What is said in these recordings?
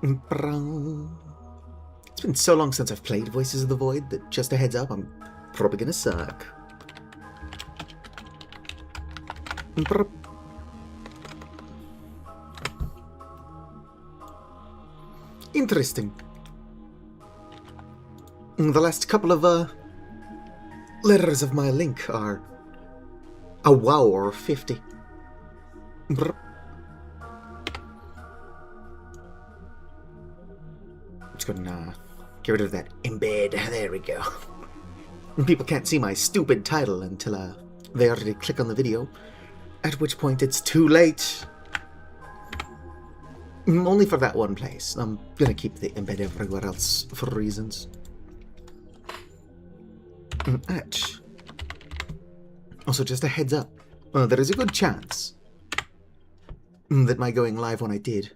It's been so long since I've played Voices of the Void that, just a heads up, I'm probably gonna suck. Interesting. The last couple of letters of my link are a wow or 50. Just gonna get rid of that embed. There we go. People can't see my stupid title until they already click on the video, at which point it's too late. Only for that one place. I'm gonna keep the embed everywhere else for reasons. Atch. Also, just a heads up, there is a good chance that my going live when I did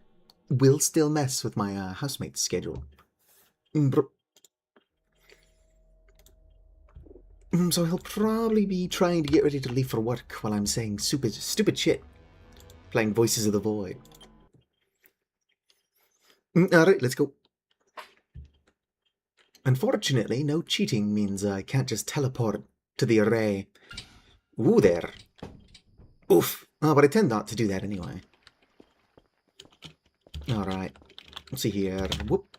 will still mess with my housemate's schedule. So he'll probably be trying to get ready to leave for work while I'm saying stupid shit, playing Voices of the Void. Alright, let's go. Unfortunately, no cheating means I can't just teleport to the array. Ooh, there. Oof. Oh, but I tend not to do that anyway. Alright. Let's see here. Whoop.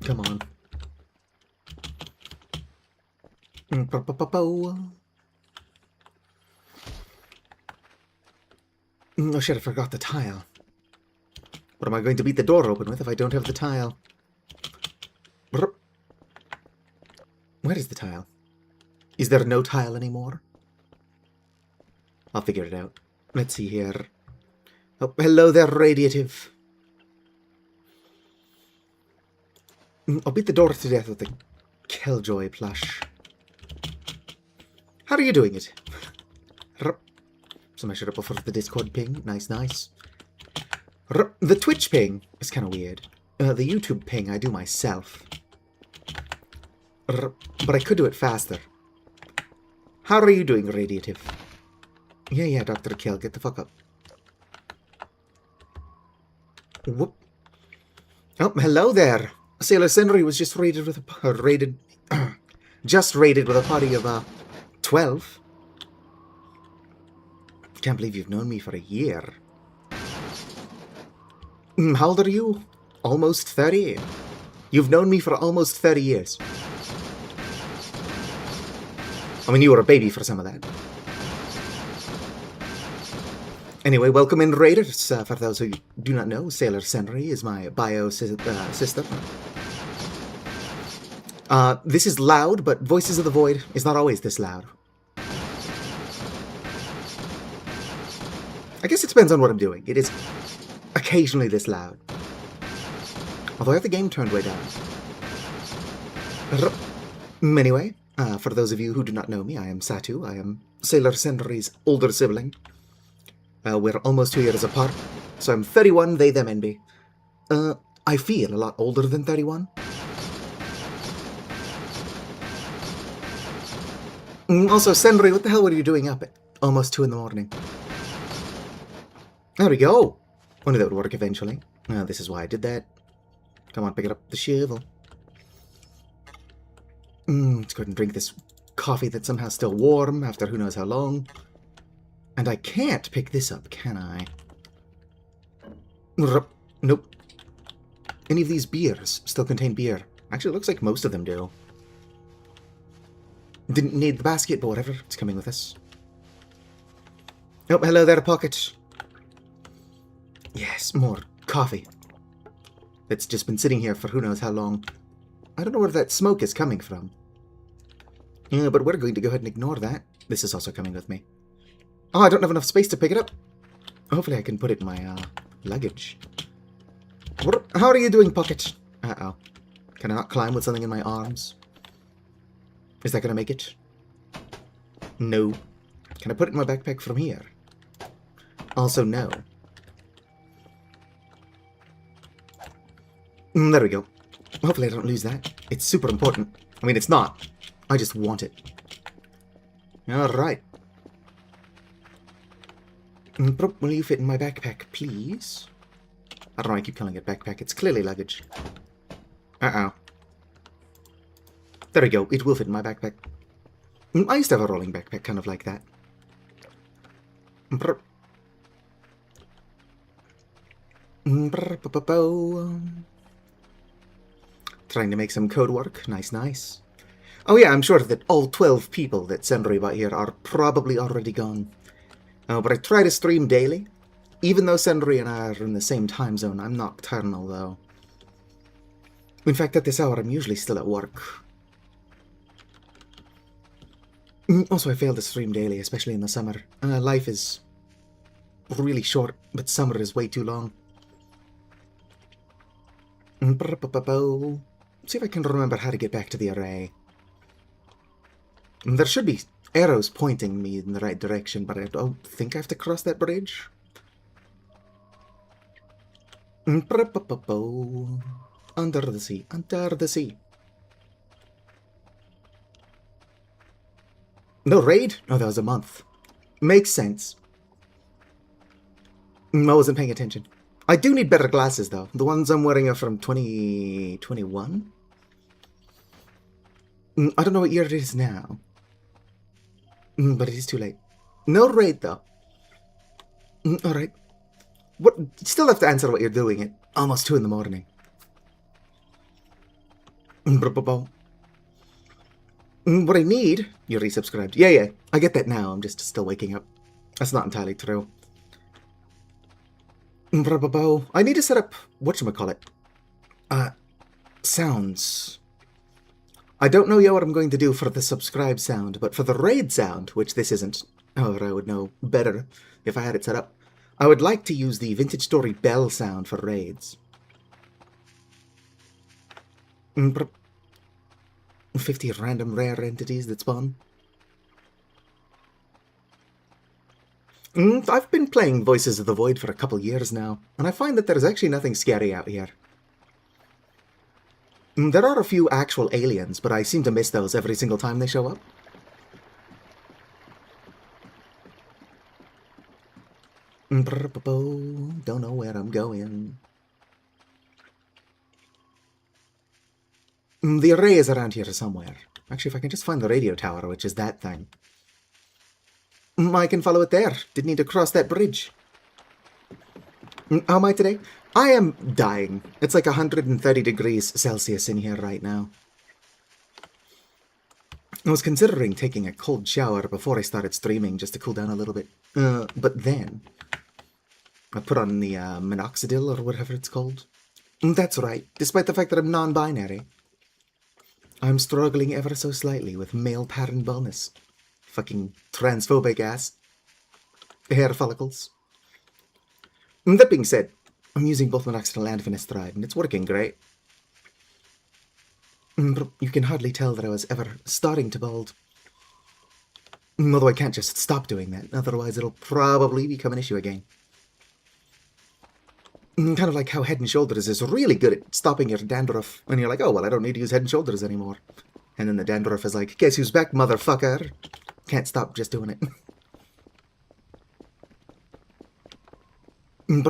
Come on. Oh shit, I forgot the tile. What am I going to beat the door open with if I don't have the tile? Where is the tile? Is there no tile anymore? I'll figure it out. Let's see here. Oh, hello there, Radiative. I'll beat the door to death with the Killjoy plush. How are you doing it? So I should have offered the Discord ping. Nice, nice. The Twitch ping is kind of weird. The YouTube ping I do myself. But I could do it faster. How are you doing, Radiative? Yeah, Dr. Kill, get the fuck up. Whoop. Oh, hello there. Sailor Senri was just raided with a just raided with a party of 12. Can't believe you've known me for a year. How old are you? Almost 30. You've known me for almost 30 years. I mean, you were a baby for some of that. Anyway, welcome in, Raiders. For those who do not know, Sailor Senri is my bio sister. This is loud, but Voices of the Void is not always this loud. I guess it depends on what I'm doing. It is occasionally this loud. Although I have the game turned way down. Anyway, for those of you who do not know me, I am Satu. I am Sailor Senri's older sibling. We're almost 2 years apart, so I'm 31, they, them, envy. I feel a lot older than 31. Also, Senri, what the hell were you doing up at almost 2 in the morning? There we go. Only that would work eventually. This is why I did that. Come on, pick it up the shovel. Let's go ahead and drink this coffee that's somehow still warm after who knows how long. And I can't pick this up, can I? Nope. Any of these beers still contain beer? Actually, it looks like most of them do. Didn't need the basket, but whatever. It's coming with us. Oh, hello there, Pocket. Yes, more coffee. It's just been sitting here for who knows how long. I don't know where that smoke is coming from. Yeah, but we're going to go ahead and ignore that. This is also coming with me. Oh, I don't have enough space to pick it up. Hopefully I can put it in my luggage. How are you doing, Pocket? Uh-oh. Can I not climb with something in my arms? Is that going to make it? No. Can I put it in my backpack from here? Also, no. There we go. Hopefully I don't lose that. It's super important. I mean, it's not. I just want it. Alright. Will you fit in my backpack, please? I don't know why I keep calling it backpack. It's clearly luggage. Uh-oh. There we go. It will fit in my backpack. I used to have a rolling backpack kind of like that. Brr. Brr, bo, bo, bo. Trying to make some code work. Nice, nice. Oh yeah, I'm sure that all 12 people that Senri bought here are probably already gone. But I try to stream daily. Even though Senri and I are in the same time zone, I'm nocturnal though. In fact, at this hour, I'm usually still at work. Also, I fail to stream daily, especially in the summer. Life is really short, but summer is way too long. See if I can remember how to get back to the array. There should be arrows pointing me in the right direction, but I don't think I have to cross that bridge. Under the sea, under the sea. No raid? Oh, that was a month. Makes sense. I wasn't paying attention. I do need better glasses, though. The ones I'm wearing are from 2021? I don't know what year it is now. But it is too late. No raid, though. Alright. What? You still have to answer what you're doing at almost 2 in the morning. What I need... You're resubscribed. Yeah, I get that now. I'm just still waking up. That's not entirely true. I need to set up... whatchamacallit? Sounds. I don't know yet what I'm going to do for the subscribe sound, but for the raid sound, which this isn't, however I would know better if I had it set up, I would like to use the Vintage Story bell sound for raids. 50 random rare entities that spawn. I've been playing Voices of the Void for a couple years now, and I find that there's actually nothing scary out here. There are a few actual aliens, but I seem to miss those every single time they show up. Don't know where I'm going. The array is around here somewhere. Actually, if I can just find the radio tower, which is that thing. I can follow it there. Didn't need to cross that bridge. How am I today? I am dying. It's like 130 degrees Celsius in here right now. I was considering taking a cold shower before I started streaming just to cool down a little bit. But then I put on the minoxidil or whatever it's called. That's right. Despite the fact that I'm non-binary, I'm struggling ever so slightly with male pattern baldness. Fucking transphobic ass. Hair follicles. That being said, I'm using both minoxidil and finasteride, and it's working great. But you can hardly tell that I was ever starting to bald. Although I can't just stop doing that, otherwise it'll probably become an issue again. Kind of like how Head & Shoulders is really good at stopping your dandruff, and you're like, oh, well, I don't need to use Head & Shoulders anymore. And then the dandruff is like, guess who's back, motherfucker? Can't stop just doing it. I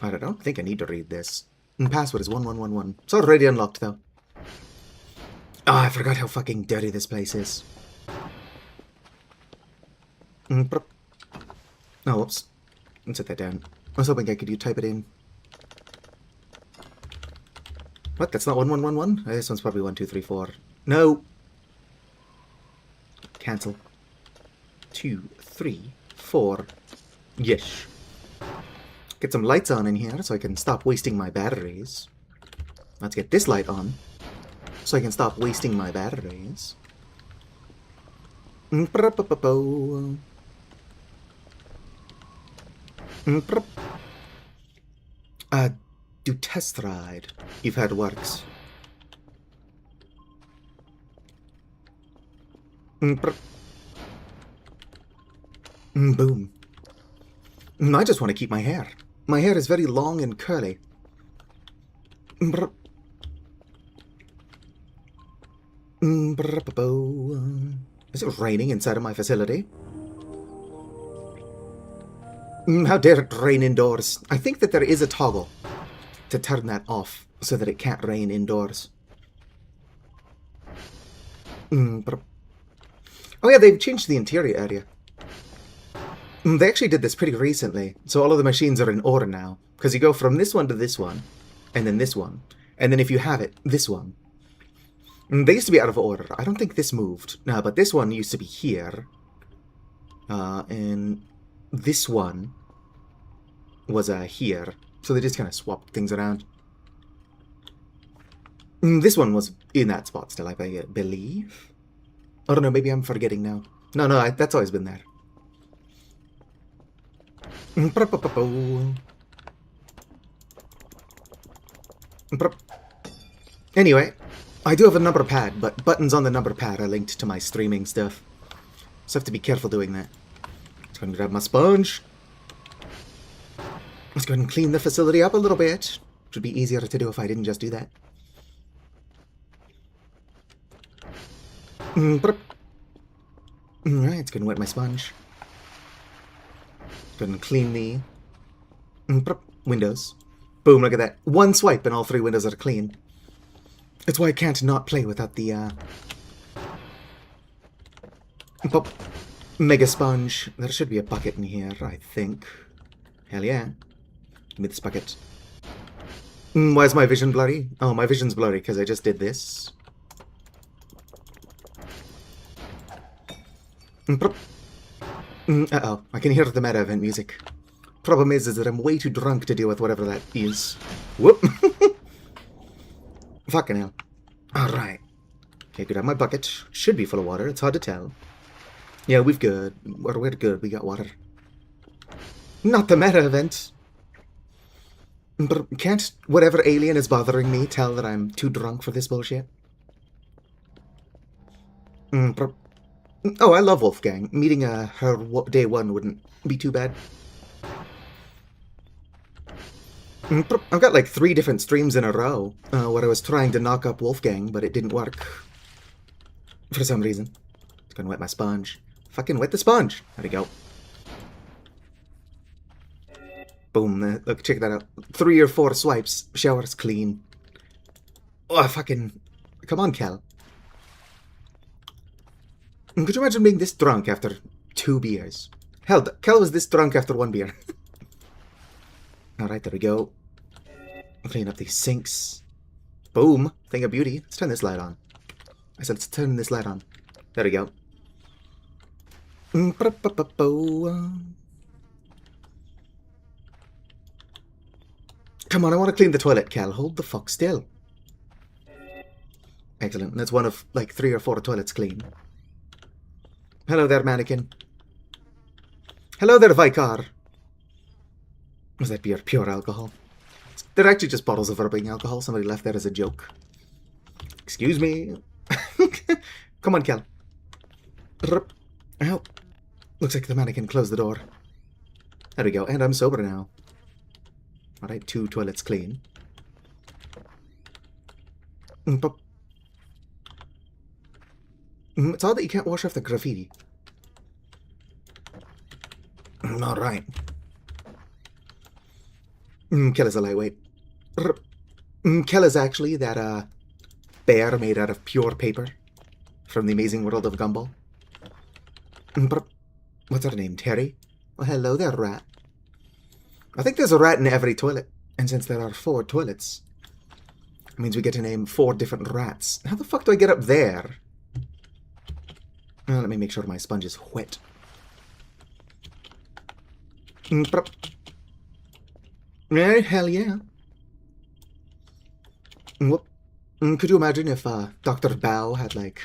don't know. I think I need to read this. Password is 1111. It's already unlocked, though. Oh, I forgot how fucking dirty this place is. Oh, whoops. Let's set that down. I was hoping I could type it in. What? That's not 1111? This one's probably 1234. No! Cancel. 2, 3, 4. Yes. Get some lights on in here so I can stop wasting my batteries. Let's get this light on so I can stop wasting my batteries. Do test ride. You've had works. Boom. I just want to keep my hair. My hair is very long and curly. Is it raining inside of my facility? How dare it rain indoors? I think that there is a toggle to turn that off so that it can't rain indoors. Oh yeah, they've changed the interior area. They actually did this pretty recently, so all of the machines are in order now. Because you go from this one to this one, and then this one, and then if you have it, this one. They used to be out of order. I don't think this moved. No, but this one used to be here. And this one was here. So they just kind of swapped things around. This one was in that spot still, I believe. I don't know, maybe I'm forgetting now. No, that's always been there. Anyway, I do have a number pad, but buttons on the number pad are linked to my streaming stuff. So I have to be careful doing that. Let's go and grab my sponge. Let's go ahead and clean the facility up a little bit. Which would be easier to do if I didn't just do that. Alright, let's go and wet my sponge. Go ahead and clean the windows. Boom, look at that. One swipe and all 3 windows are clean. That's why I can't not play without the mega sponge. There should be a bucket in here, I think. Hell yeah. Give me this bucket. Why is my vision blurry? Oh, my vision's blurry because I just did this. Uh-oh, I can hear the meta event music. Problem is that I'm way too drunk to deal with whatever that is. Whoop! Fucking hell. Alright. Okay, good. I have my bucket. Should be full of water. It's hard to tell. Yeah, we're good. We're good. We got water. Not the meta event. But can't whatever alien is bothering me tell that I'm too drunk for this bullshit? Oh, I love Wolfgang. Meeting her day 1 wouldn't be too bad. I've got like 3 different streams in a row where I was trying to knock up Wolfgang, but it didn't work. For some reason. Just gonna wet my sponge. Fucking wet the sponge. There we go. Boom. Look, check that out. 3 or 4 swipes. Shower's clean. Oh, fucking... Come on, Kel. Could you imagine being this drunk after 2 beers? Hell, Kel was this drunk after 1 beer. Alright, there we go. Clean up these sinks. Boom. Thing of beauty. Let's turn this light on. I said let's turn this light on. There we go. Come on, I want to clean the toilet, Cal. Hold the fuck still. Excellent. That's one of, like, 3 or 4 toilets clean. Hello there, mannequin. Hello there, Vicar. Was that beer pure alcohol? They're actually just bottles of rubbing alcohol. Somebody left that as a joke. Excuse me. Come on, Cal. Ow. Looks like the mannequin closed the door. There we go. And I'm sober now. Alright, 2 toilets clean. It's odd that you can't wash off the graffiti. Alright. Kel is a lightweight. Kel is actually that bear made out of pure paper from the amazing world of Gumball. What's her name? Terry? Well, hello there, rat. I think there's a rat in every toilet. And since there are 4 toilets, it means we get to name 4 different rats. How the fuck do I get up there? Let me make sure my sponge is wet. Yeah, hell yeah. Could you imagine if Dr. Bao had, like,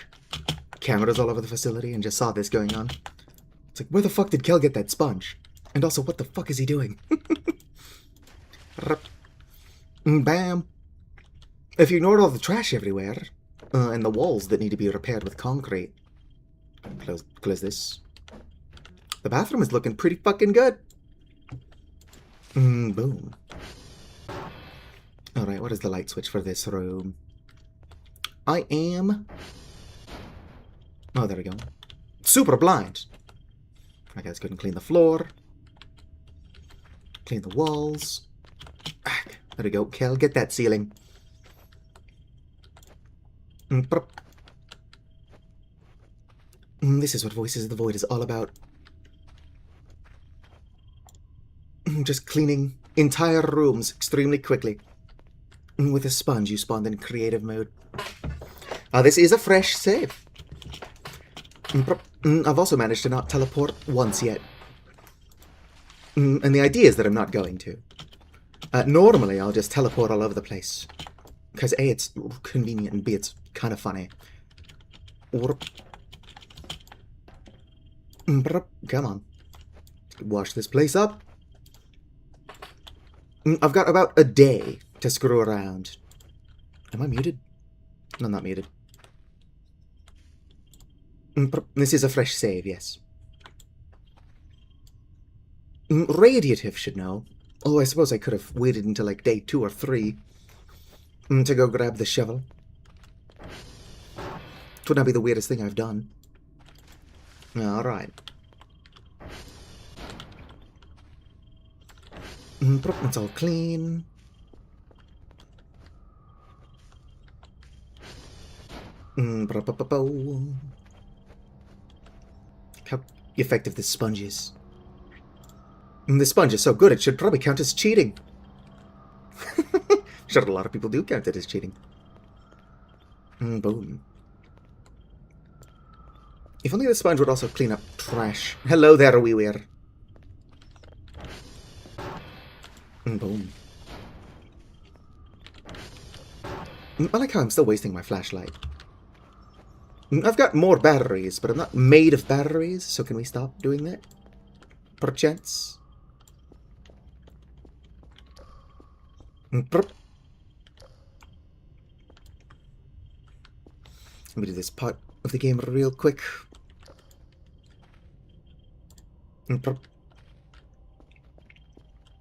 cameras all over the facility and just saw this going on? It's like, where the fuck did Kel get that sponge? And also, what the fuck is he doing? Bam. If you ignored all the trash everywhere, and the walls that need to be repaired with concrete. Close this. The bathroom is looking pretty fucking good. Boom. Alright, what is the light switch for this room? I am... Oh, there we go. Super blind. I guess go ahead and clean the floor. Clean the walls. Ah, there we go. Kel, get that ceiling. This is what Voices of the Void is all about. Just cleaning entire rooms extremely quickly. With a sponge, you spawned in creative mode. This is a fresh save. I've also managed to not teleport once yet. And the idea is that I'm not going to. Normally, I'll just teleport all over the place. Because A, it's convenient, and B, it's kind of funny. Come on. Wash this place up. I've got about a day to screw around. Am I muted? No, I'm not muted. This is a fresh save, yes. Radiative should know. Although I suppose I could have waited until like day 2 or 3 to go grab the shovel. It would not be the weirdest thing I've done. Alright. It's all clean. How effective this sponge is. This sponge is so good, it should probably count as cheating. Sure, a lot of people do count it as cheating. Boom. If only the sponge would also clean up trash. Hello there, wee weir. Boom. I like how I'm still wasting my flashlight. I've got more batteries, but I'm not made of batteries, so can we stop doing that? Perchance? Let me do this part of the game real quick.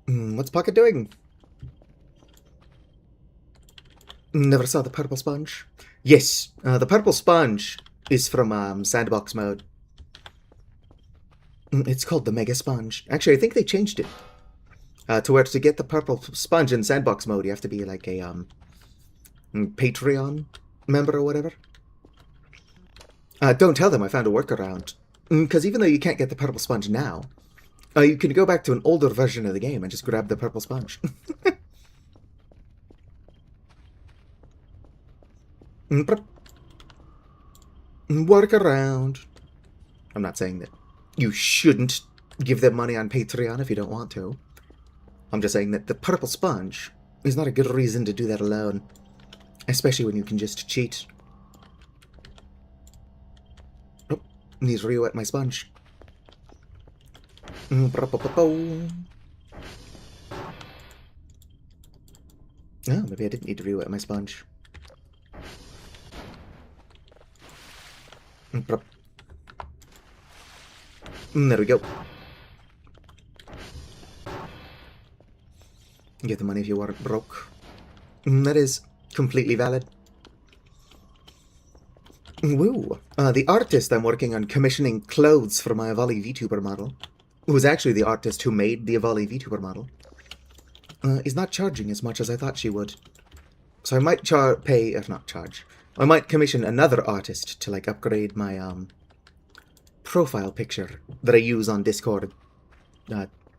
What's Pocket doing? Never saw the purple sponge. Yes, the purple sponge is from sandbox mode. It's called the Mega Sponge. Actually, I think they changed it. To where to get the purple sponge in sandbox mode, you have to be like a Patreon member or whatever. Don't tell them I found a workaround. Because even though you can't get the purple sponge now, you can go back to an older version of the game and just grab the purple sponge. Work around. I'm not saying that you shouldn't give them money on Patreon if you don't want to. I'm just saying that the purple sponge is not a good reason to do that alone. Especially when you can just cheat. Oh, need to re-wet my sponge. Oh, maybe I didn't need to re-wet my sponge. There we go. Get the money if you weren't broke. That is completely valid. Woo! The artist I'm working on commissioning clothes for my Avali VTuber model, who was actually the artist who made the Avali VTuber model, is not charging as much as I thought she would. So I might I might commission another artist to like upgrade my profile picture that I use on Discord,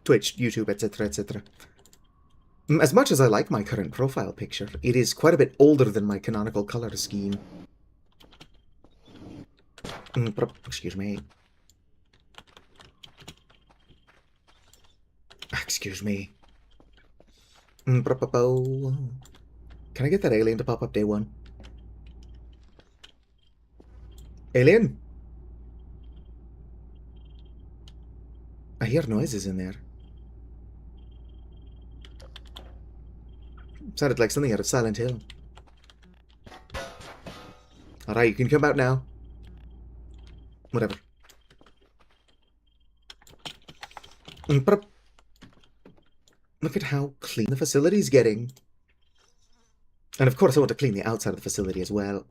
Twitch, YouTube, etc., etc. As much as I like my current profile picture, it is quite a bit older than my canonical color scheme. Excuse me. Excuse me. Can I get that alien to pop up day 1? Alien? I hear noises in there. Sounded like something out of Silent Hill. Alright, you can come out now. Whatever. Look at how clean the facility's getting. And of course I want to clean the outside of the facility as well.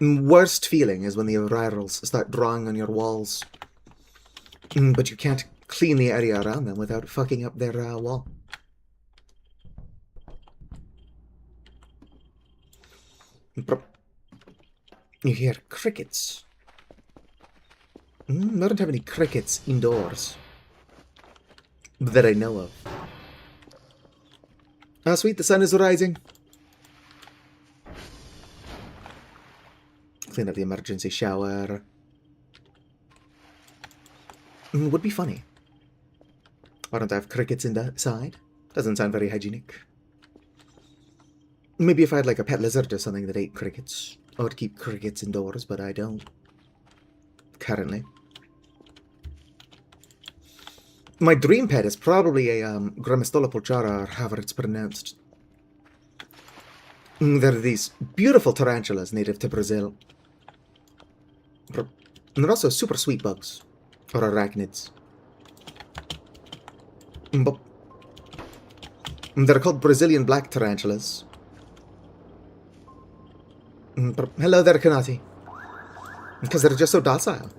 Worst feeling is when the virals start drawing on your walls. But you can't clean the area around them without fucking up their wall. You hear crickets. I don't have any crickets indoors that I know of. Ah, sweet, the sun is rising. Clean up the emergency shower. Would be funny. Why don't I have crickets inside? Doesn't sound very hygienic. Maybe if I had like a pet lizard or something that ate crickets. I would keep crickets indoors, but I don't. Currently. My dream pet is probably a Gramistola pulchara, or however it's pronounced. There are these beautiful tarantulas native to Brazil. And they're also super sweet bugs. Or arachnids. They're called Brazilian black tarantulas. Hello there, Kanati. Because they're just so docile.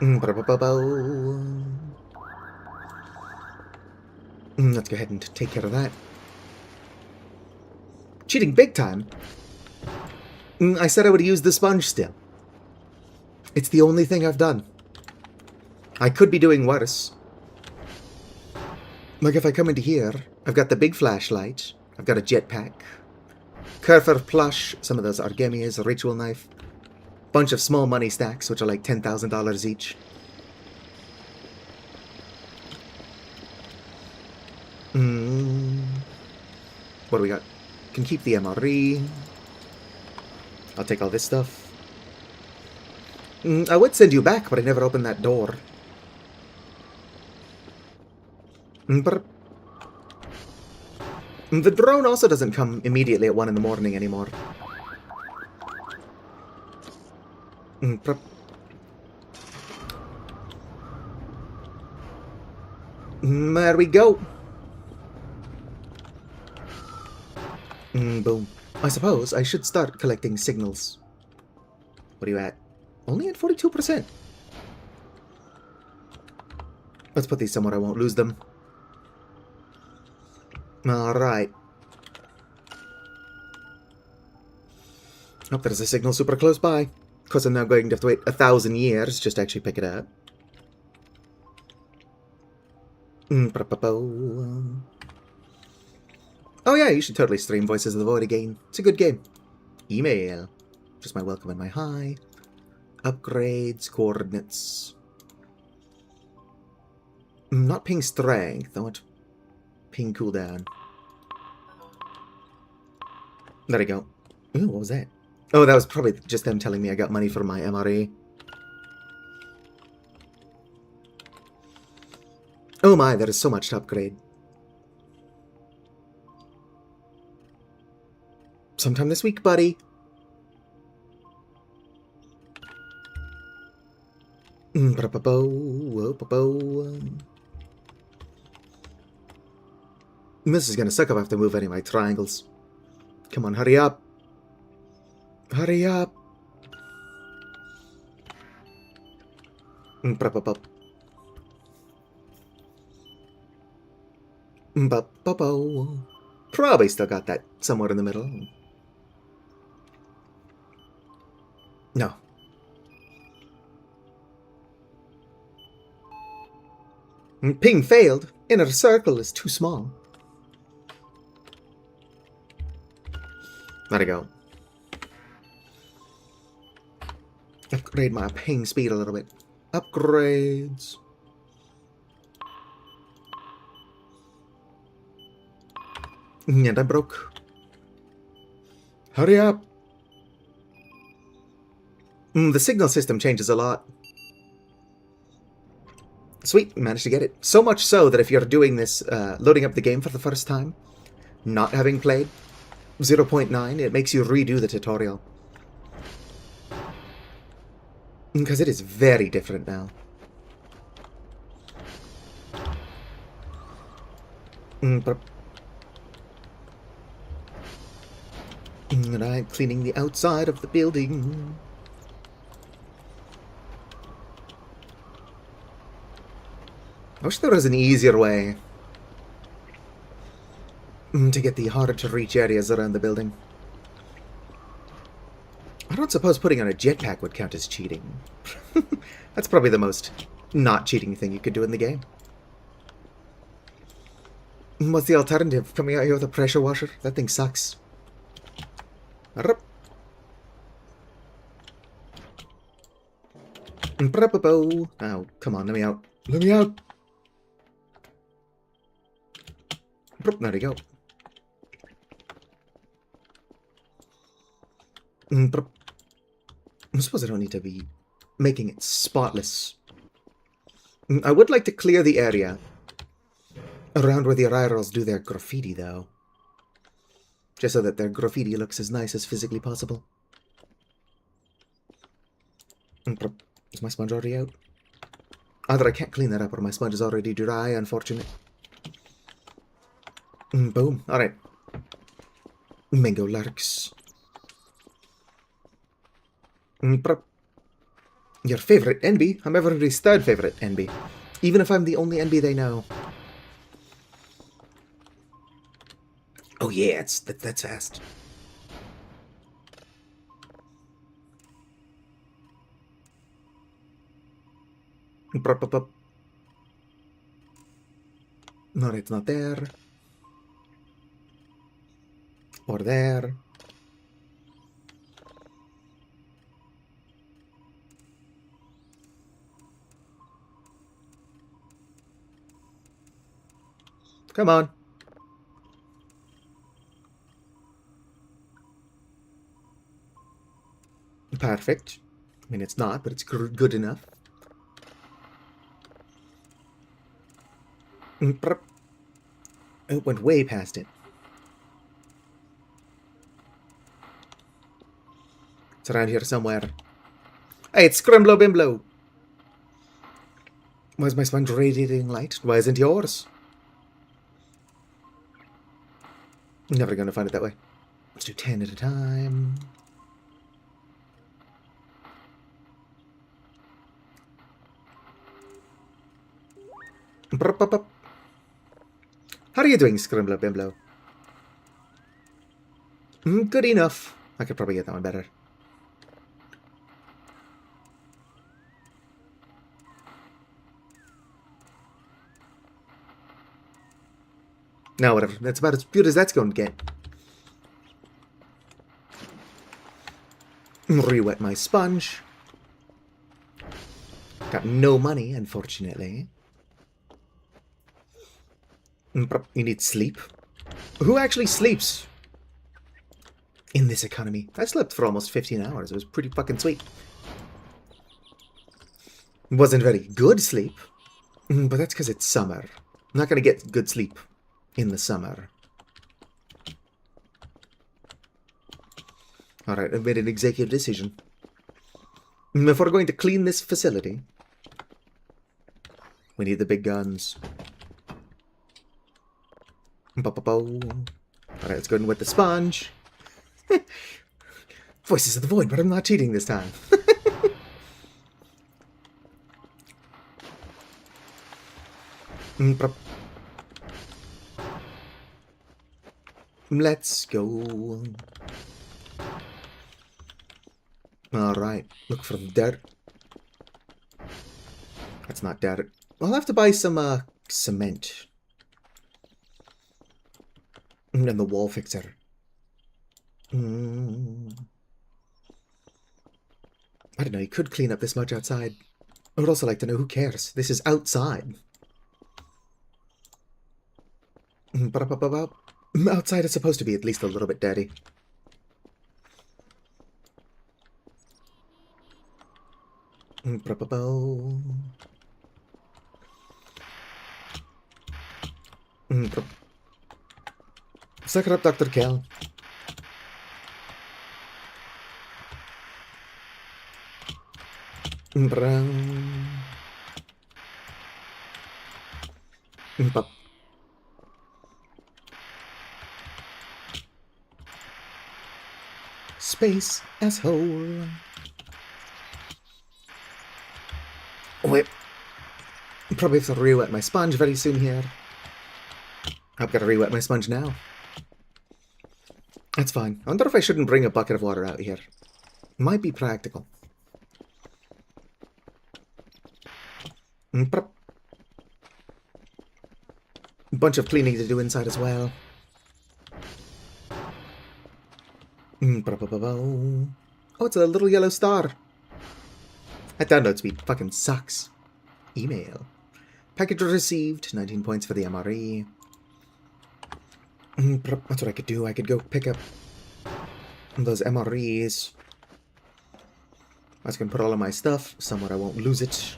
Let's go ahead and take care of that. Cheating big time. I said I would use the sponge still. It's the only thing I've done. I could be doing worse. Like if I come into here, I've got the big flashlight, I've got a jetpack, Kerfer plush, some of those Argemias, a ritual knife, bunch of small money stacks, which are like $10,000 each. What do we got? Can keep the MRE. I'll take all this stuff. I would send you back, but I never opened that door. The drone also doesn't come immediately at 1 in the morning anymore. There we go. Boom. I suppose I should start collecting signals. What are you at? Only at 42%. Let's put these somewhere I won't lose them. Alright. Oh, there's a signal super close by. Of course, I'm now going to have to wait 1,000 years just to actually pick it up. Oh yeah, you should totally stream Voices of the Void again. It's a good game. Email. Just my welcome and my hi. Upgrades, coordinates. Not ping strength, I want ping cooldown. There we go. Ooh, what was that? Oh, that was probably just them telling me I got money for my MRE. Oh my, there is so much to upgrade. Sometime this week, buddy. This is gonna suck if I have to move any of my triangles. Come on, hurry up. Hurry up. Probably still got that somewhere in the middle. No. Ping failed. Inner circle is too small. There we go. Upgrade my ping speed a little bit. Upgrades. And I broke. Hurry up. The signal system changes a lot. Sweet, managed to get it. So much so that if you're doing this, loading up the game for the first time, not having played 0.9, it makes you redo the tutorial. Because it is very different now. And I'm cleaning the outside of the building. I wish there was an easier way to get the harder-to-reach areas around the building. I don't suppose putting on a jetpack would count as cheating. That's probably the most not cheating thing you could do in the game. What's the alternative? Coming out here with a pressure washer? That thing sucks. Oh, come on, let me out. Let me out! There we go. I suppose I don't need to be making it spotless. I would like to clear the area around where the arrivals do their graffiti, though. Just so that their graffiti looks as nice as physically possible. Is my sponge already out? Either I can't clean that up or my sponge is already dry, unfortunate. Boom. Alright. Mango larks. Your favorite NB? I'm everybody's third favorite NB. Even if I'm the only NB they know. Oh yeah, that's fast. No, it's not there. Or there. Come on. Perfect. I mean, it's not, but it's good enough. It went way past it. It's around here somewhere. Hey, it's Scrimblow Bimblow. Why is my sponge radiating light? Why isn't yours? Never gonna find it that way. Let's do 10 at a time. How are you doing, Scrimblow Bimblow? Good enough. I could probably get that one better. No, whatever. That's about as good as that's going to get. Re-wet my sponge. Got no money, unfortunately. You need sleep. Who actually sleeps in this economy? I slept for almost 15 hours. It was pretty fucking sweet. It wasn't very good sleep, but that's because it's summer. I'm not going to get good sleep in the summer. Alright, I've made an executive decision. If we're going to clean this facility, we need the big guns. Alright, let's go and wet the sponge. Voices of the Void, but I'm not cheating this time. Let's go. Alright, look for the dirt. That's not dirt. I'll have to buy some cement. And then the wall fixer. I don't know, you could clean up this much outside. I would also like to know who cares. This is outside. Outside is supposed to be at least a little bit dirty. Suck it up, Dr. Kel. Space, asshole. Whip. Probably have to re-wet my sponge very soon here. I've got to re-wet my sponge now. That's fine. I wonder if I shouldn't bring a bucket of water out here. Might be practical. Bunch of cleaning to do inside as well. Oh, it's a little yellow star. That download speed fucking sucks. Email. Package received. 19 points for the MRE. That's what I could do. I could go pick up those MREs. I was going to put all of my stuff somewhere I won't lose it.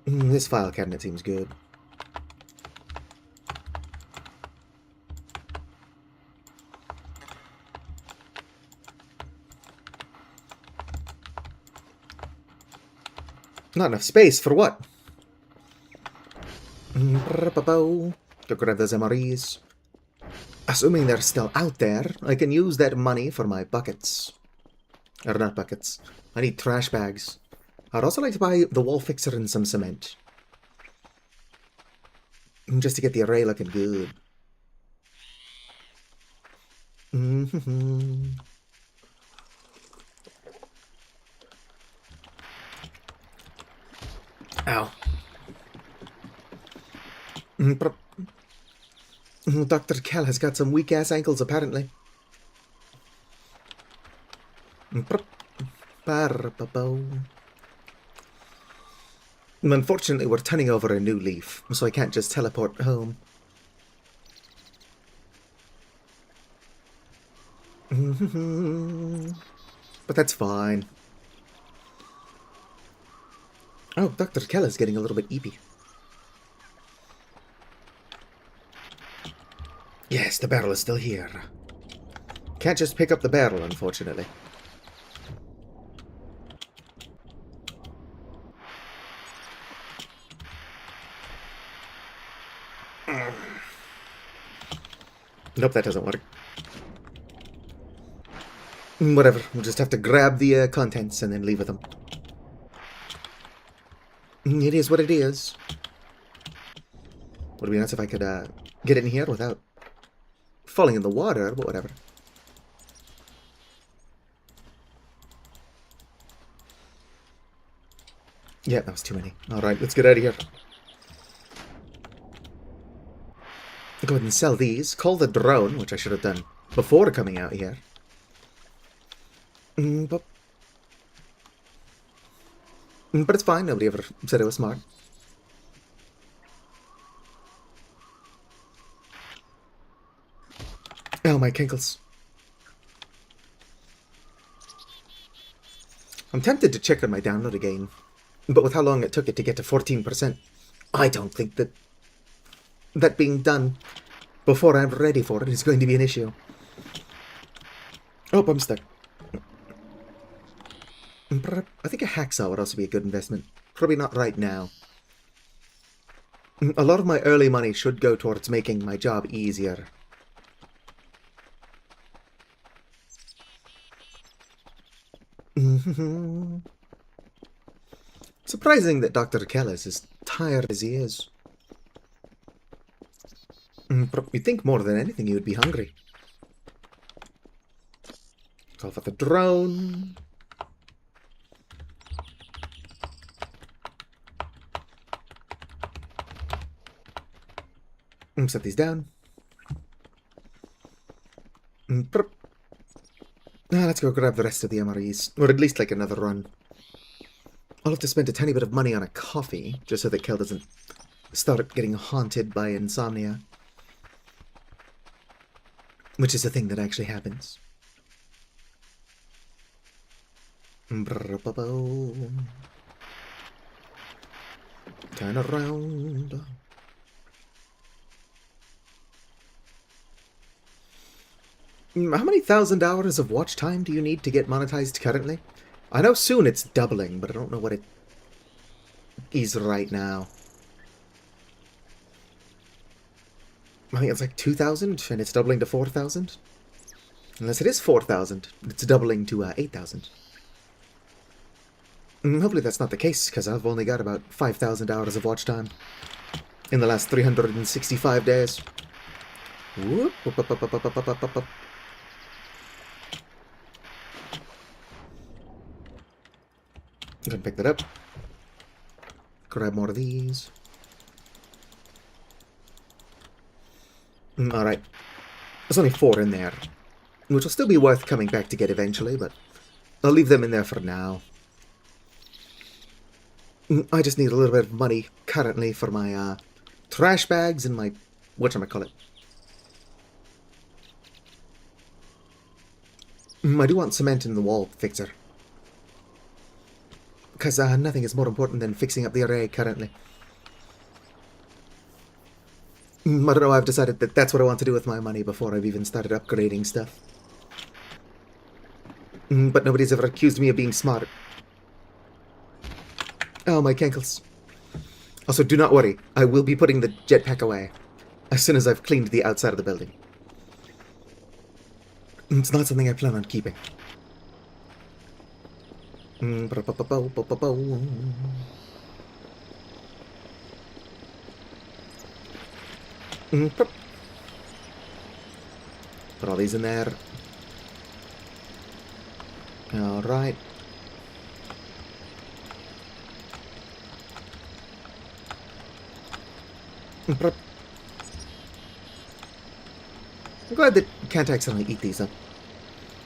This file cabinet seems good. Not enough space for what? Go grab those MREs. Assuming they're still out there, I can use that money for my buckets. Or not buckets. I need trash bags. I'd also like to buy the wall fixer and some cement. Just to get the array looking good. Ow. Dr. Kell has got some weak-ass ankles, apparently. Unfortunately, we're turning over a new leaf, so I can't just teleport home. But that's fine. Oh, Dr. Kell is getting a little bit eepy. Yes, the barrel is still here. Can't just pick up the barrel, unfortunately. Nope, that doesn't work. Whatever, we'll just have to grab the contents and then leave with them. It is what it is. Would it be nice if I could get in here without falling in the water, but whatever. Yeah, that was too many. Alright, let's get out of here. Go ahead and sell these. Call the drone, which I should have done before coming out here. But it's fine. Nobody ever said it was smart. Oh, my kinkles. I'm tempted to check on my download again, but with how long it took it to get to 14%, I don't think that being done before I'm ready for it is going to be an issue. Oh, I'm stuck. I think a hacksaw would also be a good investment. Probably not right now. A lot of my early money should go towards making my job easier. Surprising that Dr. Kell is as tired as he is. You'd think more than anything he would be hungry. Call for the drone. Set these down. Let's go grab the rest of the MREs. Or at least like another run. I'll have to spend a tiny bit of money on a coffee, just so that Kel doesn't start getting haunted by insomnia. Which is a thing that actually happens. Turn around. How many thousand hours of watch time do you need to get monetized currently? I know soon it's doubling, but I don't know what it is right now. I think it's like 2,000, and it's doubling to 4,000. Unless it is 4,000, it's doubling to 8,000. Hopefully that's not the case, because I've only got about 5,000 hours of watch time in the last 365 days. Whoop, whoop, up, up, up, up, up, up, up, up. I'm gonna pick that up. Grab more of these. Alright. There's only 4 in there, which will still be worth coming back to get eventually, but I'll leave them in there for now. I just need a little bit of money currently for my trash bags and my whatchamacallit. I do want cement in the wall fixer. Because nothing is more important than fixing up the array currently. I don't know, I've decided that that's what I want to do with my money before I've even started upgrading stuff. But nobody's ever accused me of being smart. Oh, my cankles. Also, do not worry. I will be putting the jetpack away as soon as I've cleaned the outside of the building. It's not something I plan on keeping. Put all these in there. Alright. I'm glad that you can't accidentally eat these up.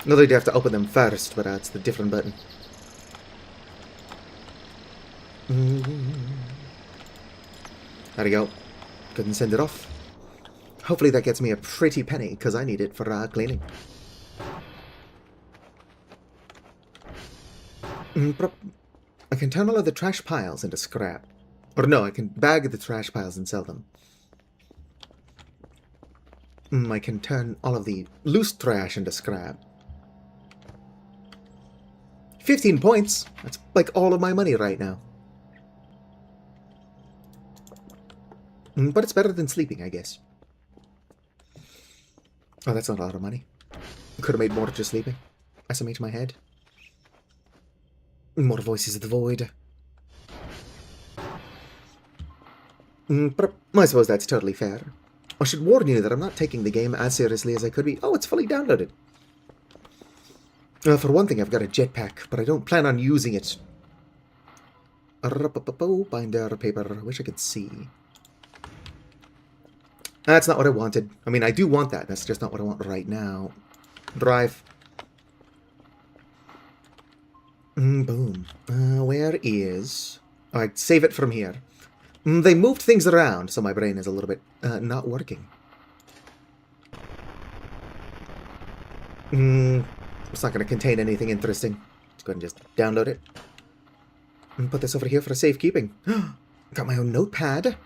No, that you have to open them first, but it's the different button. There we go. Go ahead and send it off. Hopefully that gets me a pretty penny, because I need it for cleaning. I can turn all of the trash piles into scrap. Or no, I can bag the trash piles and sell them. I can turn all of the loose trash into scrap. 15 points! That's like all of my money right now. But it's better than sleeping, I guess. Oh, that's not a lot of money. Could have made more just sleeping. Estimate my head. More voices of the void. But I suppose that's totally fair. I should warn you that I'm not taking the game as seriously as I could be. Oh, it's fully downloaded. For one thing, I've got a jetpack, but I don't plan on using it. Binder paper. I wish I could see. That's not what I wanted. I mean, I do want that. That's just not what I want right now. Drive. Boom. Where is... Oh, I'd save it from here. They moved things around, so my brain is a little bit not working. It's not going to contain anything interesting. Let's go ahead and just download it. And put this over here for safekeeping. Got my own notepad.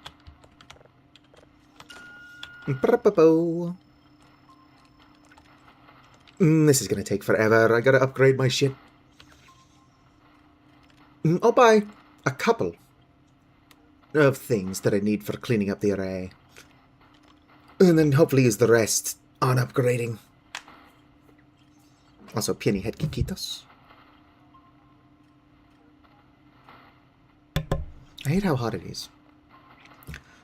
This is going to take forever. I got to upgrade my shit. I'll buy a couple of things that I need for cleaning up the array. And then hopefully use the rest on upgrading. Also, peony head quiquitos. I hate how hot it is.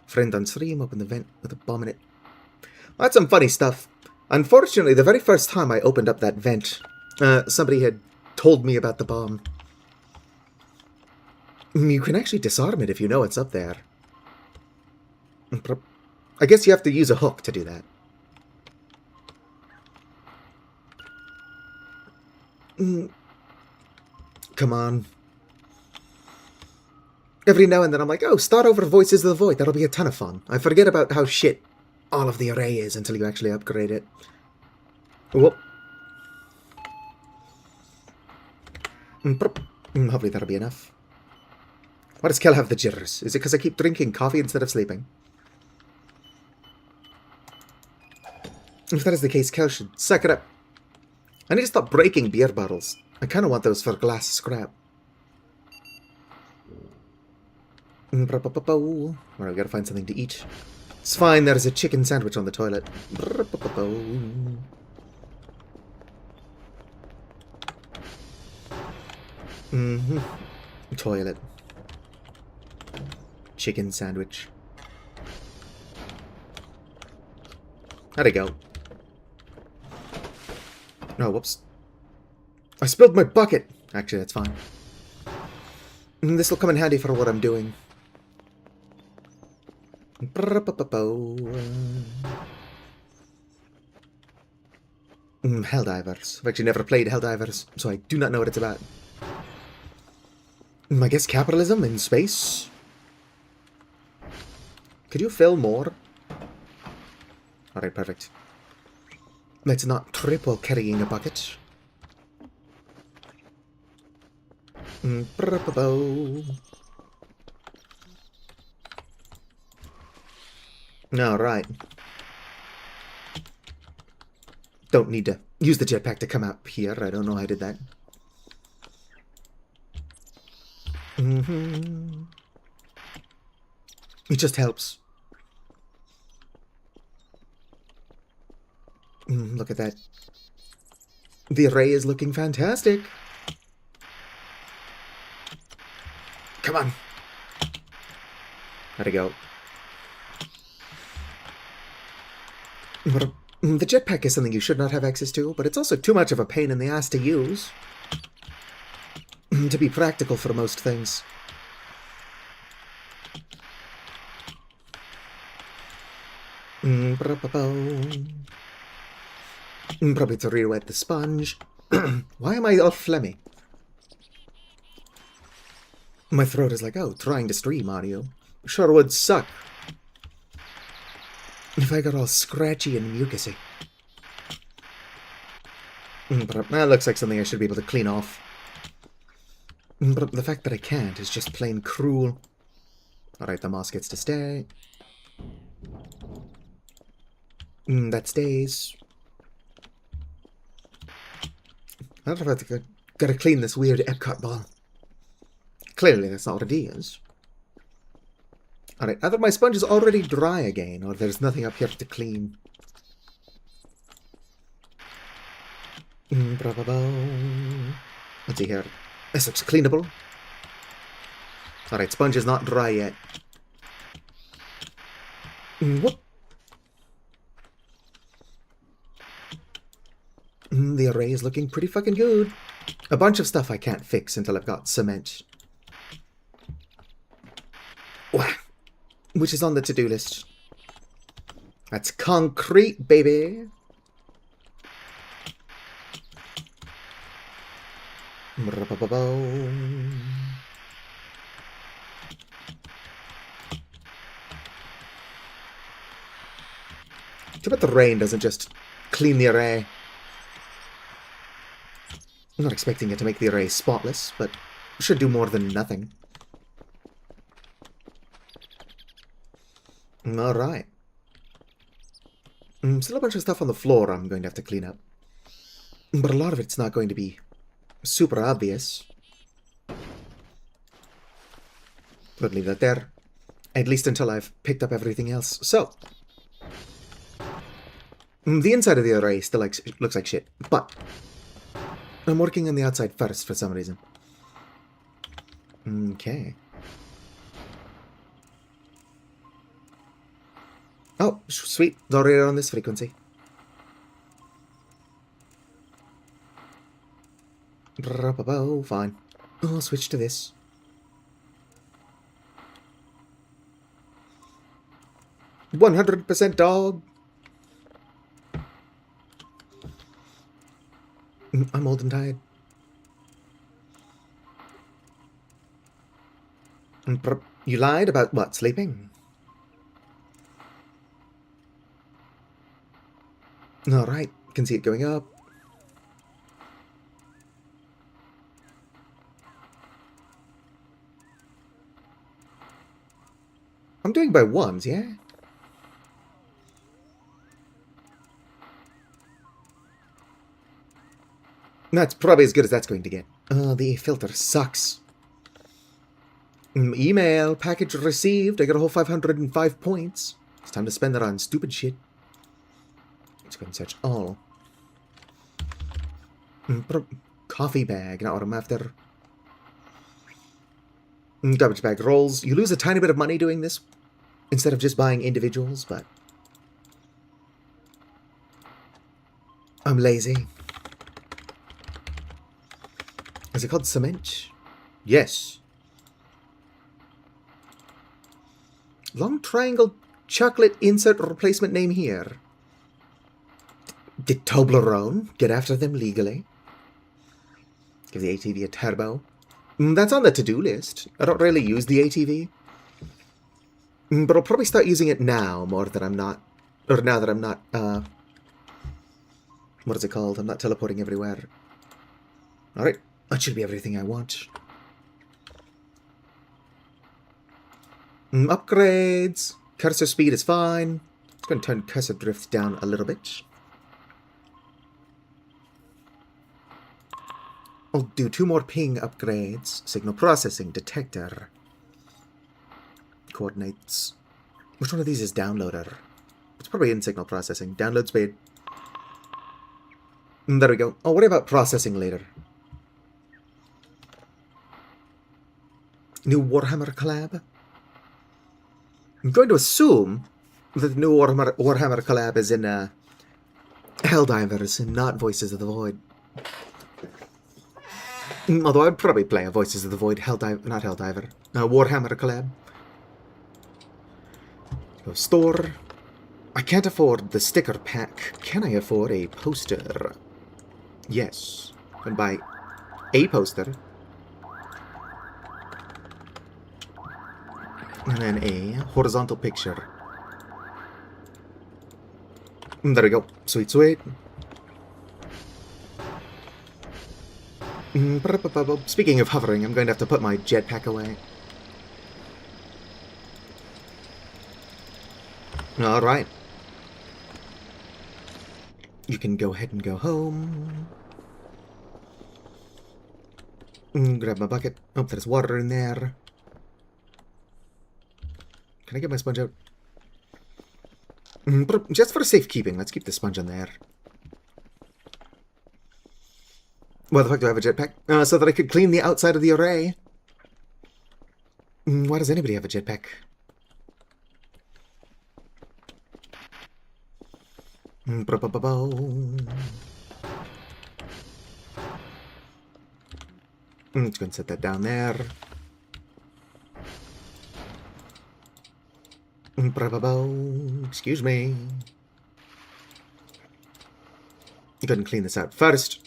Friend on stream, open the vent with a bomb in it. Well, that's some funny stuff. Unfortunately, the very first time I opened up that vent, somebody had told me about the bomb. You can actually disarm it if you know it's up there. I guess you have to use a hook to do that. Come on. Every now and then I'm like, oh, start over Voices of the Void. That'll be a ton of fun. I forget about how shit all of the array is until you actually upgrade it. Whoop. Hopefully that'll be enough. Why does Kel have the jitters? Is it because I keep drinking coffee instead of sleeping? If that is the case, Kel should suck it up. I need to stop breaking beer bottles. I kind of want those for glass scrap. Alright, we gotta find something to eat. It's fine, there's a chicken sandwich on the toilet. Toilet. Chicken sandwich. How'd it go? Oh, whoops. I spilled my bucket! Actually, that's fine. This'll come in handy for what I'm doing. Helldivers. I've actually never played Helldivers, so I do not know what it's about. I guess capitalism in space? Could you fill more? Alright, perfect. Let's not trip while carrying a bucket. Alright. Don't need to use the jetpack to come up here. I don't know how I did that. It just helps. Look at that. The array is looking fantastic. Come on. How'd it go? The jetpack is something you should not have access to, but it's also too much of a pain in the ass to use. To be practical for most things. Probably to re-wet the sponge. Why am I all phlegmy? My throat is like, oh, trying to stream audio. Sure would suck if I got all scratchy and mucusy. But that looks like something I should be able to clean off. But the fact that I can't is just plain cruel. Alright, the moss gets to stay. That stays. I don't know if I gotta clean this weird Epcot ball. Clearly that's not what it is. Alright, either my sponge is already dry again, or there's nothing up here to clean. Let's see here. This looks cleanable. Alright, sponge is not dry yet. What? The array is looking pretty fucking good. A bunch of stuff I can't fix until I've got cement. Wah! Which is on the to-do list. That's concrete, baby! Too bad the rain doesn't just clean the array. I'm not expecting it to make the array spotless, but it should do more than nothing. Alright. Still a bunch of stuff on the floor I'm going to have to clean up. But a lot of it's not going to be super obvious. But leave that there. At least until I've picked up everything else. So. The inside of the array still looks like shit. But I'm working on the outside first for some reason. Okay. Oh, sweet. It's already on this frequency. Fine. I'll switch to this. "100% dog." I'm old and tired. You lied about what? Sleeping? Alright, can see it going up. I'm doing by ones, yeah? That's probably as good as that's going to get. The filter sucks. Email, package received. I got a whole 505 points. It's time to spend that on stupid shit. Let's go and search all. Coffee bag, not what I'm after. Garbage bag rolls. You lose a tiny bit of money doing this instead of just buying individuals, but I'm lazy. Is it called cement? Yes. Long triangle chocolate insert replacement name here. Did Toblerone get after them legally? Give the ATV a turbo. That's on the to-do list. I don't really use the ATV. But I'll probably start using it now more that I'm not... Or now that I'm not, what is it called? I'm not teleporting everywhere. Alright, that should be everything I want. Upgrades. Cursor speed is fine. It's going to turn cursor drift down a little bit. I'll do 2 more ping upgrades. Signal processing, detector. Coordinates. Which one of these is downloader? It's probably in signal processing. Download speed. There we go. I'll worry about processing later. New Warhammer collab? I'm going to assume that the new Warhammer collab is in Helldivers and not Voices of the Void. Although I'd probably play a Voices of the Void not Helldiver. Warhammer collab. Go store. I can't afford the sticker pack. Can I afford a poster? Yes. I can buy a poster. And then a horizontal picture. There we go. Sweet, sweet. Speaking of hovering, I'm going to have to put my jetpack away. Alright. You can go ahead and go home. Grab my bucket. Oh, there's water in there. Can I get my sponge out? Just for safekeeping, let's keep the sponge in there. Why the fuck do I have a jetpack? So that I could clean the outside of the array. Why does anybody have a jetpack? Let's go and set that down there. Excuse me. Go ahead and clean this out first.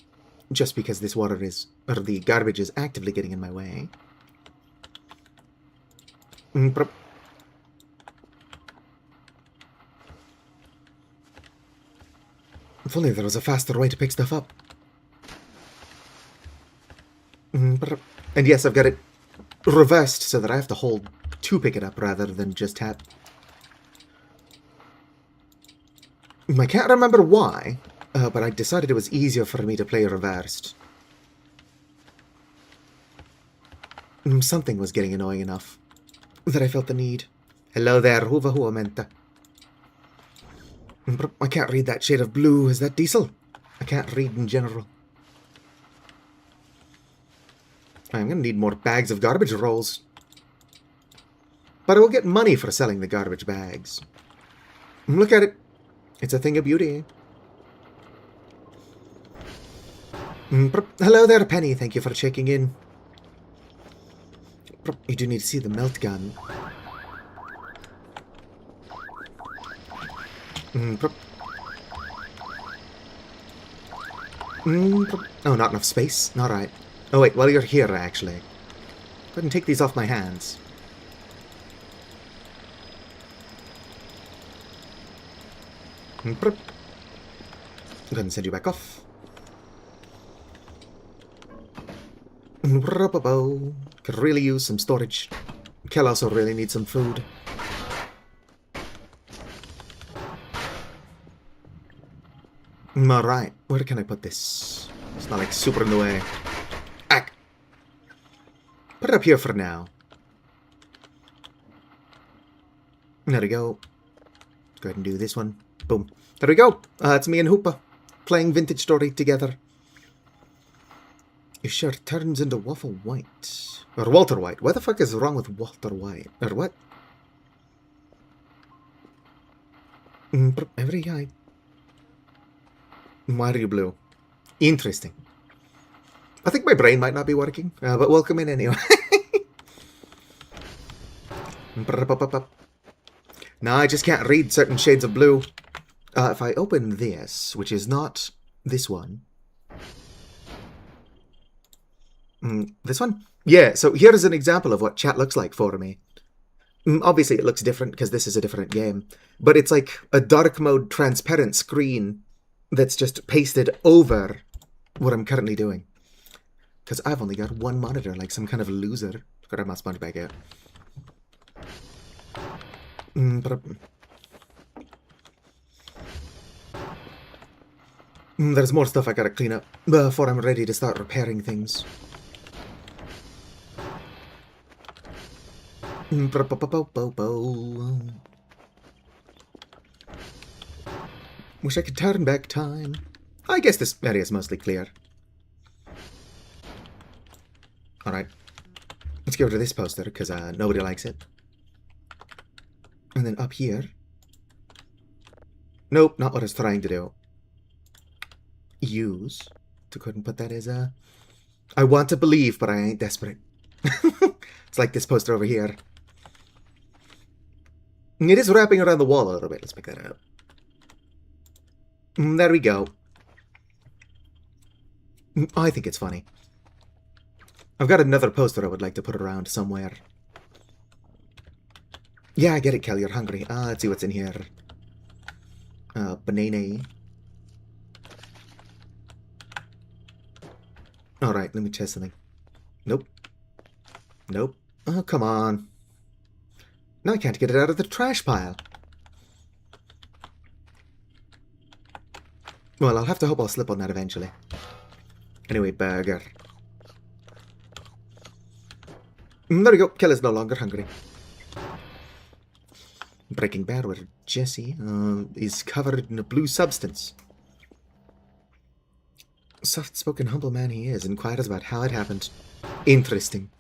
Just because this water is, or the garbage is actively getting in my way. If only there was a faster way to pick stuff up. And yes, I've got it reversed so that I have to hold to pick it up rather than just tap. I can't remember why. But I decided it was easier for me to play reversed. Something was getting annoying enough that I felt the need. Hello there, Huva Huamenta. I can't read that shade of blue. Is that diesel? I can't read in general. I'm going to need more bags of garbage rolls. But I will get money for selling the garbage bags. Look at it. It's a thing of beauty. Hello there, Penny. Thank you for checking in. You do need to see the melt gun. Oh, not enough space? Alright. Oh wait, while you're here, actually. Go ahead and take these off my hands. Go ahead and send you back off. Could really use some storage. Kel also really needs some food. Alright, where can I put this? It's not like super in the way. Ack! Put it up here for now. There we go. Let's go ahead and do this one. Boom. There we go. It's me and Hoopa playing Vintage Story together. Your shirt turns into Waffle White. Or Walter White. What the fuck is wrong with Walter White? Or what? Every eye. Why are you blue? Interesting. I think my brain might not be working, but welcome in anyway. No, I just can't read certain shades of blue. If I open this, which is not this one. This one? Yeah, so here's an example of what chat looks like for me. Obviously, it looks different because this is a different game. But it's like a dark mode transparent screen that's just pasted over what I'm currently doing. Because I've only got one monitor, like some kind of loser. Grab my sponge bag out. There's more stuff I gotta clean up before I'm ready to start repairing things. Wish I could turn back time. I guess this area is mostly clear. Alright. Let's get rid of this poster, because nobody likes it. And then up here. Nope, not what I was trying to do. Use. To go ahead and put that as a... I want to believe, but I ain't desperate. It's like this poster over here. It is wrapping around the wall a little bit. Let's pick that up. There we go. I think it's funny. I've got another poster I would like to put around somewhere. Yeah, I get it, Kel. You're hungry. Let's see what's in here. Banana. Alright, let me test something. Nope. Nope. Oh, come on. Now I can't get it out of the trash pile. Well, I'll have to hope I'll slip on that eventually. Anyway, burger. There we go. Kel is no longer hungry. Breaking Bad, where Jesse is covered in a blue substance. Soft-spoken, humble man he is, inquires about how it happened. Interesting.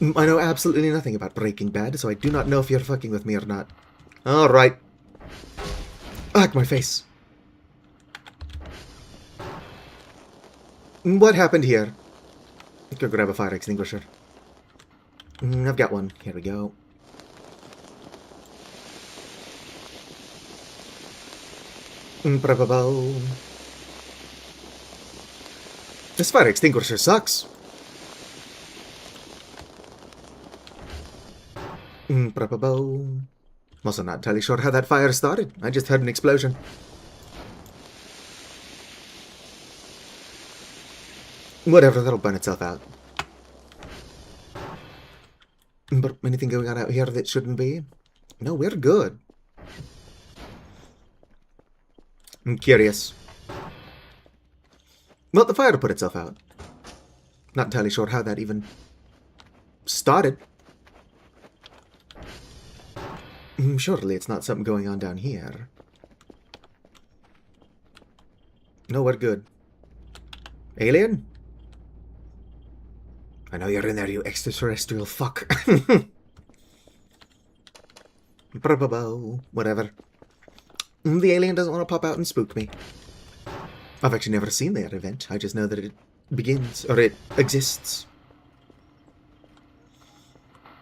I know absolutely nothing about Breaking Bad, so I do not know if you're fucking with me or not. Alright. Ugh, my face. What happened here? Go grab a fire extinguisher. I've got one. Here we go. This fire extinguisher sucks. I'm also not entirely sure how that fire started. I just heard an explosion. Whatever, that'll burn itself out. But anything going on out here that shouldn't be? No, we're good. I'm curious. Well, the fire put itself out. Not entirely sure how that even started. Surely it's not something going on down here. No, we're good. Alien? I know you're in there, you extraterrestrial fuck. Whatever. The alien doesn't want to pop out and spook me. I've actually never seen that event. I just know that it begins, or it exists.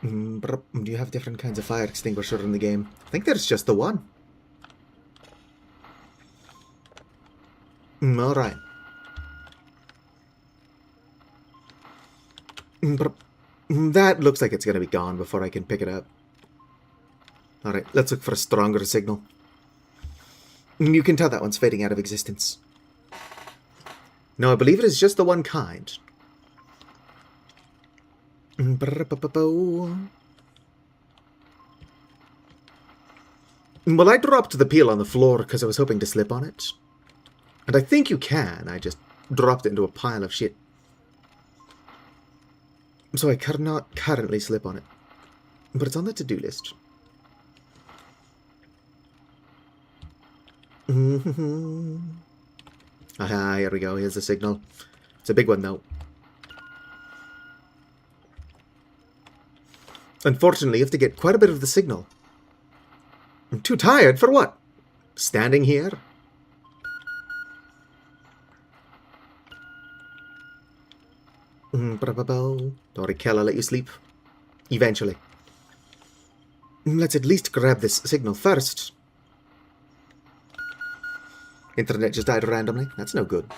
Do you have different kinds of fire extinguisher in the game? I think there's just the one. Alright. That looks like it's going to be gone before I can pick it up. Alright, let's look for a stronger signal. You can tell that one's fading out of existence. No, I believe it is just the one kind. Well, I dropped the peel on the floor because I was hoping to slip on it. And I think you can. I just dropped it into a pile of shit. So I cannot currently slip on it. But it's on the to-do list. Aha, here we go. Here's the signal. It's a big one, though. Unfortunately, you have to get quite a bit of the signal. I'm too tired for what? Standing here? Don't worry, Kel, I'll let you sleep. Eventually. Let's at least grab this signal first. Internet just died randomly. That's no good.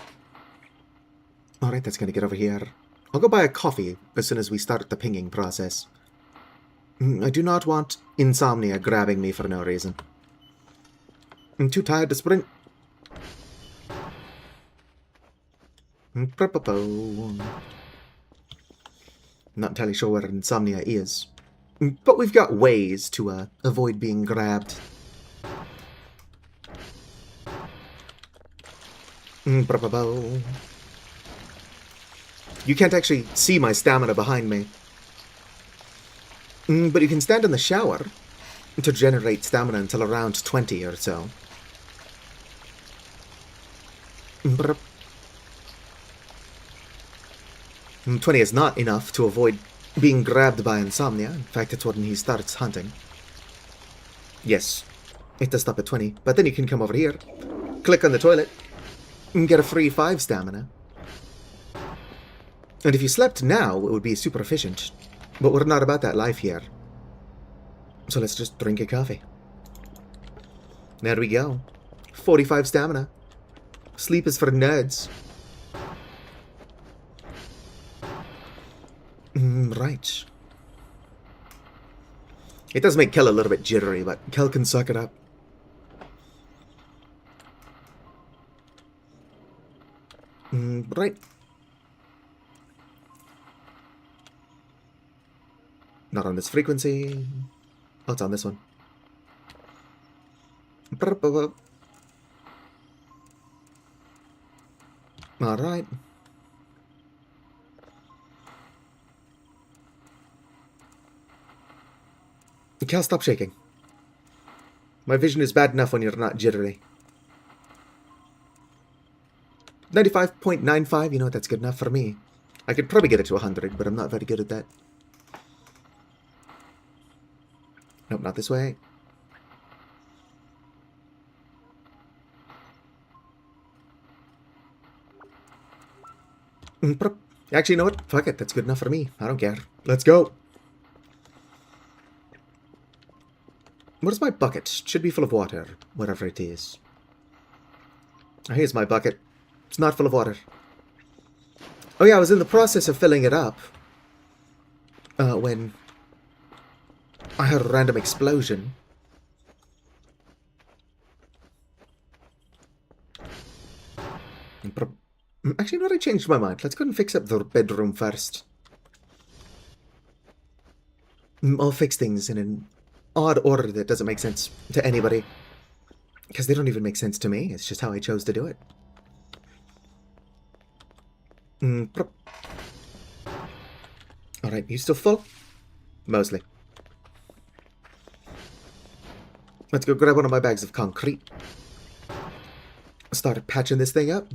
Alright, that's gonna get over here. I'll go buy a coffee as soon as we start the pinging process. I do not want insomnia grabbing me for no reason. I'm too tired to sprint. Not entirely sure where insomnia is. But we've got ways to avoid being grabbed. You can't actually see my stamina behind me. But you can stand in the shower to generate stamina until around 20 or so. 20 is not enough to avoid being grabbed by insomnia. In fact, it's when he starts hunting. Yes, it does stop at 20, but then you can come over here, click on the toilet, and get a free 5 stamina. And if you slept now, it would be super efficient. But we're not about that life here. So let's just drink a coffee. There we go. 45 stamina. Sleep is for nerds. Right. It does make Kel a little bit jittery, but Kel can suck it up. Right. Not on this frequency. Oh, it's on this one. Alright. Cal, stop shaking. My vision is bad enough when you're not jittery. 95.95, you know what, that's good enough for me. I could probably get it to 100, but I'm not very good at that. Nope, not this way. Actually, you know what? Fuck it, that's good enough for me. I don't care. Let's go. Where's my bucket? It should be full of water, whatever it is. Here's my bucket. It's not full of water. Oh yeah, I was in the process of filling it up when I heard a random explosion. Actually, no, I changed my mind. Let's go and fix up the bedroom first. I'll fix things in an odd order that doesn't make sense to anybody. Because they don't even make sense to me. It's just how I chose to do it. Alright, you still full? Mostly. Let's go grab one of my bags of concrete. Start patching this thing up.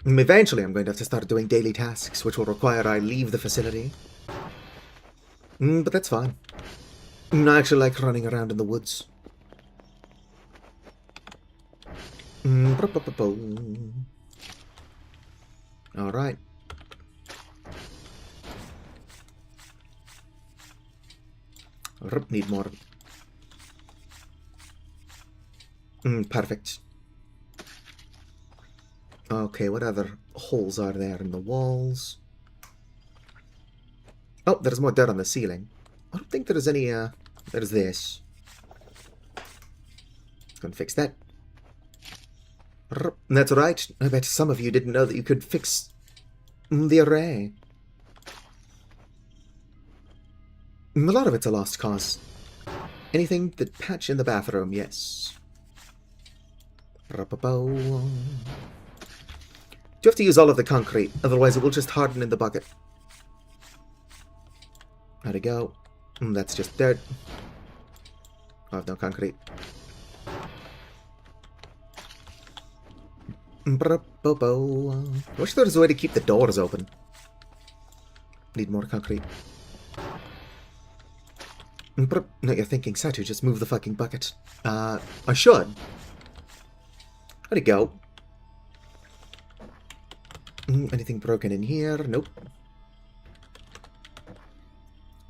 Eventually, I'm going to have to start doing daily tasks, which will require I leave the facility. But that's fine. I actually like running around in the woods. Alright. Need more. Perfect. Okay, what other holes are there in the walls? Oh, there's more dirt on the ceiling. I don't think there's any, there's this. Gonna fix that. That's right. I bet some of you didn't know that you could fix the array. A lot of it's a lost cause. Anything that patch in the bathroom, yes. Do you have to use all of the concrete, otherwise it will just harden in the bucket. How'd it go? That's just dirt. I have no concrete. I wish there was a way to keep the doors open. Need more concrete. No, you're thinking, Satu, just move the fucking bucket. I should. How'd it go? Anything broken in here? Nope.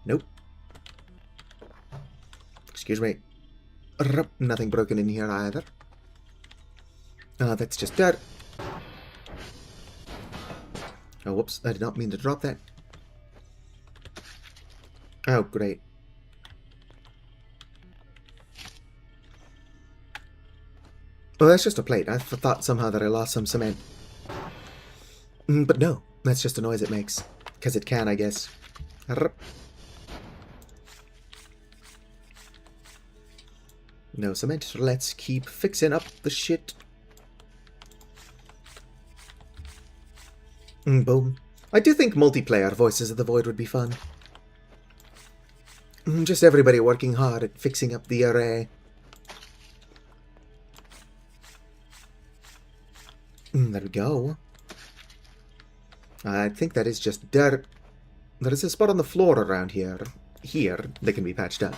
Nope. Excuse me. Nothing broken in here either. That's just dirt. Oh, whoops. I did not mean to drop that. Oh, great. Oh, that's just a plate. I thought somehow that I lost some cement. But no, that's just a noise it makes. Because it can, I guess. No cement. Let's keep fixing up the shit. Boom. I do think multiplayer Voices of the Void would be fun. Just everybody working hard at fixing up the array. There we go. I think that is just dirt. There is a spot on the floor around here. Here, that can be patched up.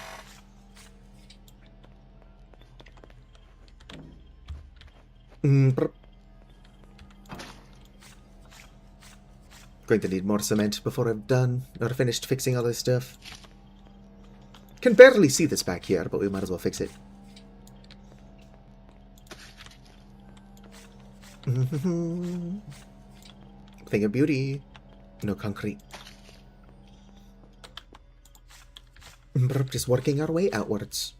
Going to need more cement before I'm done or finished fixing all this stuff. Can barely see this back here, but we might as well fix it. Thing of beauty. No concrete. Just working our way outwards.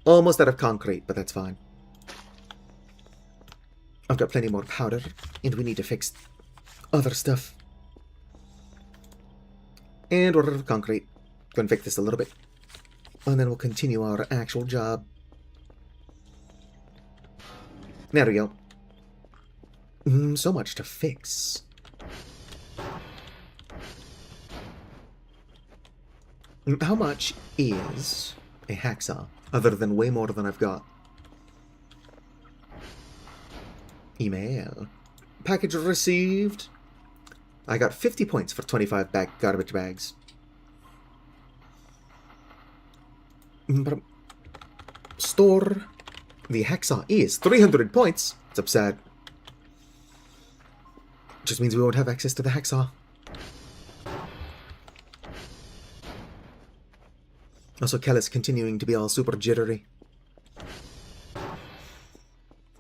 Almost out of concrete, but that's fine. I've got plenty more powder, and we need to fix other stuff. And we're out of concrete. Go and fix this a little bit. And then we'll continue our actual job. There we go. So much to fix. How much is a hacksaw, other than way more than I've got? Email. Package received. I got 50 points for 25 garbage bags. Store. The hacksaw is 300 points. It's absurd. Just means we won't have access to the hacksaw. Also, Kellis continuing to be all super jittery.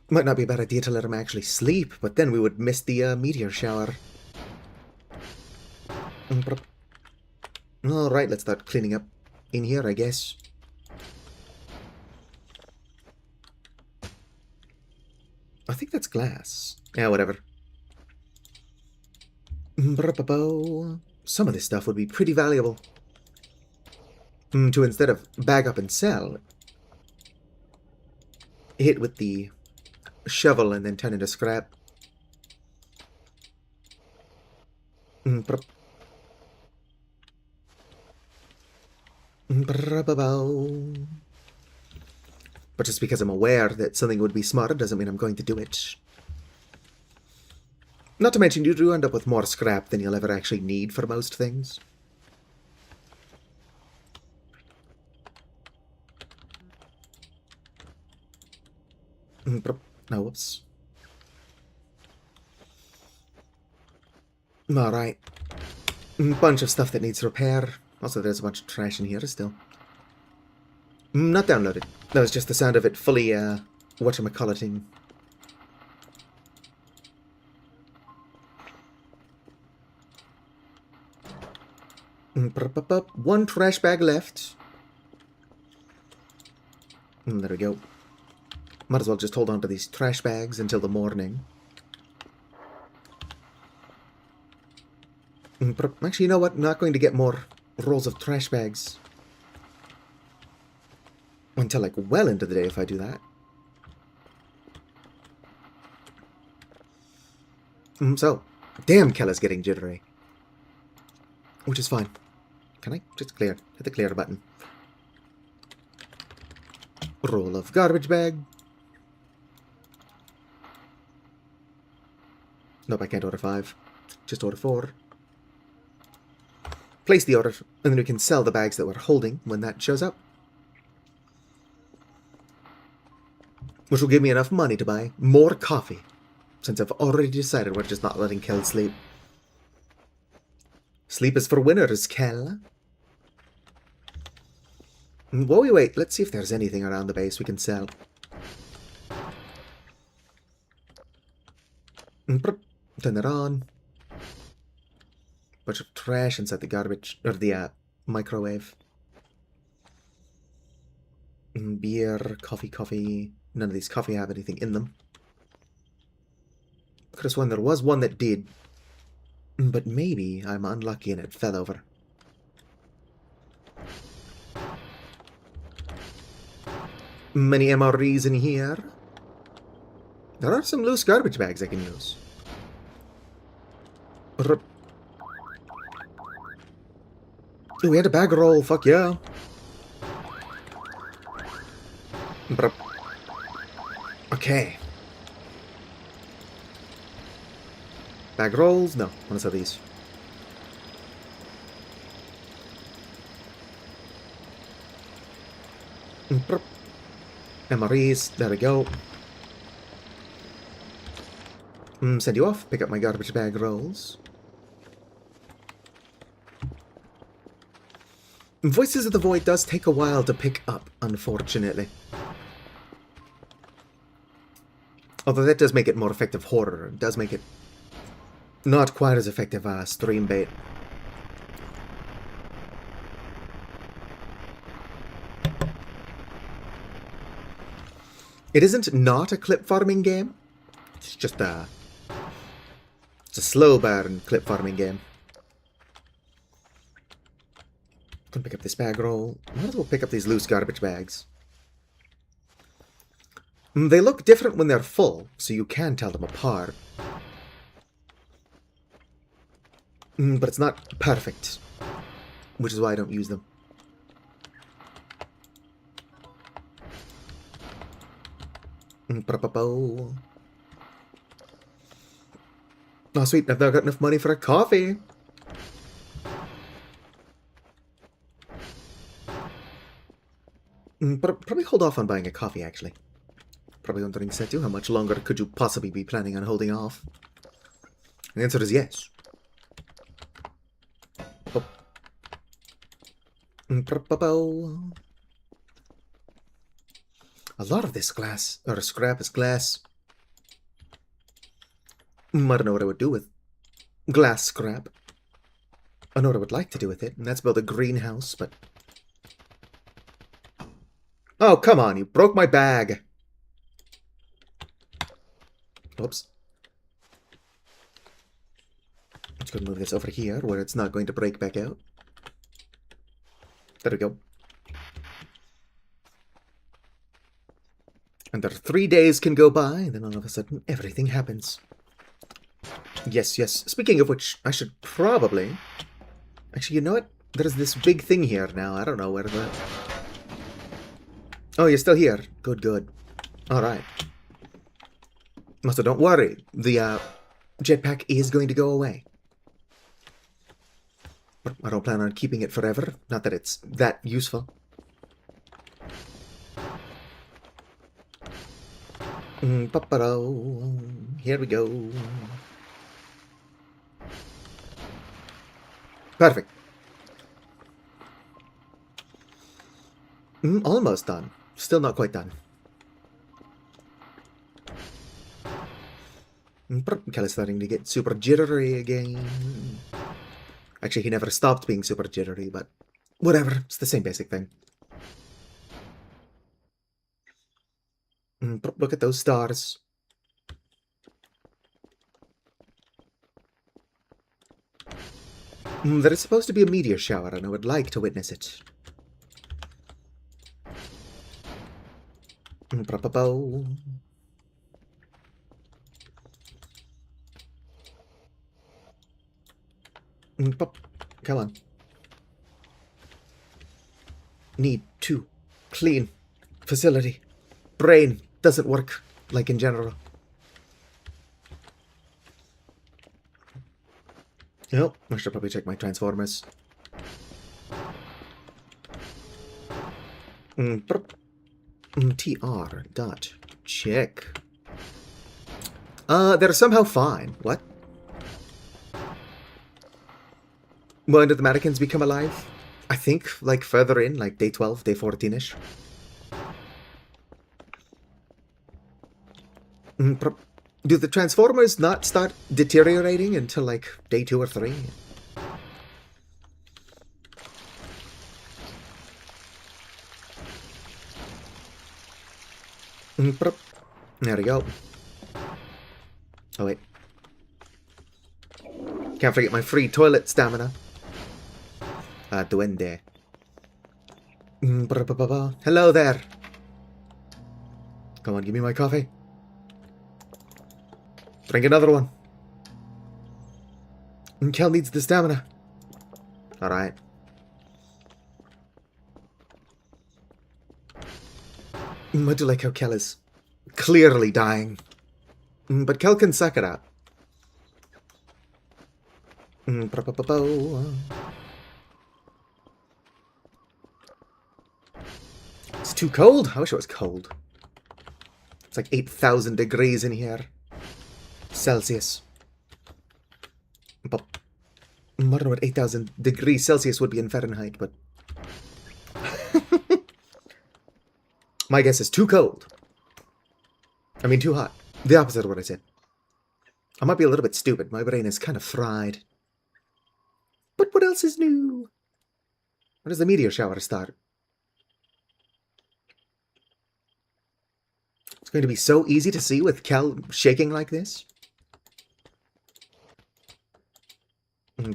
Might not be a bad idea to let him actually sleep, but then we would miss the meteor shower. Alright, let's start cleaning up in here, I guess. I think that's glass. Yeah, whatever. Some of this stuff would be pretty valuable. To instead of bag up and sell, hit with the shovel and then turn into scrap. But just because I'm aware that something would be smarter doesn't mean I'm going to do it. Not to mention, you do end up with more scrap than you'll ever actually need for most things. No, whoops. Alright. Bunch of stuff that needs repair. Also, there's a bunch of trash in here still. Not downloaded. That was just the sound of it fully, whatchamacalliting. One trash bag left. There we go. Might as well just hold on to these trash bags until the morning. Actually, you know what? I'm not going to get more rolls of trash bags until, like, well into the day if I do that. So, damn, Kella's getting jittery. Which is fine. Can I just clear? Hit the clear button. Roll of garbage bag. Nope, I can't order 5. Just order 4. Place the order, and then we can sell the bags that we're holding when that shows up. Which will give me enough money to buy more coffee, since I've already decided we're just not letting Kel sleep. Sleep is for winners, Kel. While we wait, let's see if there's anything around the base we can sell. Turn it on. Bunch of trash inside the garbage, or the microwave. Beer, coffee. None of these coffee have anything in them. Could have sworn there was one that did. But maybe I'm unlucky and it fell over. Many MREs in here. There are some loose garbage bags I can use. Oh, we had a bag roll, fuck yeah. Okay. Bag rolls? No, want to sell these. MREs, there we go. Send you off, pick up my garbage bag rolls. Voices of the Void does take a while to pick up, unfortunately. Although that does make it more effective horror. It does make it not quite as effective stream bait. It isn't not a clip farming game. It's just it's a slow burn clip farming game. Can pick up this bag roll. Might as well pick up these loose garbage bags. They look different when they're full, so you can tell them apart. But it's not perfect, which is why I don't use them. Oh, sweet. I've now got enough money for a coffee. But probably hold off on buying a coffee, actually. Probably wondering, Setu, how much longer could you possibly be planning on holding off? The answer is yes. A lot of this glass, or scrap, is glass. I don't know what I would do with glass scrap. I know what I would like to do with it, and that's build a greenhouse, but... Oh, come on, you broke my bag! Oops. Let's go move this over here, where it's not going to break back out. There we go. And there 3 days can go by, and then all of a sudden, everything happens. Yes, yes. Speaking of which, I should probably... Actually, you know what? There's this big thing here now. I don't know where the... Oh, you're still here. Good, good. Alright. So don't worry. The jetpack is going to go away. But I don't plan on keeping it forever. Not that it's that useful. Here we go. Perfect. Almost done. Still not quite done. Kel is starting to get super jittery again. Actually, he never stopped being super jittery, but whatever. It's the same basic thing. Look at those stars. There is supposed to be a meteor shower, and I would like to witness it. Come on. Need to clean facility. Brain doesn't work like in general. Nope, I should probably check my transformers. TR dot check. They're somehow fine. What? When did the mannequins become alive? I think, like, further in, like, day 12, day 14-ish. Do the transformers not start deteriorating until, like, day 2 or 3? There we go. Oh, wait. Can't forget my free toilet stamina. Duende. Hello there. Come on, give me my coffee. Drink another one. Kel needs the stamina. Alright. I do like how Kel is clearly dying. But Kel can suck it up. It's too cold. I wish it was cold. It's like 8,000 degrees in here. Celsius. But I don't know what 8,000 degrees Celsius would be in Fahrenheit, but... my guess is too cold. I mean, too hot. The opposite of what I said. I might be a little bit stupid. My brain is kind of fried. But what else is new? When does the meteor shower start? It's going to be so easy to see with Kel shaking like this. And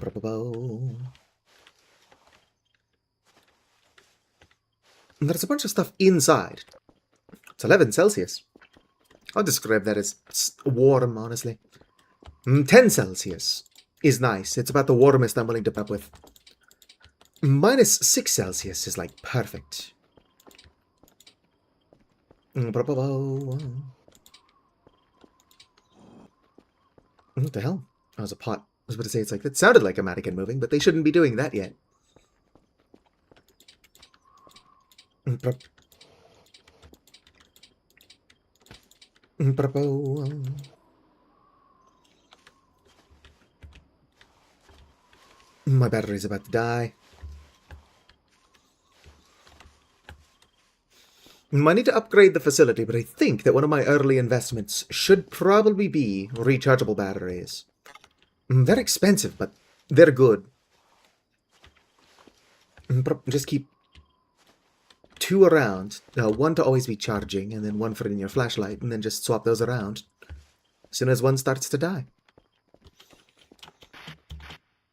there's a bunch of stuff inside. It's 11 Celsius. I'll describe that as warm, honestly. 10 Celsius is nice. It's about the warmest I'm willing to put up with. Minus 6 Celsius is like perfect. What the hell? Oh, it was a pot. I was about to say, it's like, that sounded like a mannequin moving, but they shouldn't be doing that yet. My battery's about to die. I need to upgrade the facility, but I think that one of my early investments should probably be rechargeable batteries. They're expensive, but they're good. Just keep 2 around. One to always be charging, and then one for in your flashlight, and then just swap those around as soon as one starts to die.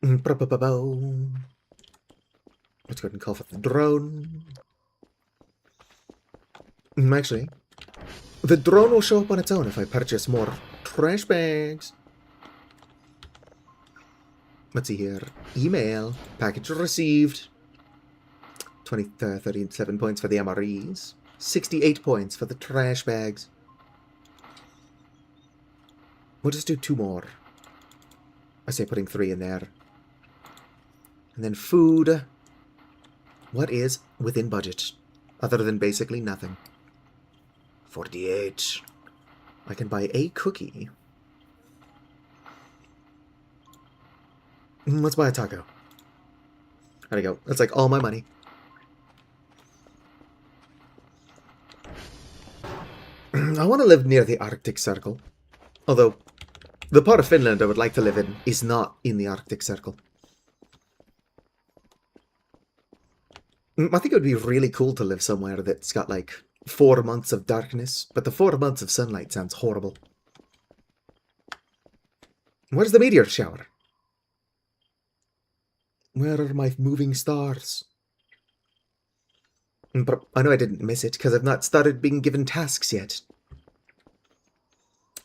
Let's go ahead and call for the drone. Actually, the drone will show up on its own if I purchase more trash bags. Let's see here. Email. Package received. 37 points for the MREs. 68 points for the trash bags. We'll just do 2 more. I say putting 3 in there. And then food. What is within budget? Other than basically nothing. 48. I can buy a cookie. Let's buy a taco. There we go. That's like all my money. I want to live near the Arctic Circle. Although, the part of Finland I would like to live in is not in the Arctic Circle. I think it would be really cool to live somewhere that's got like 4 months of darkness, but the 4 months of sunlight sounds horrible. Where's the meteor shower? Where are my moving stars? I know I didn't miss it, because I've not started being given tasks yet.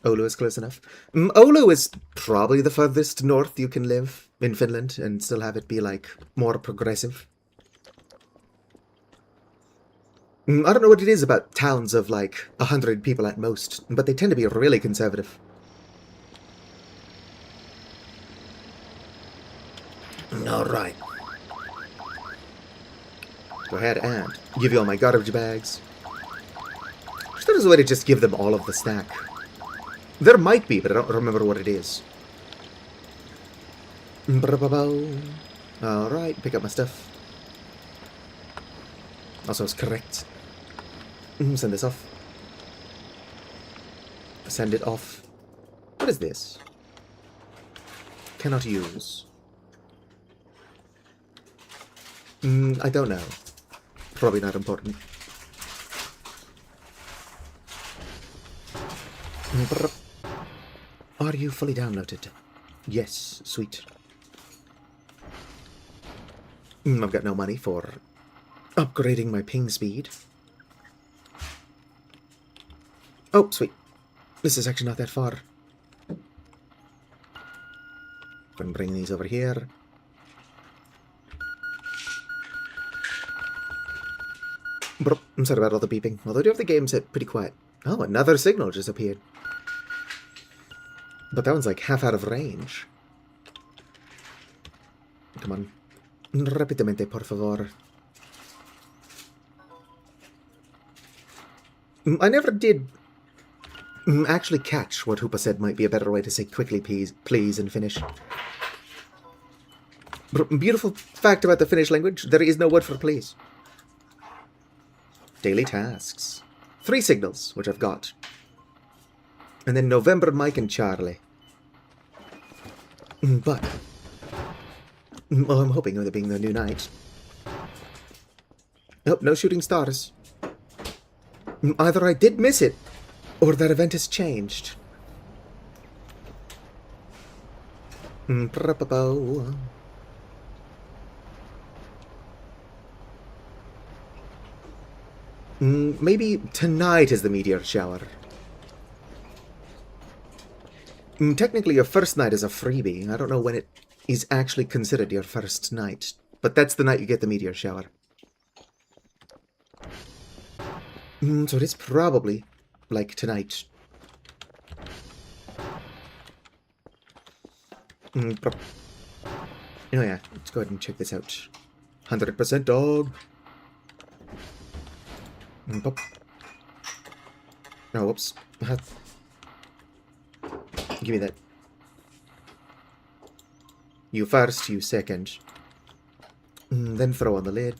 Oulu is close enough. Oulu is probably the furthest north you can live in Finland, and still have it be, like, more progressive. I don't know what it is about towns of, like, 100 people at most, but they tend to be really conservative. Alright. Go ahead and give you all my garbage bags. I thought there was a way to just give them all of the stack. There might be, but I don't remember what it is. Alright, pick up my stuff. Also, it's correct. Send this off. Send it off. What is this? Cannot use. I don't know. Probably not important. Are you fully downloaded? Yes, sweet. I've got no money for upgrading my ping speed. Oh, sweet. This is actually not that far. Gonna bring these over here. I'm sorry about all the beeping. Although I do have the game set pretty quiet. Oh, another signal just appeared. But that one's like half out of range. Come on. Rápidamente, por favor. I never did actually catch what Hoopa said might be a better way to say quickly please and Finnish. Beautiful fact about the Finnish language, there is no word for please. Daily tasks. 3 signals, which I've got. And then November, Mike, and Charlie. But well, I'm hoping with it being the new night. Nope, no shooting stars. Either I did miss it, or that event has changed. Maybe tonight is the meteor shower. Technically, your first night is a freebie. I don't know when it is actually considered your first night. But that's the night you get the meteor shower. So it is probably like tonight. Oh yeah, let's go ahead and check this out. 100% dog. Pop. Oh, whoops. Give me that. You first, you second. Then throw on the lid.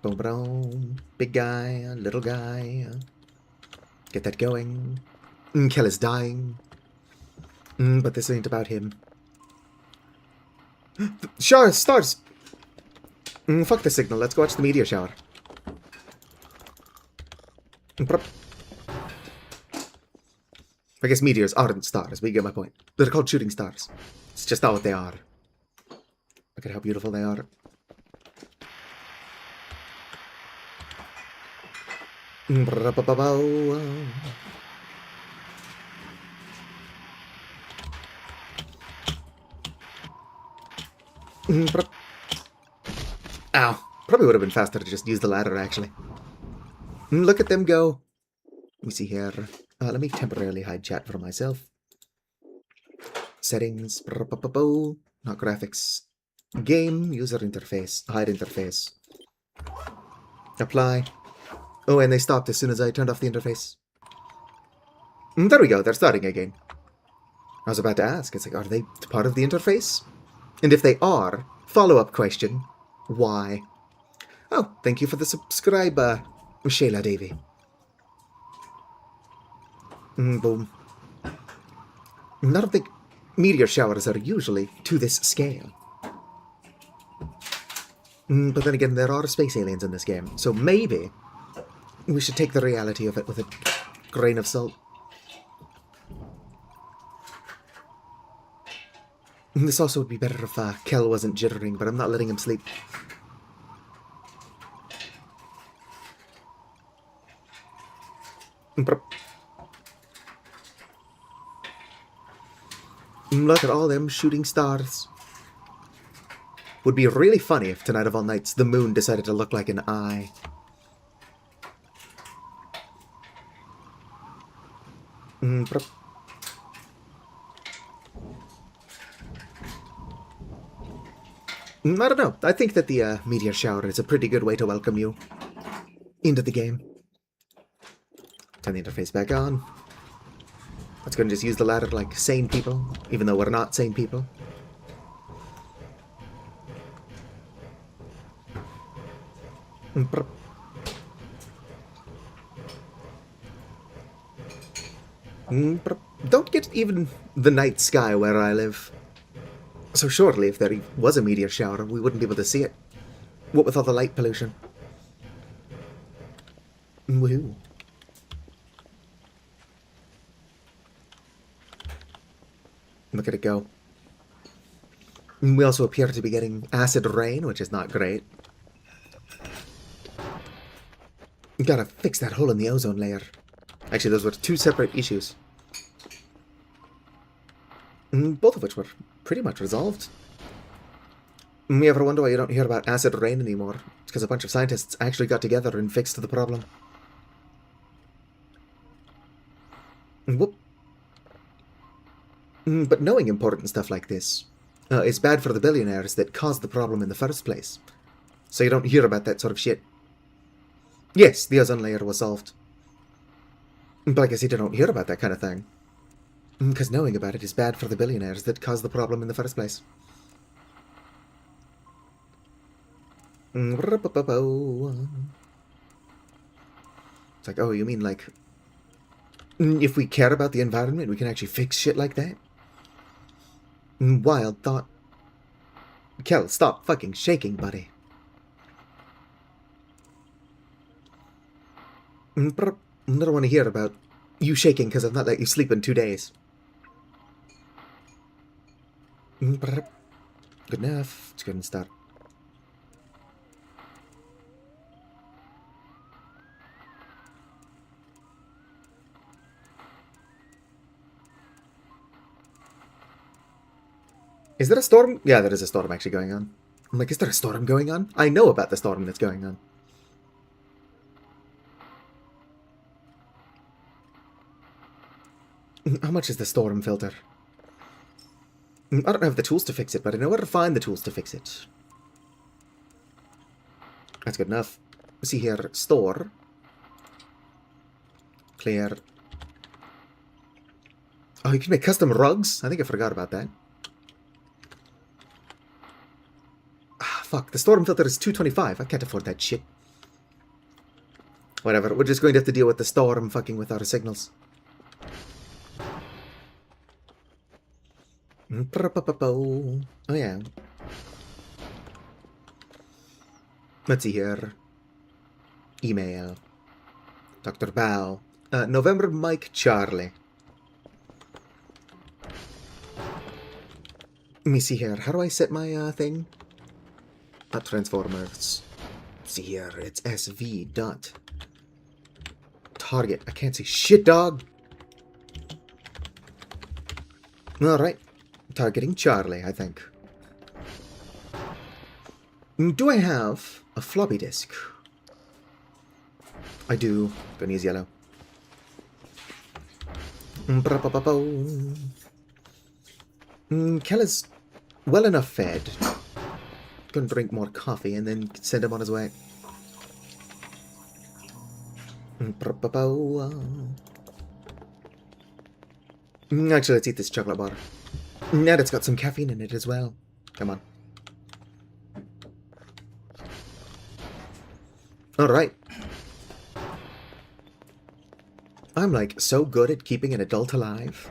Boom, boom. Big guy, little guy. Get that going. Kel is dying. But this ain't about him. Sure, stars! Fuck the signal, let's go watch the meteor shower. I guess meteors aren't stars, but you get my point. They're called shooting stars. It's just not what they are. Look at how beautiful they are. Ow. Probably would have been faster to just use the ladder, actually. Look at them go. Let me see here. Let me temporarily hide chat for myself. Settings. Not graphics. Game. User interface. Hide interface. Apply. Oh, and they stopped as soon as I turned off the interface. There we go. They're starting again. I was about to ask. It's like, are they part of the interface? And if they are, follow-up question. Why? Oh, thank you for the subscriber, Shayla Davy. Boom. I don't think meteor showers are usually to this scale. But then again, there are space aliens in this game, so maybe we should take the reality of it with a grain of salt. This also would be better if Kel wasn't jittering, but I'm not letting him sleep. Look at all them shooting stars. Would be really funny if tonight of all nights the moon decided to look like an eye. I don't know. I think that the meteor shower is a pretty good way to welcome you into the game. Turn the interface back on. Let's go and just use the ladder like sane people, even though we're not sane people. Don't get even the night sky where I live. So surely if there was a meteor shower, we wouldn't be able to see it. What with all the light pollution? Woohoo. Look at it go. We also appear to be getting acid rain, which is not great. Gotta fix that hole in the ozone layer. Actually, those were two separate issues. Both of which were pretty much resolved. You ever wonder why you don't hear about acid rain anymore? It's because a bunch of scientists actually got together and fixed the problem. Whoop. But knowing important stuff like this is bad for the billionaires that caused the problem in the first place. So you don't hear about that sort of shit. Yes, the ozone layer was solved. But I guess you don't hear about that kind of thing. Because knowing about it is bad for the billionaires that caused the problem in the first place. It's like, oh, you mean like... if we care about the environment, we can actually fix shit like that? Wild thought. Kel, stop fucking shaking, buddy. I don't want to hear about you shaking because I've not let you sleep in 2 days. Good enough. Let's go ahead and start. Is there a storm? Yeah, there is a storm actually going on. I'm like, is there a storm going on? I know about the storm that's going on. How much is the storm filter? I don't have the tools to fix it, but I know where to find the tools to fix it. That's good enough. See here, store. Clear. Oh, you can make custom rugs? I think I forgot about that. Ah, fuck. The storm filter is $225. I can't afford that shit. Whatever. We're just going to have to deal with the storm fucking with our signals. Oh, yeah. Let's see here. Email. Dr. Bao. November Mike Charlie. Let me see here. How do I set my thing? Transformers. See here. It's SV dot. Target. I can't see shit, dog. Alright. Targeting Charlie, I think. Do I have a floppy disk? I do. Gonna use yellow. Kel is well enough fed. Gonna drink more coffee and then send him on his way. Actually, let's eat this chocolate bar. Now it's got some caffeine in it as well. Come on. Alright. I'm like so good at keeping an adult alive.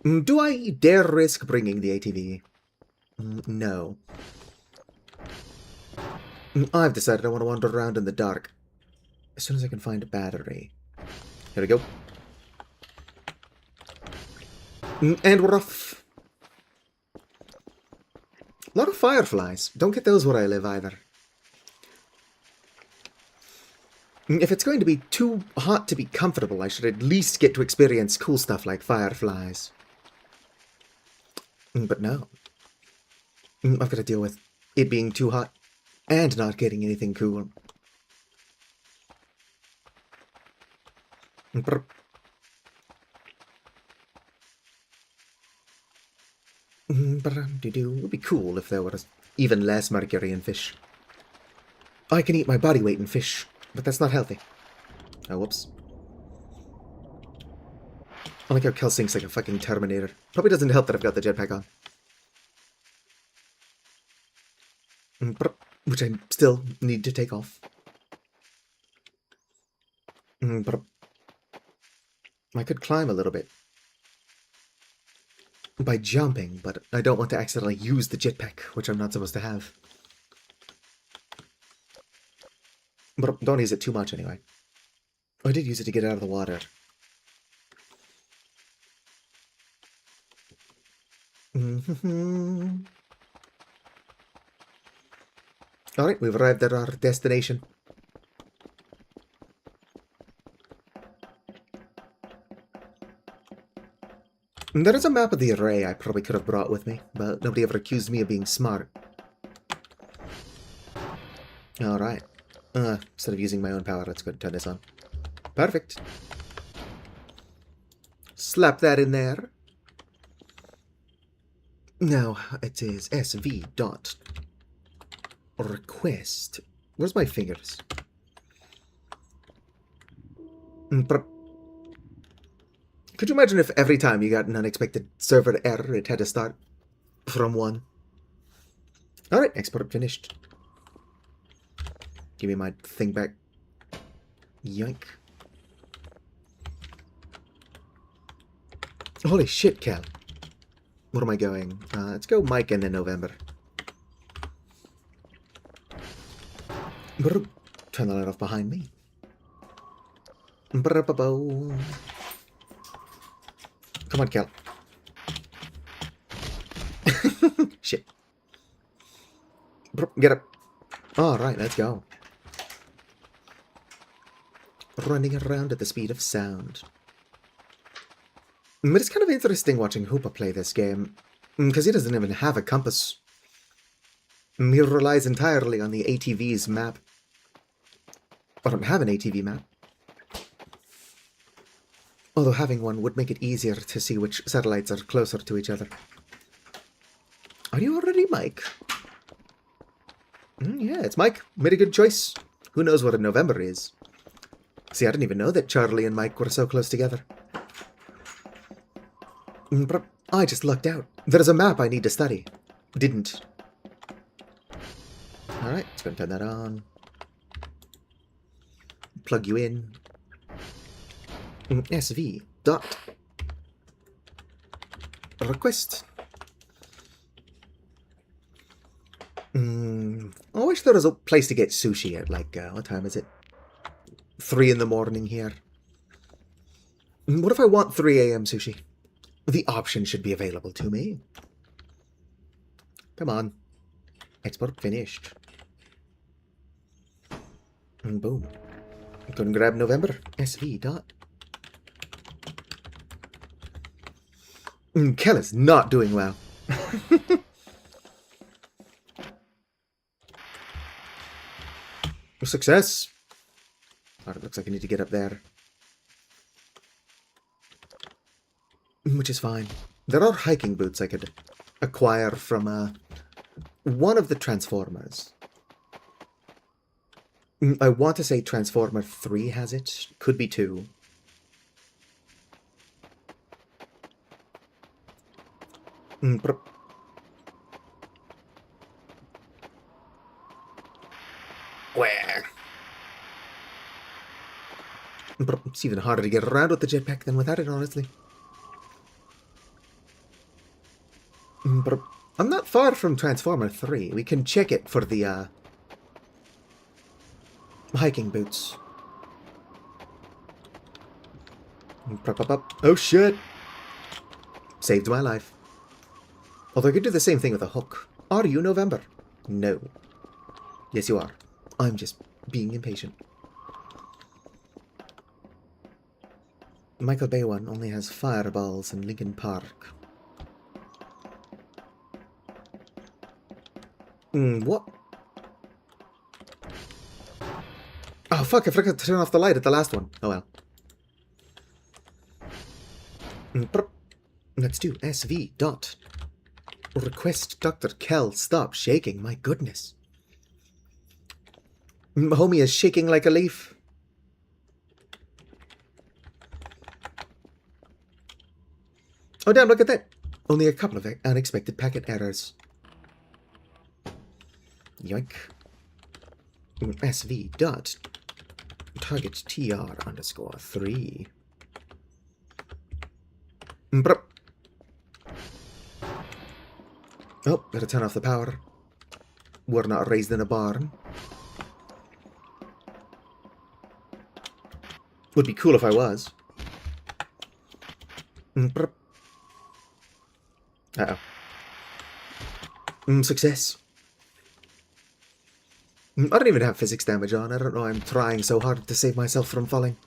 Do I dare risk bringing the ATV? No. I've decided I want to wander around in the dark. As soon as I can find a battery. Here we go. And we're off. A lot of fireflies. Don't get those where I live either. If it's going to be too hot to be comfortable, I should at least get to experience cool stuff like fireflies. But no. I've got to deal with it being too hot and not getting anything cool. It would be cool if there was even less mercury in fish. I can eat my body weight in fish, but that's not healthy. Oh, whoops. I like how Kel sinks like a fucking Terminator. Probably doesn't help that I've got the jetpack on. Which I still need to take off. I could climb a little bit by jumping, but I don't want to accidentally use the jetpack, which I'm not supposed to have. But don't use it too much anyway. I did use it to get out of the water. Alright, we've arrived at our destination. There is a map of the array I probably could have brought with me, but nobody ever accused me of being smart. Alright. Instead of using my own power, let's go and turn this on. Perfect. Slap that in there. Now, it is SV dot request. Where's my fingers? Could you imagine if every time you got an unexpected server error, it had to start from 1? Alright, export finished. Give me my thing back. Yoink. Holy shit, Cal. What am I going? Let's go Mike and then November. Turn the light off behind me. Come on, Cal. Shit. Get up. Alright, let's go. Running around at the speed of sound. But it's kind of interesting watching Hoopa play this game, because he doesn't even have a compass. He relies entirely on the ATV's map. I don't have an ATV map. Although having one would make it easier to see which satellites are closer to each other. Are you already Mike? Yeah, it's Mike. Made a good choice. Who knows what a November is? See, I didn't even know that Charlie and Mike were so close together. But I just lucked out. There's a map I need to study. Didn't. Alright, let's go and turn that on. Plug you in. SV dot request. I wish there was a place to get sushi at, like, what time is it? 3 in the morning here. What if I want 3 a.m. sushi? The option should be available to me. Come on. Export finished. And boom. Go and grab November. SV dot. Kel is not doing well. Success. Alright, looks like I need to get up there. Which is fine. There are hiking boots I could acquire from one of the Transformers. I want to say Transformer 3 has it. Could be 2. Where? It's even harder to get around with the jetpack than without it, honestly. But I'm not far from Transformer 3. We can check it for the hiking boots. Oh shit! Saved my life. Although I could do the same thing with a hook. Are you November? No. Yes, you are. I'm just being impatient. Michael Bay one only has fireballs in Lincoln Park. What? Oh fuck, I forgot to turn off the light at the last one. Oh well. Let's do SV dot Request Dr. Kell stop shaking. My goodness. Homie is shaking like a leaf. Oh damn, look at that. Only a couple of unexpected packet errors. Yoink. SV dot target TR_3. Brup. Oh, gotta turn off the power. We're not raised in a barn. Would be cool if I was. Brup. Uh-oh. Success. I don't even have physics damage on. I don't know I'm trying so hard to save myself from falling.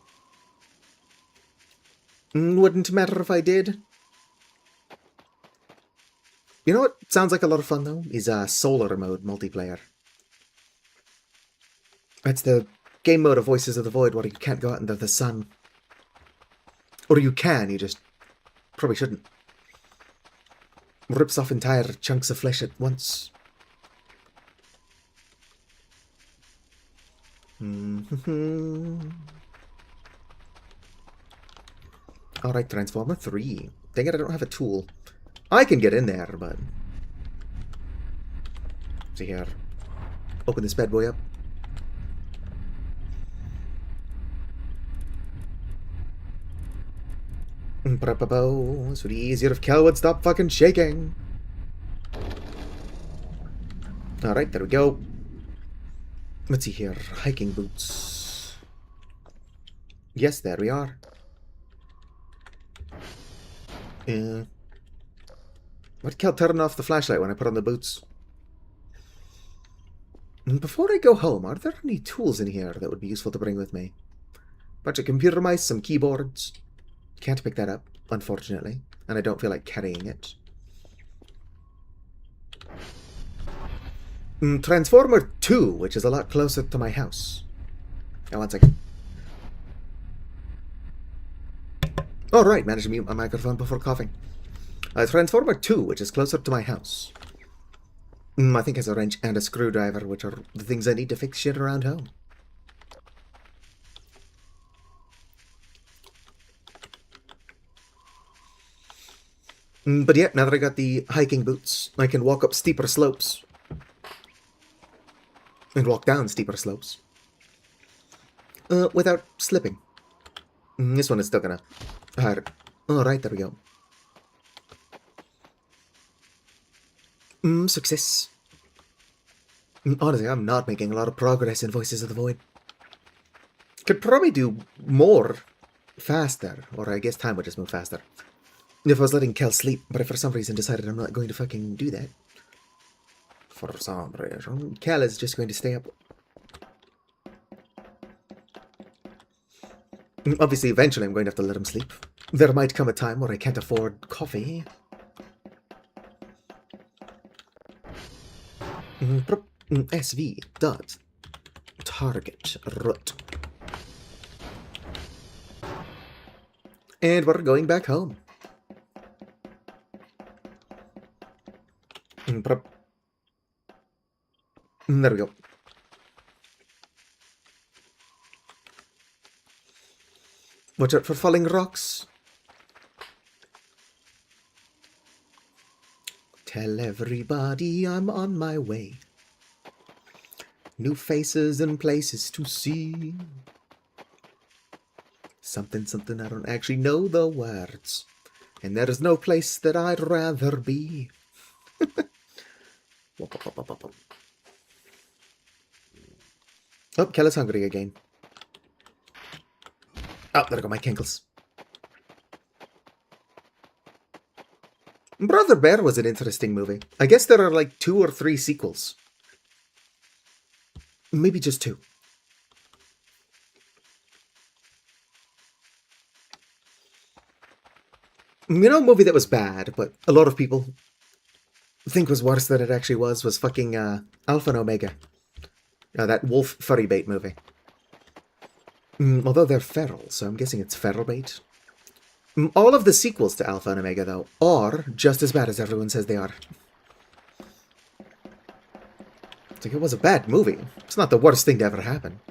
Wouldn't matter if I did. You know what sounds like a lot of fun, though? Is solar mode multiplayer. That's the game mode of Voices of the Void where you can't go out into the sun. Or you can, you just probably shouldn't. Rips off entire chunks of flesh at once. Alright, Transformer 3. Dang it, I don't have a tool. I can get in there, but... See here. Open this bad boy up. This would be easier if Kel would stop fucking shaking. Alright, there we go. Let's see here. Hiking boots. Yes, there we are. Why'd Kel turn off the flashlight when I put on the boots? Before I go home, are there any tools in here that would be useful to bring with me? Bunch of computer mice, some keyboards. Can't pick that up, unfortunately, and I don't feel like carrying it. Transformer 2, which is a lot closer to my house. Oh, 1 second. Alright, managed to mute my microphone before coughing. Transformer 2, which is closer to my house. I think has a wrench and a screwdriver, which are the things I need to fix shit around home. But yeah, now that I got the hiking boots, I can walk up steeper slopes. And walk down steeper slopes. Without slipping. This one is still gonna hurt. Alright, there we go. Success. Honestly, I'm not making a lot of progress in Voices of the Void. Could probably do more faster, or I guess time would just move faster. If I was letting Kel sleep, but I for some reason decided I'm not going to fucking do that. For some reason, Kel is just going to stay up. Obviously, eventually I'm going to have to let him sleep. There might come a time where I can't afford coffee. SV dot target root. And we're going back home. There we go. Watch out for falling rocks. Tell everybody I'm on my way. New faces and places to see. Something, something, I don't actually know the words. And there is no place that I'd rather be. Oh, Kella's hungry again. Oh, there go my kinkles. Brother Bear was an interesting movie. I guess there are like 2 or 3 sequels. Maybe just 2. You know, a movie that was bad, but a lot of people think was worse than it actually was fucking Alpha and Omega. That wolf furry bait movie. Although they're feral, so I'm guessing it's feral bait. All of the sequels to Alpha and Omega, though, are just as bad as everyone says they are. It's like, it was a bad movie. It's not the worst thing to ever happen.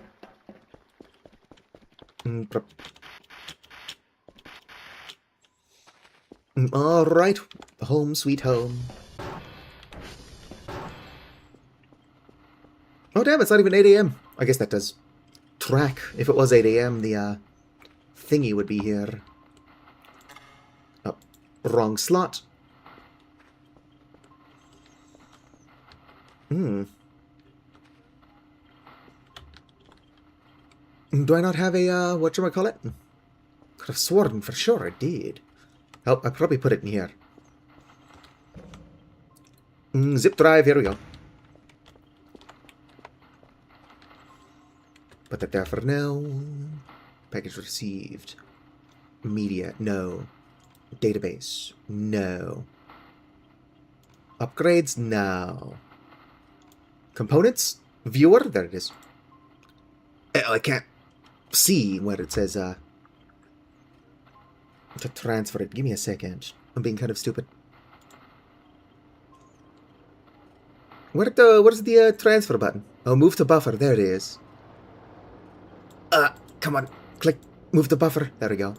Alright. Home sweet home. Oh damn, it's not even 8 a.m. I guess that does track. If it was 8 a.m., the thingy would be here. Oh, wrong slot. Do I not have a, whatchamacallit? Could have sworn for sure I did. Oh, I probably put it in here. Zip drive, here we go. Put that there for now. Package received. Media, no. Database, no. Upgrades, no. Components, viewer, there it is. Oh, I can't see where it says, to transfer it. Give me a second. I'm being kind of stupid. Where's the transfer button? Oh, move to buffer. There it is. Come on. Click. Move to buffer. There we go.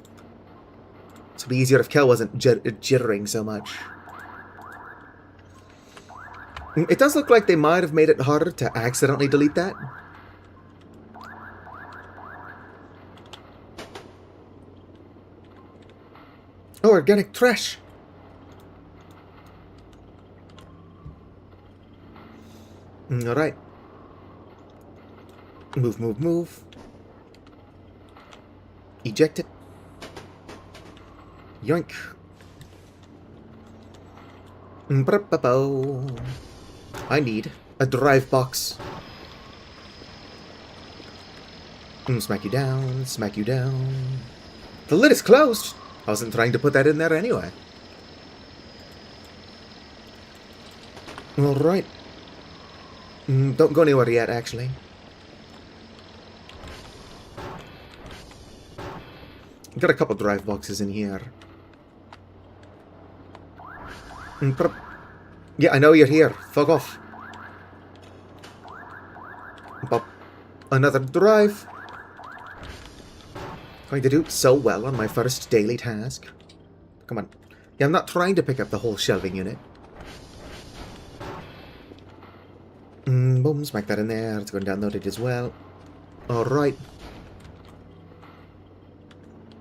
This would be easier if Kel wasn't jittering so much. It does look like they might have made it harder to accidentally delete that. Oh, organic trash. Alright. Move, move, move. Eject it. Yoink. I need a drive box. Smack you down, smack you down. The lid is closed. I wasn't trying to put that in there anyway. Alright. Don't go anywhere yet, actually. Got a couple drive boxes in here. Yeah, I know you're here. Fuck off. Pop. Another drive. Going to do so well on my first daily task. Come on. Yeah, I'm not trying to pick up the whole shelving unit. Boom, smack that in there. It's going to download it as well. Alright.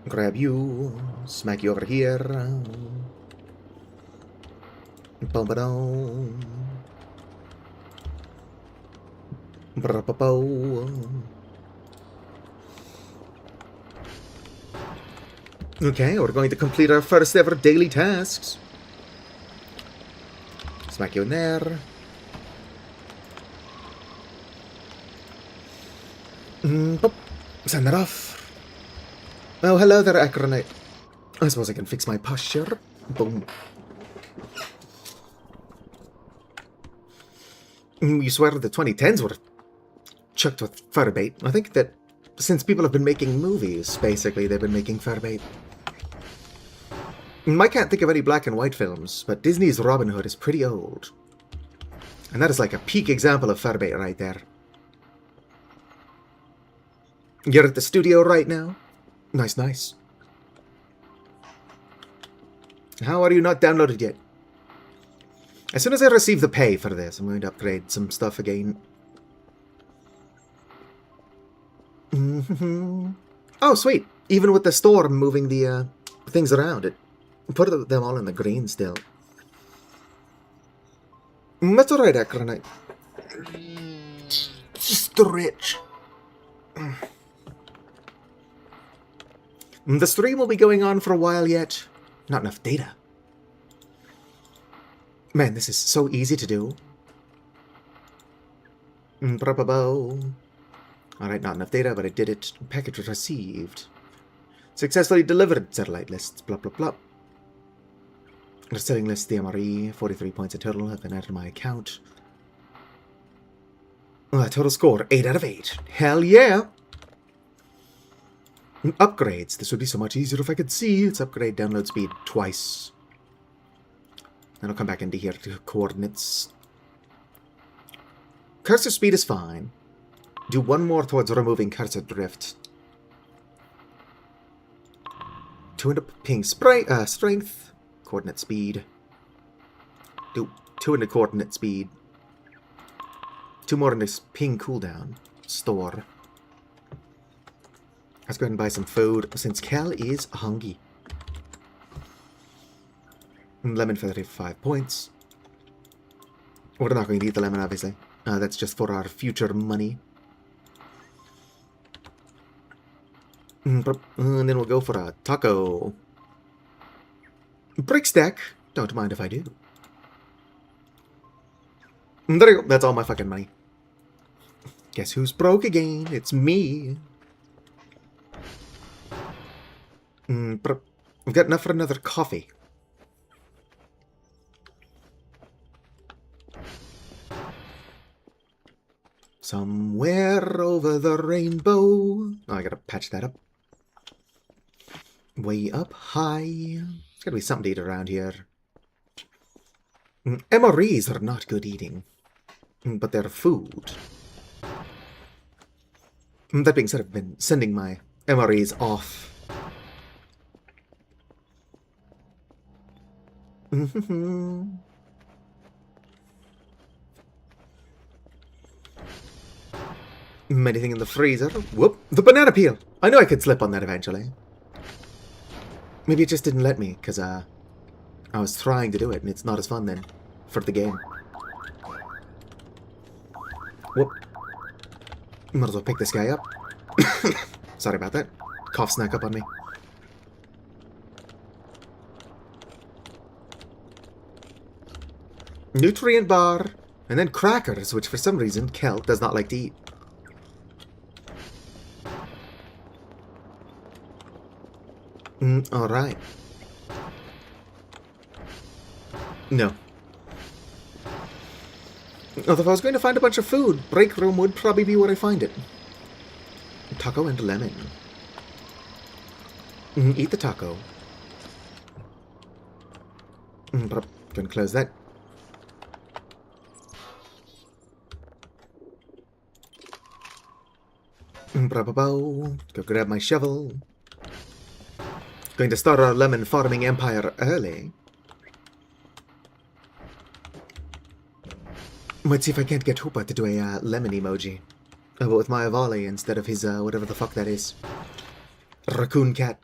Grab you. Smack you over here. Bum ba dum. Okay, we're going to complete our first ever daily tasks. Smack you in there. Send that off. Oh, hello there, Acronite. I suppose I can fix my posture. Boom. You swear the 2010s were chucked with fur bait. I think that since people have been making movies, basically, they've been making fur bait. I can't think of any black and white films, but Disney's Robin Hood is pretty old. And that is like a peak example of fur bait right there. You're at the studio right now? Nice, nice. How are you not downloaded yet? As soon as I receive the pay for this, I'm going to upgrade some stuff again. Oh, sweet. Even with the storm moving the things around, it put them all in the green still. That's alright, Acronite. Stretch. The stream will be going on for a while yet. Not enough data. Man, this is so easy to do. Alright, not enough data, but I did it. Package received. Successfully delivered. Satellite lists. Blah, blah, blah. The selling list, the MRE. 43 points in total have been added to my account. Total score, 8 out of 8. Hell yeah! Upgrades. This would be so much easier if I could see. Let's upgrade download speed twice. Then I'll come back into here to coordinates. Cursor speed is fine. Do one more towards removing cursor drift. 2 into ping strength. Coordinate speed. Do 2 into coordinate speed. 2 more into ping cooldown. Store. Let's go ahead and buy some food, since Cal is hungry. Lemon for 35 points. We're not going to eat the lemon, obviously. That's just for our future money. And then we'll go for a taco. Brick stack. Don't mind if I do. There you go. That's all my fucking money. Guess who's broke again? It's me. We've got enough for another coffee. Somewhere over the rainbow. Oh, I gotta patch that up. Way up high. There's gotta be something to eat around here. MREs are not good eating. But they're food. That being said, I've been sending my MREs off. Anything in the freezer? Whoop! The banana peel! I knew I could slip on that eventually. Maybe it just didn't let me, because I was trying to do it, and it's not as fun then, for the game. Whoop. Might as well pick this guy up. Sorry about that. Cough snuck up on me. Nutrient bar, and then crackers, which for some reason Kel does not like to eat. Alright. No. Although if I was going to find a bunch of food, break room would probably be where I find it. Taco and lemon. Eat the taco. Gonna close that. Go grab my shovel. Going to start our lemon farming empire early. Might see if I can't get Hoopa to do a lemon emoji. But with my volley instead of his whatever the fuck that is. Raccoon cat.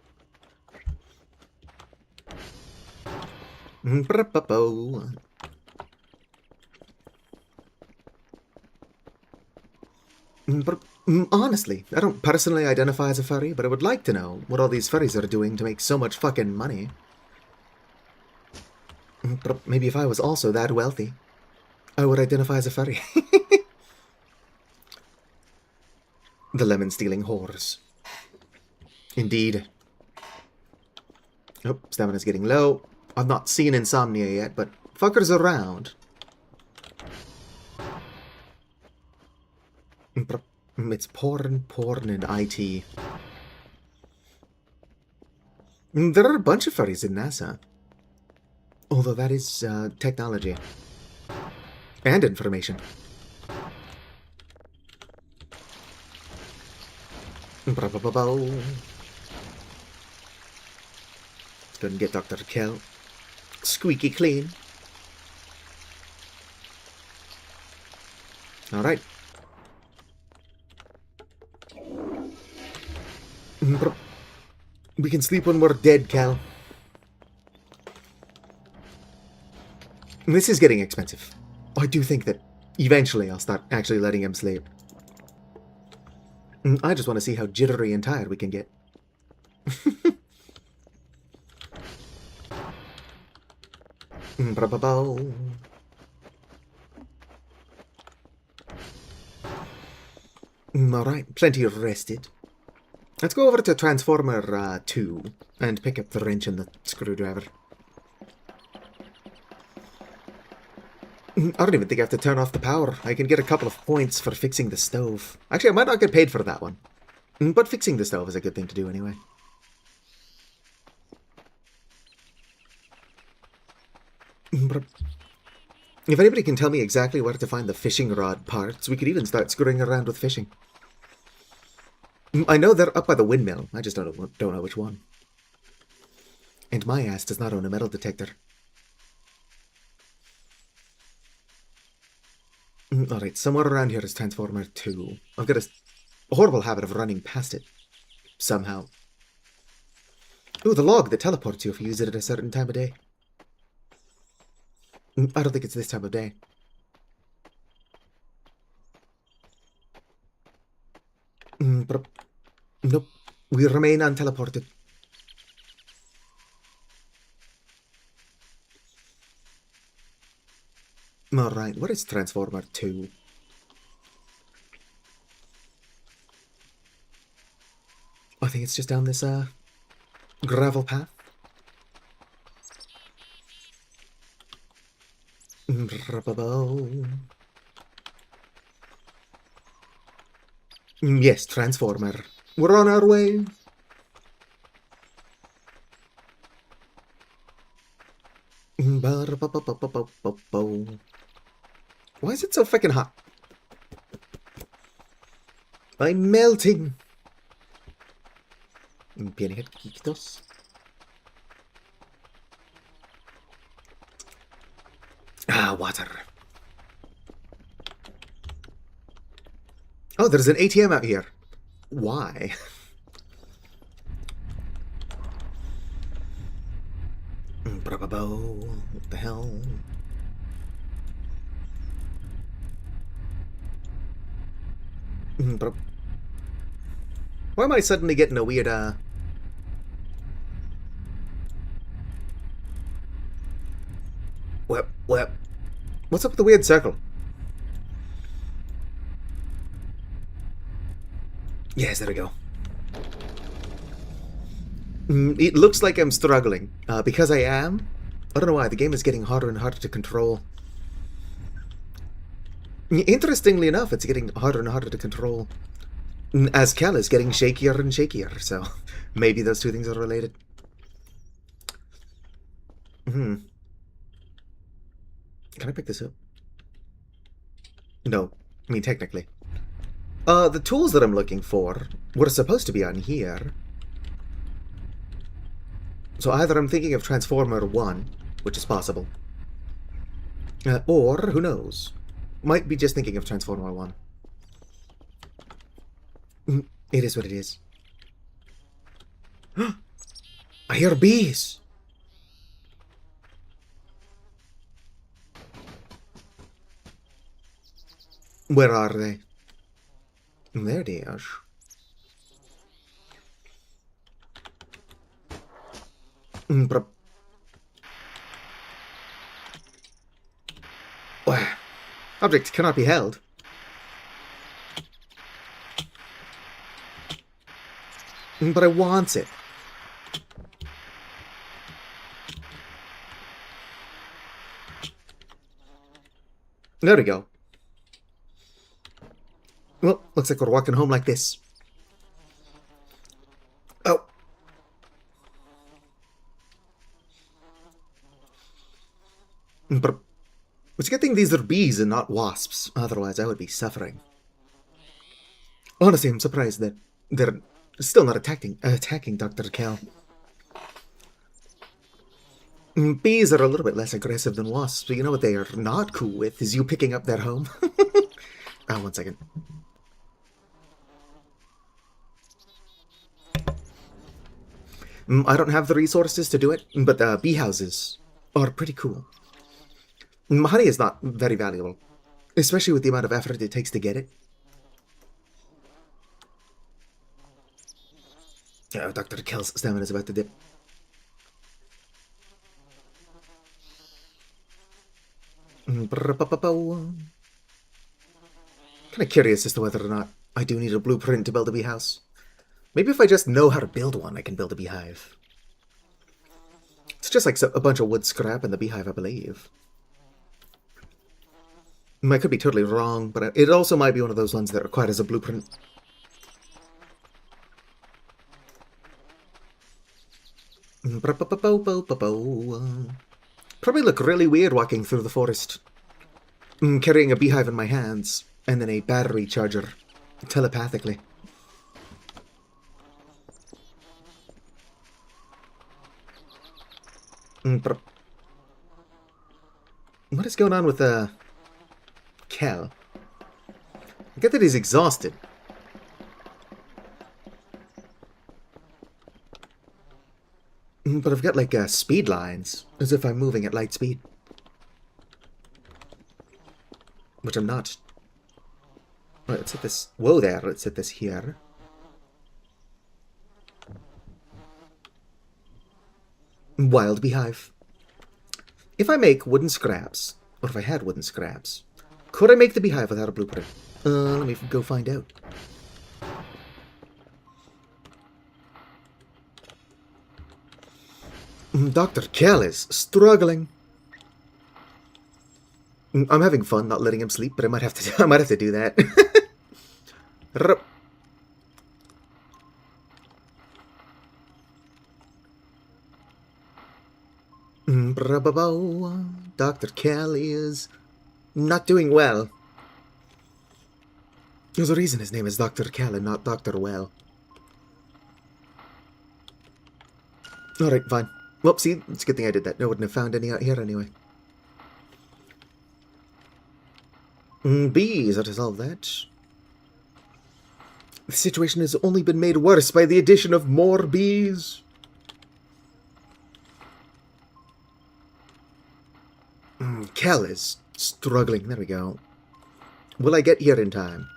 Honestly, I don't personally identify as a furry, but I would like to know what all these furries are doing to make so much fucking money. Maybe if I was also that wealthy, I would identify as a furry. The lemon-stealing whores. Indeed. Oh, stamina's getting low. I've not seen Insomnia yet, but fucker's around. It's porn, and IT. There are a bunch of furries in NASA. Although that is technology. And information. Let's go and get Dr. Kel. Squeaky clean. Alright. We can sleep when we're dead, Cal. This is getting expensive. I do think that eventually I'll start actually letting him sleep. I just want to see how jittery and tired we can get. Alright, plenty rested. Let's go over to Transformer 2 and pick up the wrench and the screwdriver. I don't even think I have to turn off the power. I can get a couple of points for fixing the stove. Actually, I might not get paid for that one. But fixing the stove is a good thing to do anyway. If anybody can tell me exactly where to find the fishing rod parts, we could even start screwing around with fishing. I know they're up by the windmill. I just don't know which one. And my ass does not own a metal detector. Alright, somewhere around here is Transformer 2. I've got a horrible habit of running past it. Somehow. Ooh, the log that teleports you if you use it at a certain time of day. I don't think it's this time of day. But nope. We remain unteleported. Alright, what is Transformer 2? I think it's just down this, gravel path. Yes, Transformer. We're on our way. Why is it so freaking hot? I'm melting. Pianitos. Ah, water. Oh, there's an ATM out here. Why? What the hell? Why am I suddenly getting a weird, What's up with the weird circle? Yes, there we go. It looks like I'm struggling. Because I am. I don't know why. The game is getting harder and harder to control. Interestingly enough, it's getting harder and harder to control. As Kel is getting shakier and shakier, so maybe those two things are related. Can I pick this up? No. I mean, technically. The tools that I'm looking for were supposed to be on here. So either I'm thinking of Transformer 1, which is possible. Or, who knows? Might be just thinking of Transformer 1. It is what it is. I hear bees! Where are they? There they are. Object cannot be held. But I want it. There we go. Well, looks like we're walking home like this. Oh. But it's a good thing these are bees and not wasps. Otherwise, I would be suffering. Honestly, I'm surprised that they're still not attacking Dr. Kel. Bees are a little bit less aggressive than wasps, but you know what they are not cool with is you picking up their home. One second. I don't have the resources to do it, but bee houses are pretty cool. Honey is not very valuable, especially with the amount of effort it takes to get it. Oh, Dr. Kel's stamina is about to dip. Kind of curious as to whether or not I do need a blueprint to build a beehive. Maybe if I just know how to build one, I can build a beehive. It's just like a bunch of wood scrap in the beehive, I believe. I could be totally wrong, but it also might be one of those ones that requires a blueprint. Probably look really weird walking through the forest Carrying a beehive in my hands, and then a battery charger, telepathically. What is going on with, Cal? I get that he's exhausted. But I've got, like, speed lines, as if I'm moving at light speed. Which I'm not. Right, let's hit this. Whoa there, let's hit this here. Wild beehive. If I make wooden scraps, or if I had wooden scraps, could I make the beehive without a blueprint? Let me go find out. Dr. Kell is struggling. I'm having fun not letting him sleep, but I might have to do that. Dr. Kell is not doing well. There's a reason his name is Dr. Kell and not Dr. Well. Alright, fine. Well, see, it's a good thing I did that. I wouldn't have found any out here anyway. Bees, I'll resolve that. The situation has only been made worse by the addition of more bees. Kel is struggling. There we go. Will I get here in time?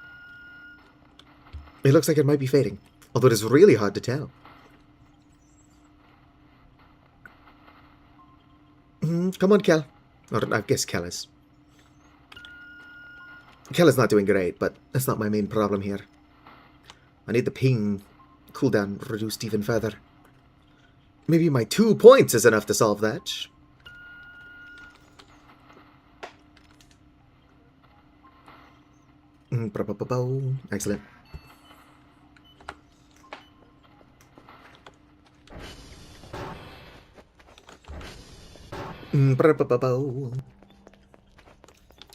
It looks like it might be fading, although it is really hard to tell. Come on, Kel. Or I guess Kel is. Kel is not doing great, but that's not my main problem here. I need the ping cooldown reduced even further. Maybe my 2 points is enough to solve that. Excellent.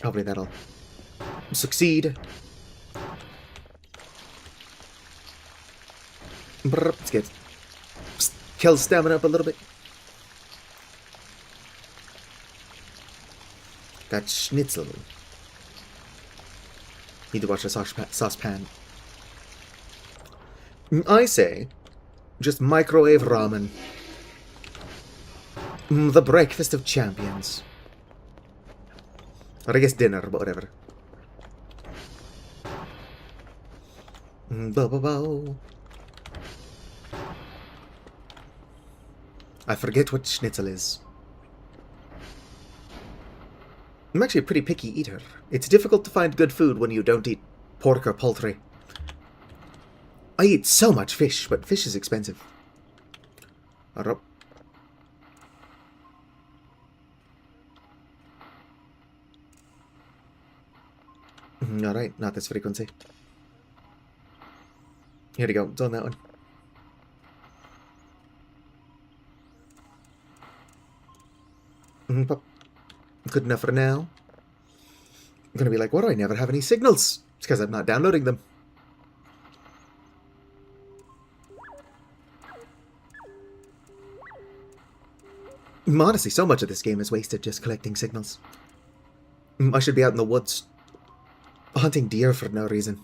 Hopefully that'll succeed. Let's get Kel's stamina up a little bit. That schnitzel. Need to watch the saucepan. I say, just microwave ramen. The breakfast of champions. Or I guess dinner, but whatever. I forget what schnitzel is. I'm actually a pretty picky eater. It's difficult to find good food when you don't eat pork or poultry. I eat so much fish, but fish is expensive. Alright, not this frequency. Here we go, it's on that one. Good enough for now. I'm gonna be like, why do I never have any signals? It's because I'm not downloading them. Honestly, so much of this game is wasted just collecting signals. I should be out in the woods hunting deer for no reason.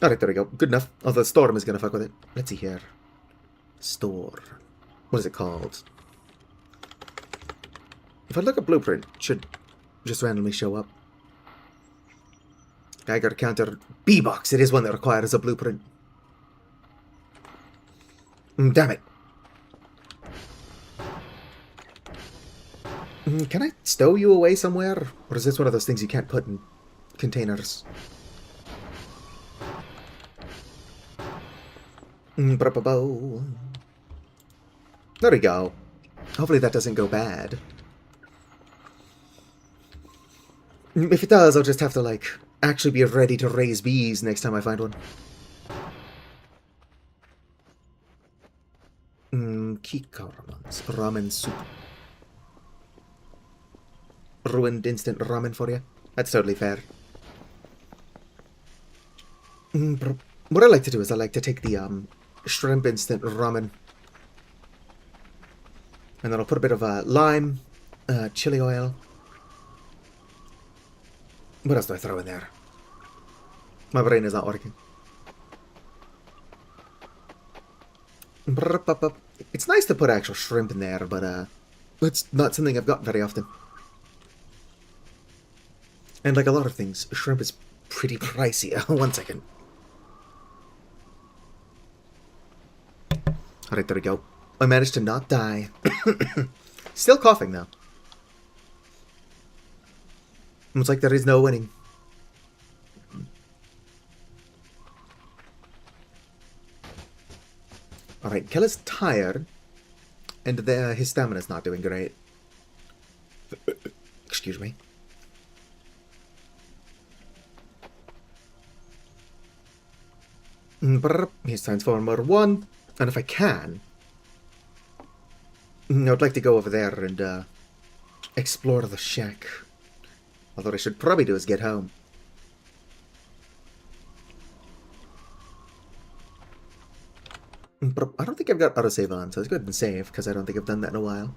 Alright, there we go. Good enough. Although the storm is going to fuck with it. Let's see here. Store. What is it called? If I look at blueprint, it should just randomly show up. Geiger counter B-box. It is one that requires a blueprint. Damn it. Can I stow you away somewhere? Or is this one of those things you can't put in containers? There we go. Hopefully that doesn't go bad. If it does, I'll just have to, like, actually be ready to raise bees next time I find one. Pika ramen soup. Ruined instant ramen for you. That's totally fair. What I like to do is I like to take the shrimp instant ramen, and then I'll put a bit of lime, chili oil. What else do I throw in there? My brain is not working. It's nice to put actual shrimp in there, but it's not something I've got very often. And like a lot of things, shrimp is pretty pricey. 1 second. Alright, there we go. I managed to not die. Still coughing, though. It's like there is no winning. Alright, Kella's tired, and his stamina's not doing great. Excuse me. Here's Transformer 1, and if I can, I would like to go over there and explore the shack. Although what I should probably do is get home. But I don't think I've got autosave on, so let's go ahead and save, because I don't think I've done that in a while.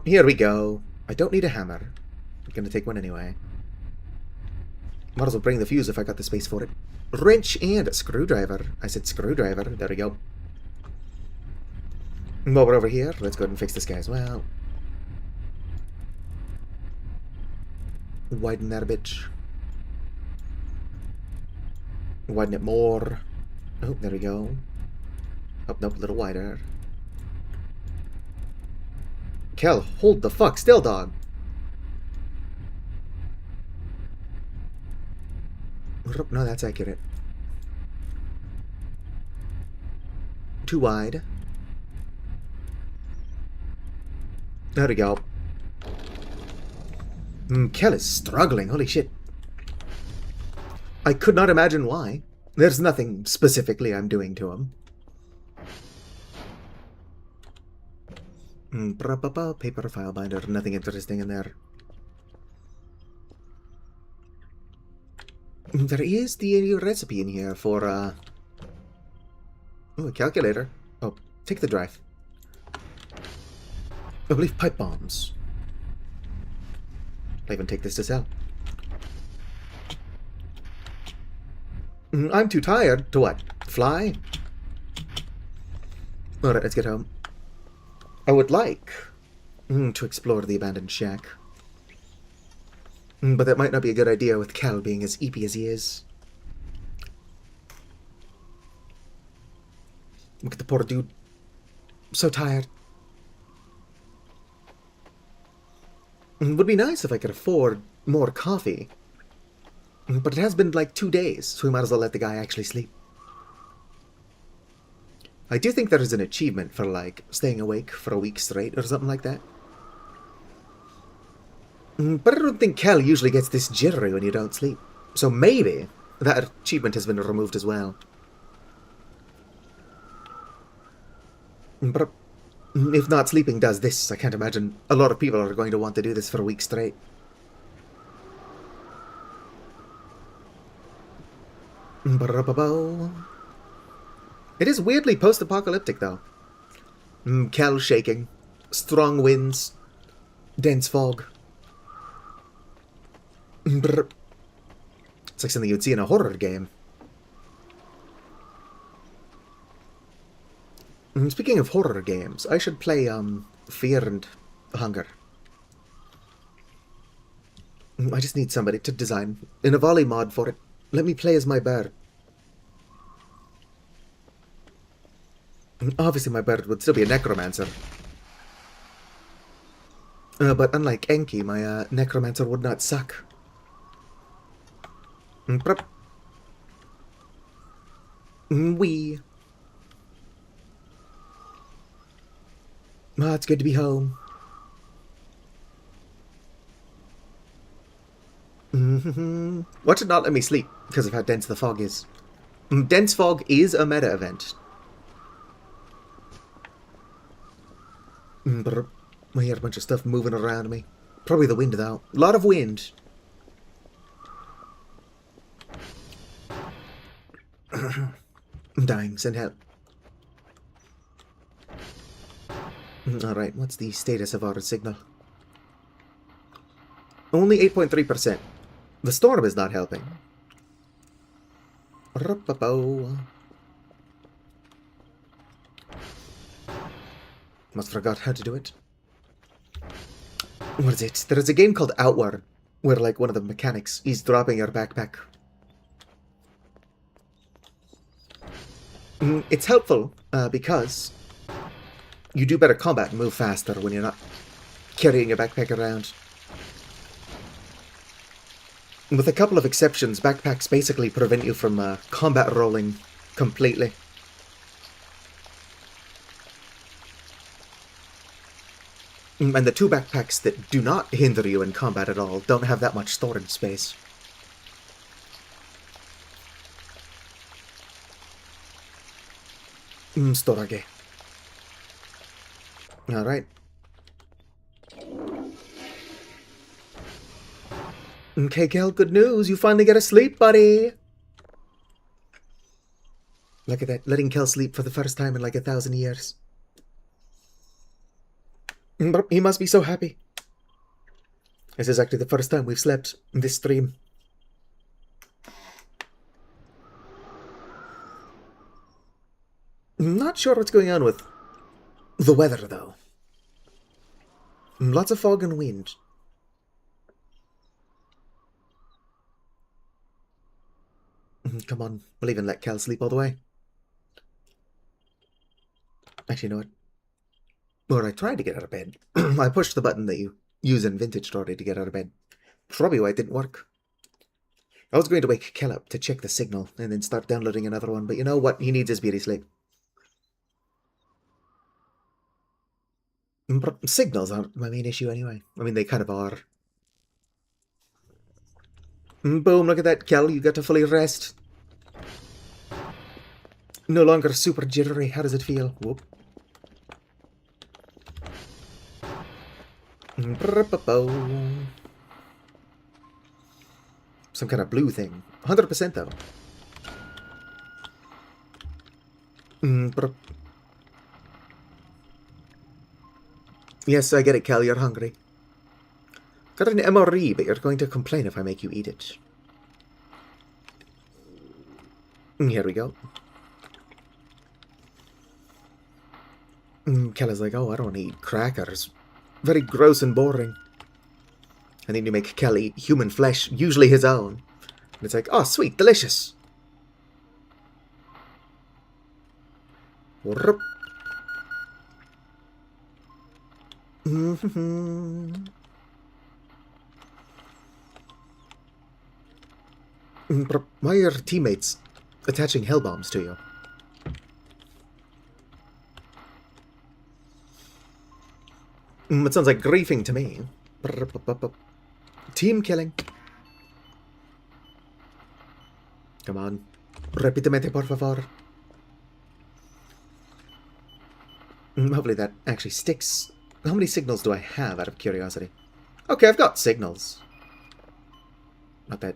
Here we go. I don't need a hammer. I'm gonna take one anyway. Might as well bring the fuse if I got the space for it. Wrench and a screwdriver. I said screwdriver. There we go. While we're over here, let's go ahead and fix this guy as well. Widen that a bit. Widen it more. Oh, there we go. Oh, nope, a little wider. Kel, hold the fuck still, dog. No, that's accurate. Too wide. There we go. Kel is struggling, holy shit. I could not imagine why. There's nothing specifically I'm doing to him. Paper file binder, nothing interesting in there. There is the recipe in here for, oh, a calculator. Oh, take the drive. I believe pipe bombs. I'll even take this to sell. I'm too tired to what? Fly? Alright, let's get home. I would like to explore the abandoned shack. But that might not be a good idea with Cal being as eepy as he is. Look at the poor dude. So tired. It would be nice if I could afford more coffee. But it has been like 2 days, so we might as well let the guy actually sleep. I do think there is an achievement for, like, staying awake for a week straight or something like that. But I don't think Kel usually gets this jittery when you don't sleep. So maybe that achievement has been removed as well. But if not sleeping does this, I can't imagine a lot of people are going to want to do this for a week straight. It is weirdly post-apocalyptic, though. Kel shaking, strong winds, dense fog. It's like something you'd see in a horror game. Speaking of horror games, I should play Fear and Hunger. I just need somebody to design an volley mod for it. Let me play as my bird. Obviously my bird would still be a necromancer. But unlike Enki, my necromancer would not suck. Wee. Ah, it's good to be home. Watch it not let me sleep because of how dense the fog is. Dense fog is a meta event. But I hear a bunch of stuff moving around me. Probably the wind, though. A lot of wind. I'm dying. Send help. Alright, what's the status of our signal? Only 8.3%. The storm is not helping. Must forgot how to do it. What is it? There is a game called Outward, where like one of the mechanics is dropping your backpack. It's helpful because you do better combat and move faster when you're not carrying your backpack around. With a couple of exceptions, backpacks basically prevent you from combat rolling completely. And the two backpacks that do not hinder you in combat at all don't have that much storage space. Storage. Alright. Okay, Kel, good news. You finally get to sleep, buddy. Look at that, letting Kel sleep for the first time in like 1,000 years. He must be so happy. This is actually the first time we've slept in this stream. I'm not sure what's going on with the weather, though. Lots of fog and wind. Come on, we'll even let Cal sleep all the way. Actually, you know what? Or I tried to get out of bed. I pushed the button that you use in Vintage Story to get out of bed. Probably why it didn't work. I was going to wake Kel up to check the signal and then start downloading another one, but you know what? He needs his beauty sleep. Signals aren't my main issue anyway. I mean, they kind of are. Boom, look at that, Kel. You got to fully rest. No longer super jittery. How does it feel? Whoop. Some kind of blue thing. 100% though. Yes, I get it, Cal. You're hungry. Got an MRE, but you're going to complain if I make you eat it. Here we go. Cal is like, oh, I don't want to eat crackers. Very gross and boring. And then you make Cal eat human flesh, usually his own. And it's like, oh, sweet, delicious. But why are your teammates attaching hell bombs to you? It sounds like griefing to me. Team killing. Come on. Repíteme, por favor. Hopefully that actually sticks. How many signals do I have, out of curiosity? Okay, I've got signals. Not bad.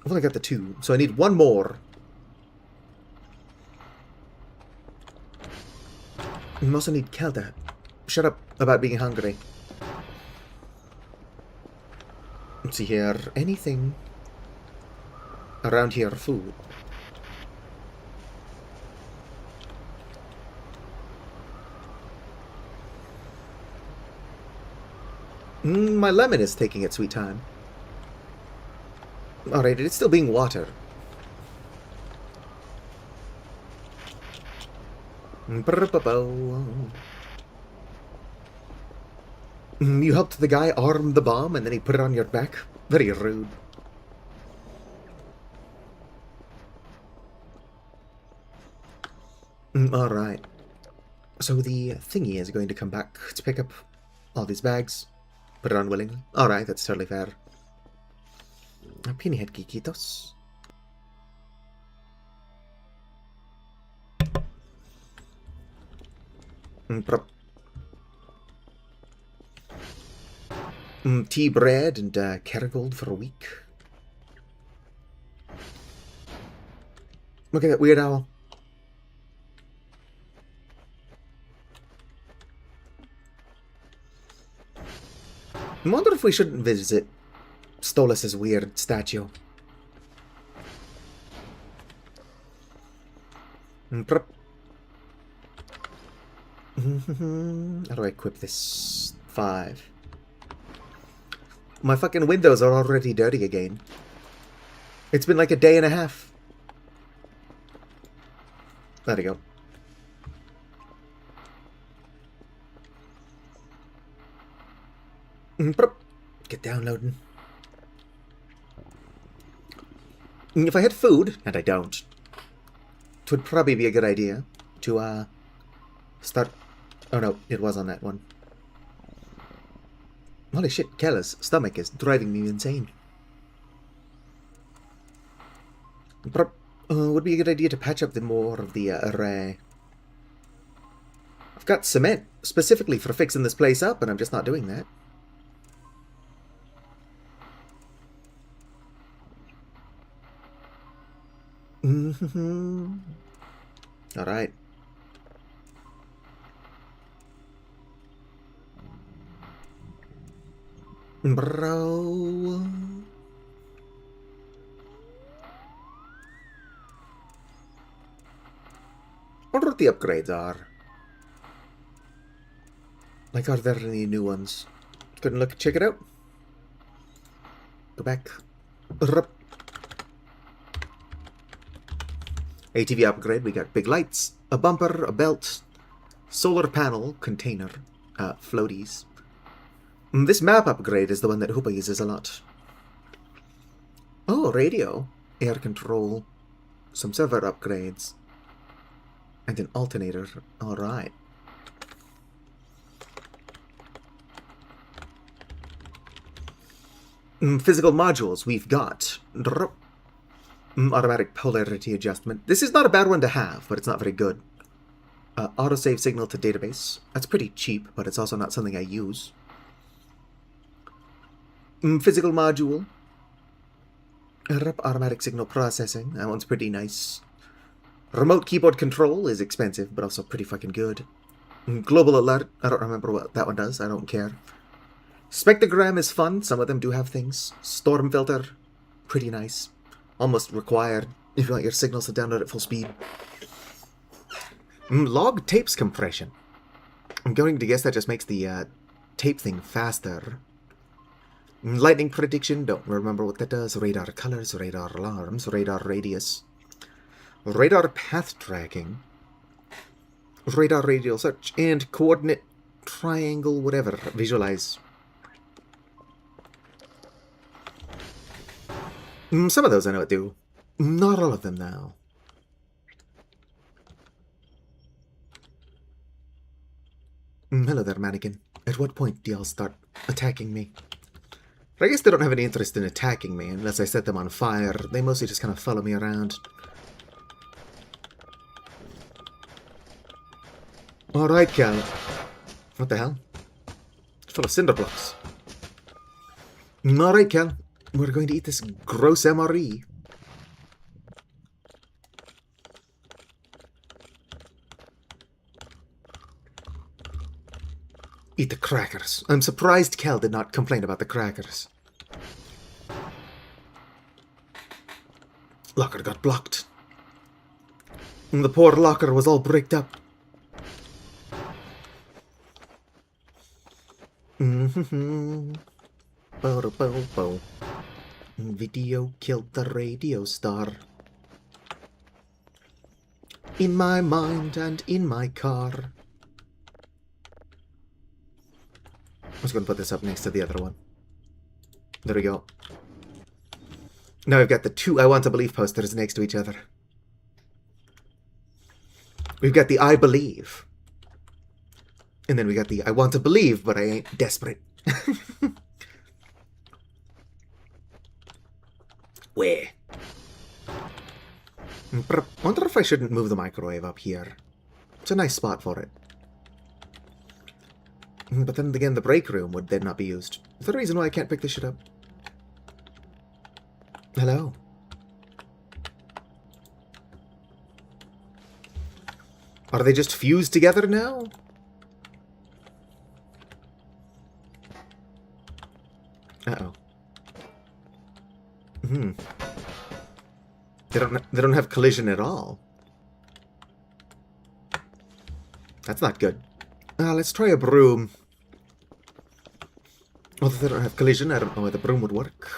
I've only got the 2, so I need 1 more. I also need Kel to shut up about being hungry. Let's see here. Anything around here? Food. My lemon is taking its sweet time. Alright, it's still being watered. You helped the guy arm the bomb and then he put it on your back? Very rude. Alright. So the thingy is going to come back to pick up all these bags. Put it on willingly. Alright, that's totally fair. Pinhead Kikitos. Tea bread and Kerrigold for a week. Look at that weird owl. I wonder if we shouldn't visit Stolas's weird statue. How do I equip this? 5. My fucking windows are already dirty again. It's been like a day and a half. There we go. Get downloading. If I had food, and I don't, it would probably be a good idea to start... Oh no, it was on that one. Holy shit, Kella's stomach is driving me insane. Would be a good idea to patch up the more of the array. I've got cement specifically for fixing this place up, and I'm just not doing that. Alright. Bro. I wonder what the upgrades are. Like, are there any new ones? Couldn't look, check it out. Go back. ATV upgrade, we got big lights, a bumper, a belt, solar panel, container, floaties. This map upgrade is the one that Hoopa uses a lot. Oh, radio, air control, some server upgrades, and an alternator. Alright. Physical modules, we've got automatic polarity adjustment. This is not a bad one to have, but it's not very good. Autosave signal to database. That's pretty cheap, but it's also not something I use. Physical module. Automatic signal processing. That one's pretty nice. Remote keyboard control is expensive, but also pretty fucking good. Global alert. I don't remember what that one does. I don't care. Spectrogram is fun. Some of them do have things. Storm filter. Pretty nice. Almost required if you want your signals to download at full speed. Log tapes compression. I'm going to guess that just makes the tape thing faster. Lightning prediction, don't remember what that does. Radar colors, radar alarms, radar radius. Radar path tracking. Radar radial search. And coordinate triangle whatever. Visualize. Some of those I know what do. Not all of them, though. Hello there, mannequin. At what point do y'all start attacking me? I guess they don't have any interest in attacking me unless I set them on fire. They mostly just kind of follow me around. Alright, Cal. What the hell? It's full of cinder blocks. Alright, Cal. We're going to eat this gross MRE. Eat the crackers. I'm surprised Kel did not complain about the crackers. Locker got blocked. And the poor locker was all bricked up. Video killed the radio star. In my mind and in my car. I was going to put this up next to the other one. There we go. Now we've got the two I Want to Believe posters next to each other. We've got the I Believe. And then we got the I Want to Believe, but I ain't desperate. Where? I wonder if I shouldn't move the microwave up here. It's a nice spot for it. But then again, the break room would then not be used. Is there a reason why I can't pick this shit up? Hello? Are they just fused together now? Uh-oh. They don't have collision at all. That's not good. Let's try a broom. Although they don't have collision, I don't know why the broom would work.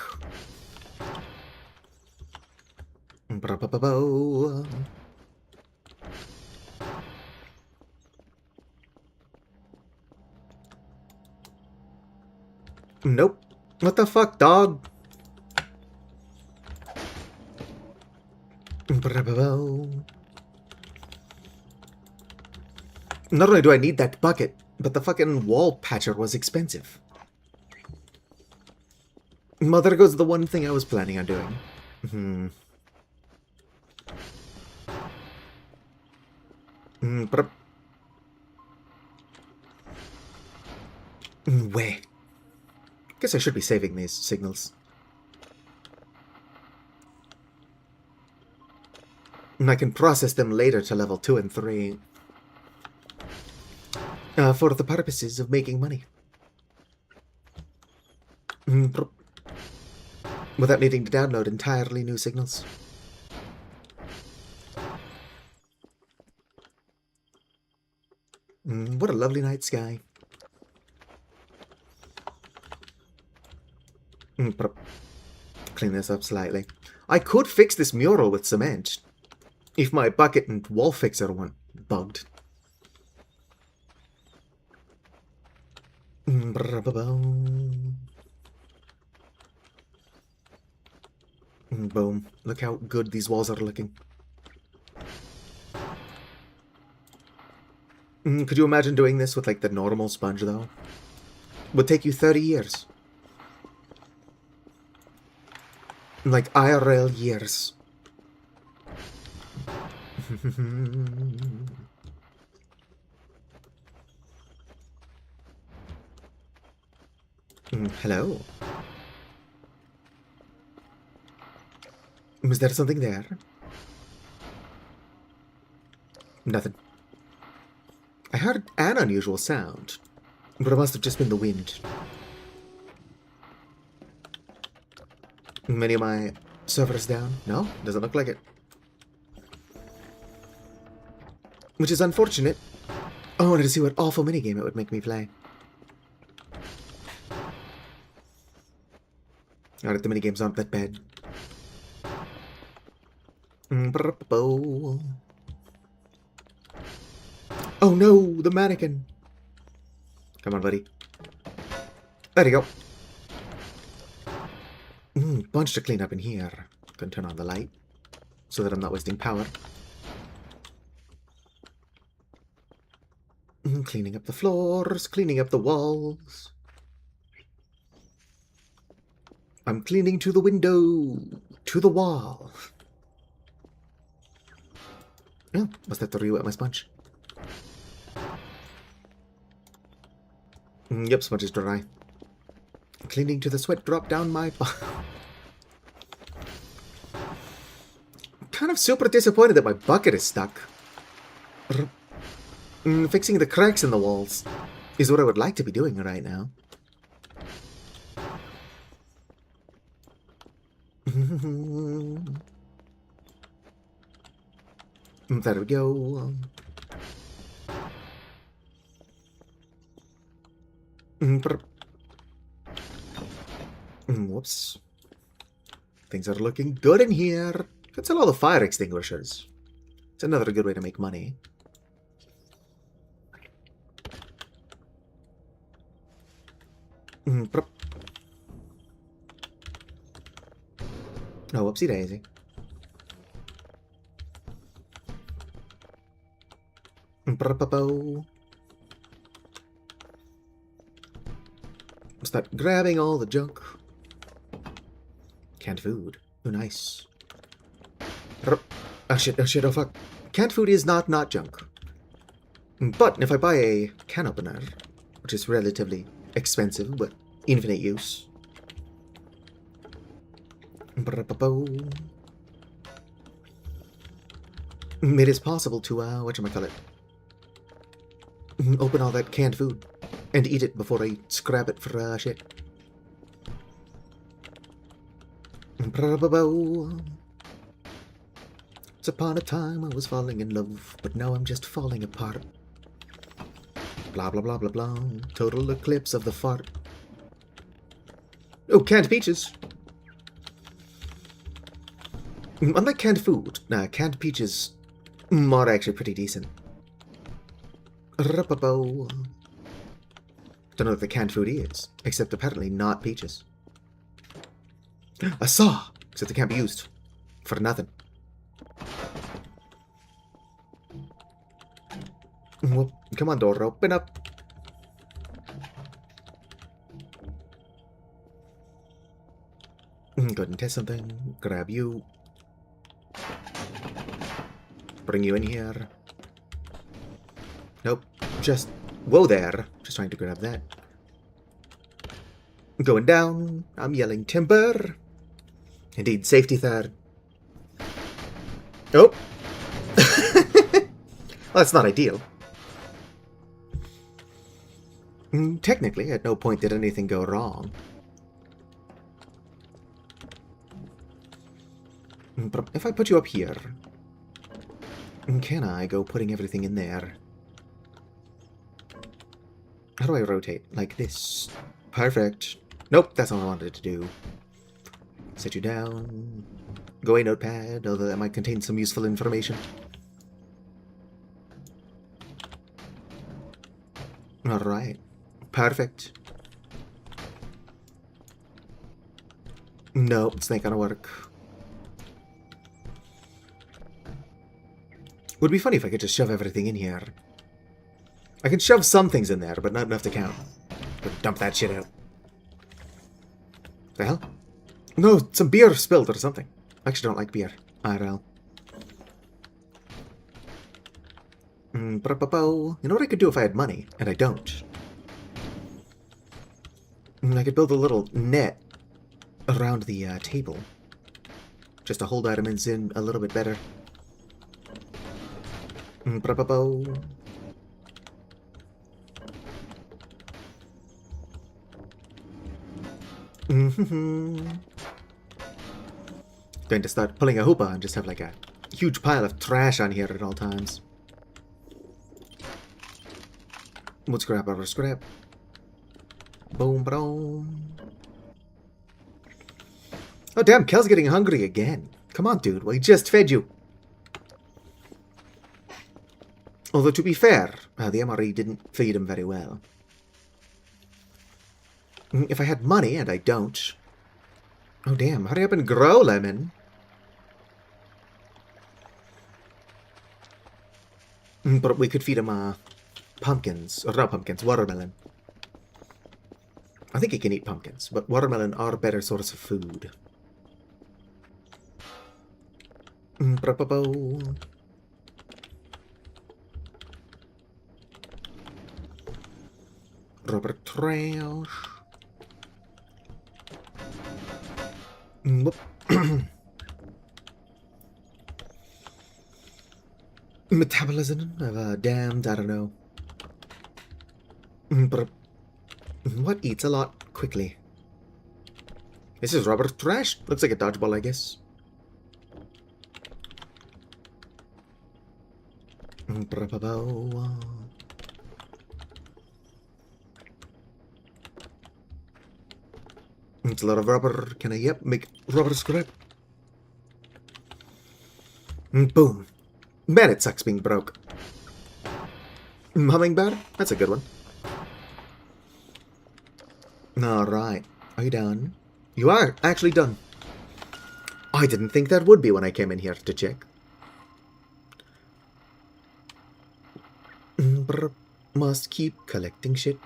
Nope. What the fuck, dog? Not only do I need that bucket, but the fucking wall patcher was expensive. Well, there goes the one thing I was planning on doing. Where? Guess I should be saving these signals. And I can process them later to level 2 and 3. For the purposes of making money. Without needing to download entirely new signals. What a lovely night sky. Clean this up slightly. I could fix this mural with cement. If my bucket and wall fixer weren't bugged. Boom. Look how good these walls are looking. Could you imagine doing this with like the normal sponge though? Would take you 30 years. Like IRL years. Hello. Was there something there? Nothing. I heard an unusual sound, but it must have just been the wind. Many of my servers down? No, doesn't look like it. Which is unfortunate. I wanted to see what awful minigame it would make me play. Alright, the minigames aren't that bad. Oh no, the mannequin. Come on, buddy. There you go. Bunch to clean up in here. Can turn on the light so that I'm not wasting power. Cleaning up the floors, cleaning up the walls. I'm cleaning to the window, to the wall. Oh, must have to re-wet my sponge. Yep, sponge is dry. Cleaning to the sweat drop down my... Kind of super disappointed that my bucket is stuck. Fixing the cracks in the walls is what I would like to be doing right now. There we go. Whoops. Things are looking good in here. Could sell all the fire extinguishers. It's another good way to make money. Oh, whoopsie daisy. Start grabbing all the junk. Canned food. Oh, nice. Oh shit, oh fuck. Canned food is not junk. But if I buy a can opener, which is relatively expensive, but infinite use. It is possible to, whatchamacallit, open all that canned food and eat it before I scrap it for, shit. Once upon a time I was falling in love, but now I'm just falling apart. Blah blah blah blah blah. Total eclipse of the fart. Oh, canned peaches! Unlike canned food, canned peaches are actually pretty decent. Don't know what the canned food is, except apparently not peaches. A saw! Except they can't be used for nothing. Well, come on, door, open up. Go ahead and test something. Grab you. Bring you in here. Nope. Just... Whoa there. Just trying to grab that. Going down. I'm yelling timber. Indeed, safety third. Oh! Well, that's not ideal. Technically, at no point did anything go wrong. But if I put you up here, can I go putting everything in there? How do I rotate? Like this. Perfect. Nope, that's not what I wanted to do. Set you down. Go away, notepad, although that might contain some useful information. Alright. Perfect. No, it's not gonna work. Would be funny if I could just shove everything in here. I can shove some things in there, but not enough to count. But dump that shit out. The hell? No, some beer spilled or something. I actually don't like beer. IRL. You know what I could do if I had money, and I don't? I could build a little net around the table. Just to hold items in a little bit better. Going to start pulling a hoopah and just have like a huge pile of trash on here at all times. Wood scrap over scrap. Boom, boom. Oh damn, Kel's getting hungry again. Come on, dude. We just fed you. Although, to be fair, the MRE didn't feed him very well. If I had money, and I don't... Oh, damn. Hurry up and grow, Lemon. But we could feed him, pumpkins. Or not pumpkins, watermelon. I think he can eat pumpkins, but watermelon are a better source of food. Rubber trash. Metabolism of damned, I don't know. What eats a lot quickly? This is rubber trash. Looks like a dodgeball, I guess. It's a lot of rubber. Can I, make rubber scrap? Boom. Man, it sucks being broke. Hummingbird? That's a good one. Alright. Are you done? You are actually done. I didn't think that would be when I came in here to check. Must keep collecting shit.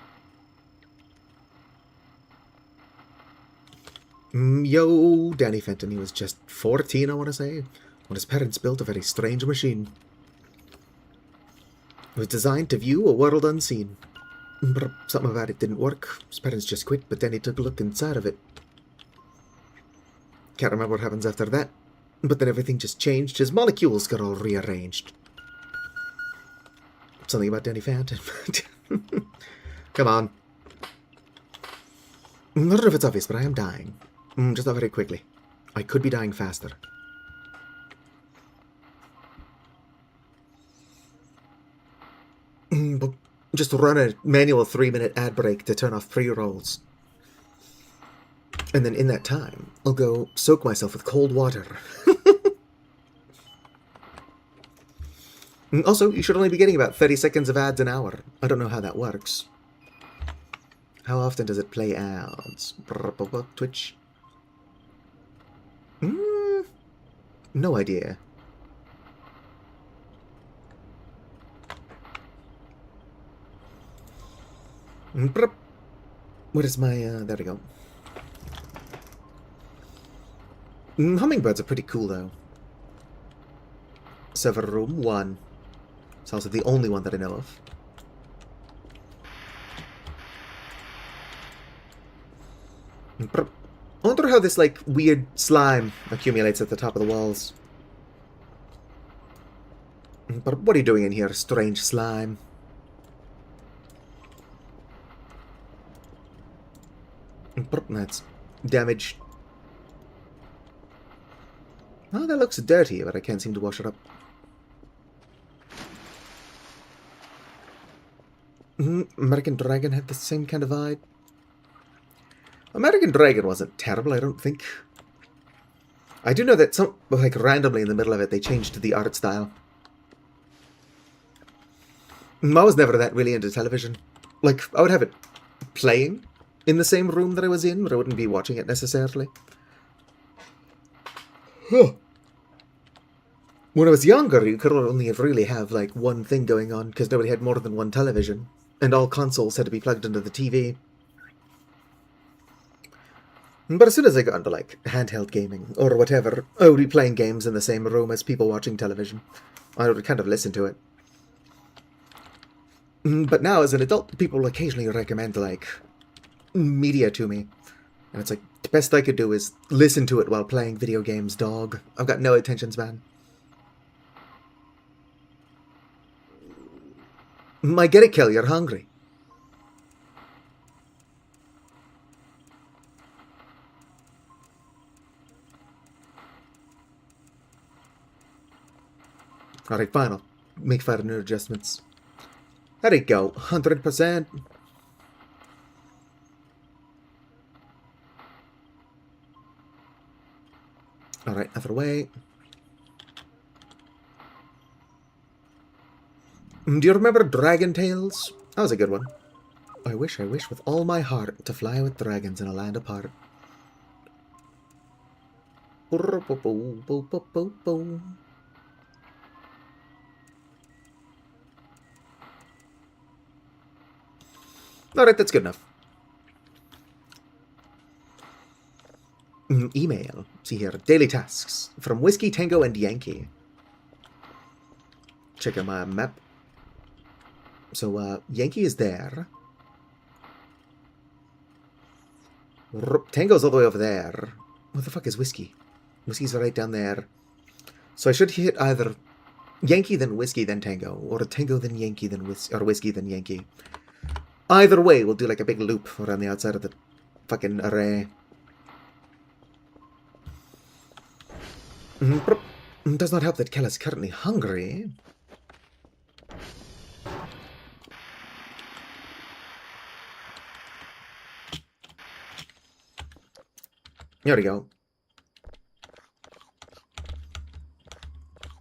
Yo, Danny Fenton, he was just 14, I want to say, when his parents built a very strange machine. It was designed to view a world unseen. Something about it didn't work. His parents just quit, but then he took a look inside of it. Can't remember what happens after that. But then everything just changed. His molecules got all rearranged. Something about Danny Fountain. Come on. I don't know if it's obvious, but I am dying. Just not very quickly. I could be dying faster. But just run a manual 3-minute ad break to turn off pre-rolls. And then in that time, I'll go soak myself with cold water. Also, you should only be getting about 30 seconds of ads an hour. I don't know how that works. How often does it play ads? Twitch? No idea. What is my, there we go. Hummingbirds are pretty cool, though. Server room 1. It's also the only one that I know of. I wonder how this, like, weird slime accumulates at the top of the walls. But what are you doing in here, strange slime? That's damaged. Oh, that looks dirty, but I can't seem to wash it up. American Dragon had the same kind of vibe. American Dragon wasn't terrible, I don't think. I do know that like, randomly in the middle of it, they changed the art style. I was never that really into television. Like, I would have it playing in the same room that I was in, but I wouldn't be watching it necessarily. Huh. When I was younger, you could only really have, like, one thing going on, because nobody had more than one television, and all consoles had to be plugged into the TV. But as soon as I got into, like, handheld gaming, or whatever, I would be playing games in the same room as people watching television. I would kind of listen to it. But now, as an adult, people occasionally recommend, like, media to me. And it's like, the best I could do is listen to it while playing video games, dog. I've got no attention span. I get it, Kel, you're hungry. Alright, fine, I'll make finer adjustments. There you go, 100%. Alright, other way. Do you remember Dragon Tales? That was a good one. I wish with all my heart to fly with dragons in a land apart. Alright, that's good enough. Email. See here. Daily tasks. From Whiskey, Tango, and Yankee. Check out my map. So, Yankee is there. Tango's all the way over there. What the fuck is Whiskey? Whiskey's right down there. So I should hit either Yankee, then Whiskey, then Tango. Or Tango, then Yankee, then Whiskey, then Yankee. Either way, we'll do like a big loop around the outside of the fucking array. Does not help that Kel is currently hungry. There we go.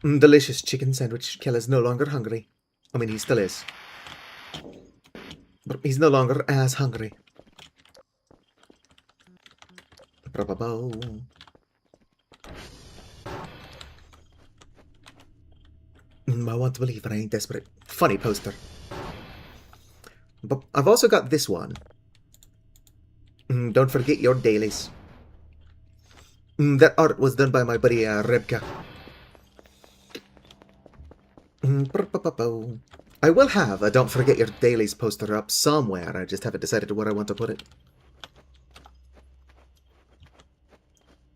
Delicious chicken sandwich. Kel is no longer hungry. I mean, he still is. But he's no longer as hungry. I want to believe, but I ain't desperate. Funny poster. But I've also got this one. Don't forget your dailies. That art was done by my buddy Rebka. I will have a Don't Forget Your Dailies poster up somewhere. I just haven't decided where I want to put it.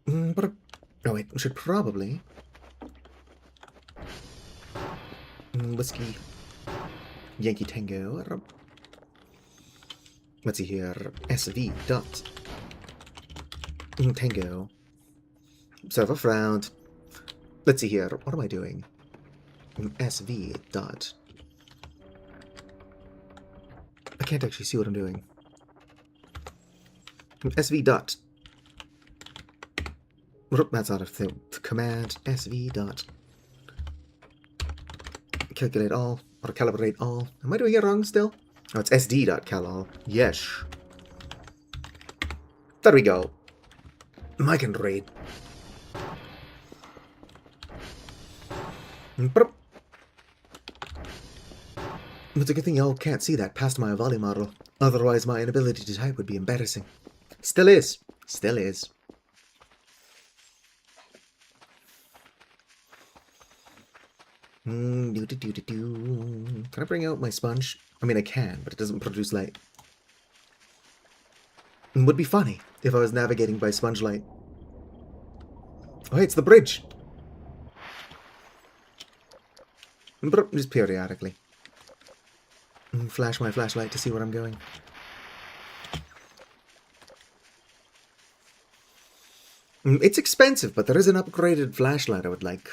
Oh wait, we should probably... Whiskey... Yankee Tango... Let's see here... SV dot... Tango... Server found... Let's see here, what am I doing? SV dot... I can't actually see what I'm doing. SV dot... That's not a thing. Command SV dot... Calculate all, or calibrate all. Am I doing it wrong still? Oh, it's SD dot cal all. Yes. There we go. I can read. It's a good thing y'all can't see that past my volume model. Otherwise, my inability to type would be embarrassing. Still is. Still is. Can I bring out my sponge? I mean, I can, but it doesn't produce light. It would be funny if I was navigating by sponge light. Oh, hey, it's the bridge! Just periodically. Flash my flashlight to see where I'm going. It's expensive, but there is an upgraded flashlight I would like.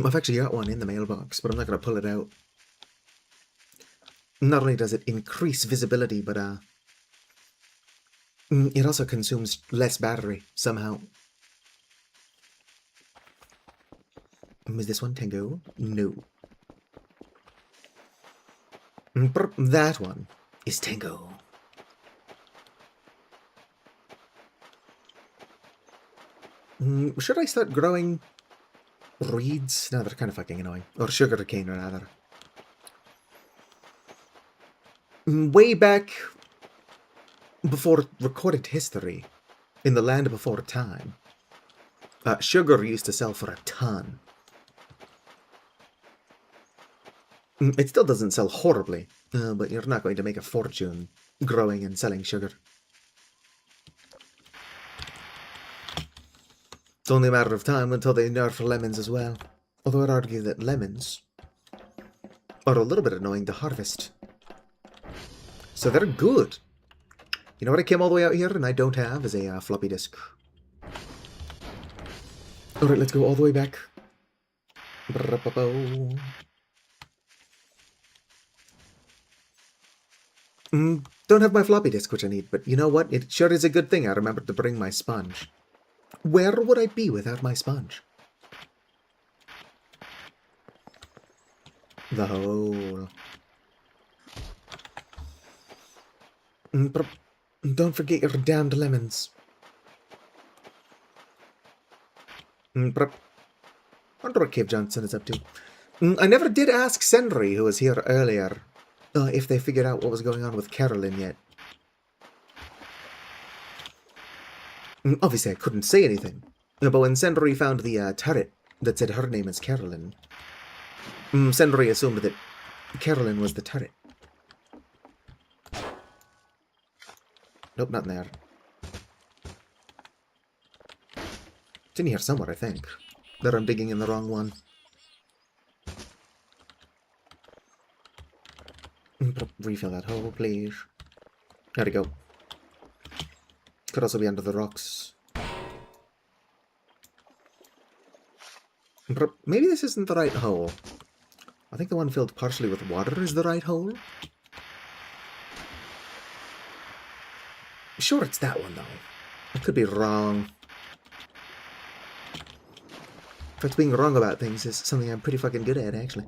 I've actually got one in the mailbox, but I'm not going to pull it out. Not only does it increase visibility, but it also consumes less battery, somehow. Is this one Tango? No. That one is Tango. Should I start growing reeds? No, they're kind of fucking annoying. Or sugar cane, rather. Way back before recorded history, in the land before time, sugar used to sell for a ton. It still doesn't sell horribly, but you're not going to make a fortune growing and selling sugar. It's only a matter of time until they nerf lemons as well. Although I'd argue that lemons are a little bit annoying to harvest. So they're good. You know what I came all the way out here and I don't have is a floppy disk. Alright, let's go all the way back. Don't have my floppy disk, which I need, but you know what? It sure is a good thing I remembered to bring my sponge. Where would I be without my sponge? The hole. Don't forget your damned lemons. Wonder what Cave Johnson is up to. I never did ask Sendry, who was here earlier, if they figured out what was going on with Carolyn yet. Obviously, I couldn't say anything. But when Sendry found the turret that said her name is Carolyn, Sendry assumed that Carolyn was the turret. Nope, not in there. It's in here somewhere, I think. That I'm digging in the wrong one. Refill that hole, please. There we go. Could also be under the rocks. Maybe this isn't the right hole. I think the one filled partially with water is the right hole. Sure, it's that one, though. I could be wrong. In fact, being wrong about things is something I'm pretty fucking good at, actually.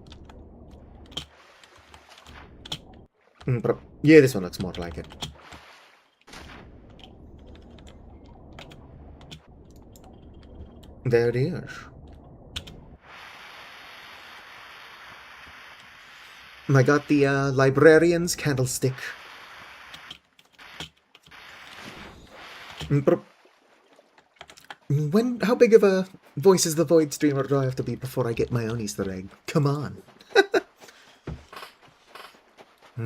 Yeah, this one looks more like it. There it is. I got the librarian's candlestick. How big of a voice is the Void streamer do I have to be before I get my own Easter egg? Come on. I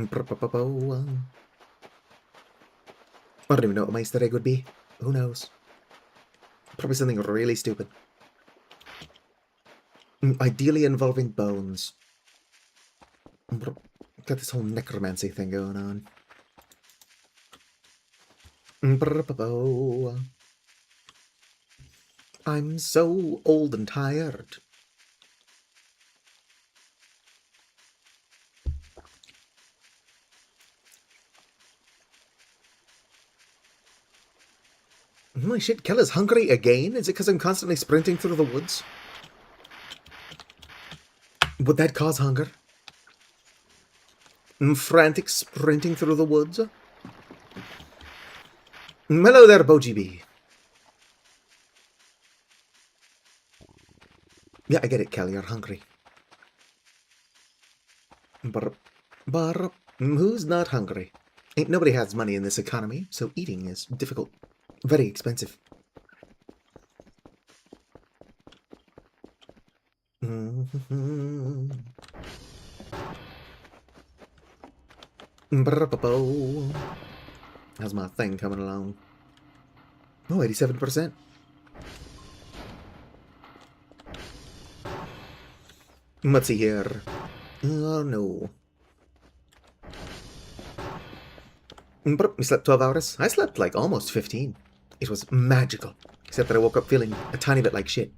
don't even know what my Easter egg would be. Who knows? Probably something really stupid. Ideally involving bones. Got this whole necromancy thing going on. I'm so old and tired. Holy shit, Keller's hungry again? Is it because I'm constantly sprinting through the woods? Would that cause hunger? Frantic sprinting through the woods? Hello there, Boji Bee. Yeah, I get it, Kelly, you're hungry. But who's not hungry? Ain't nobody has money in this economy, so eating is difficult. Very expensive. How's my thing coming along? Oh, 87%. Let's see here. Oh, no. You slept 12 hours? I slept like almost 15. It was magical. Except that I woke up feeling a tiny bit like shit.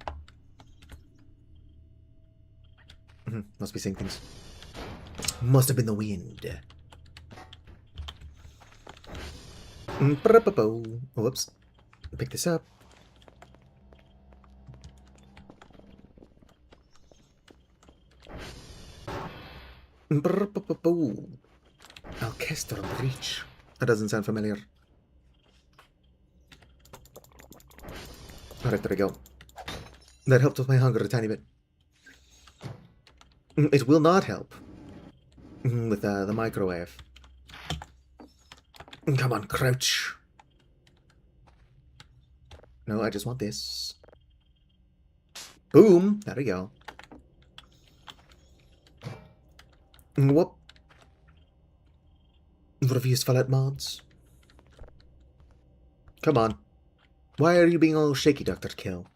Must be seeing things. Must have been the wind. Whoops. Pick this up. Orchestra Breach. That doesn't sound familiar. Alright, there we go. That helped with my hunger a tiny bit. It will not help with the microwave. Come on, crouch. No, I just want this. Boom! There we go. Whoop. Reviews Fallout mods. Come on. Why are you being all shaky, Dr. Kill?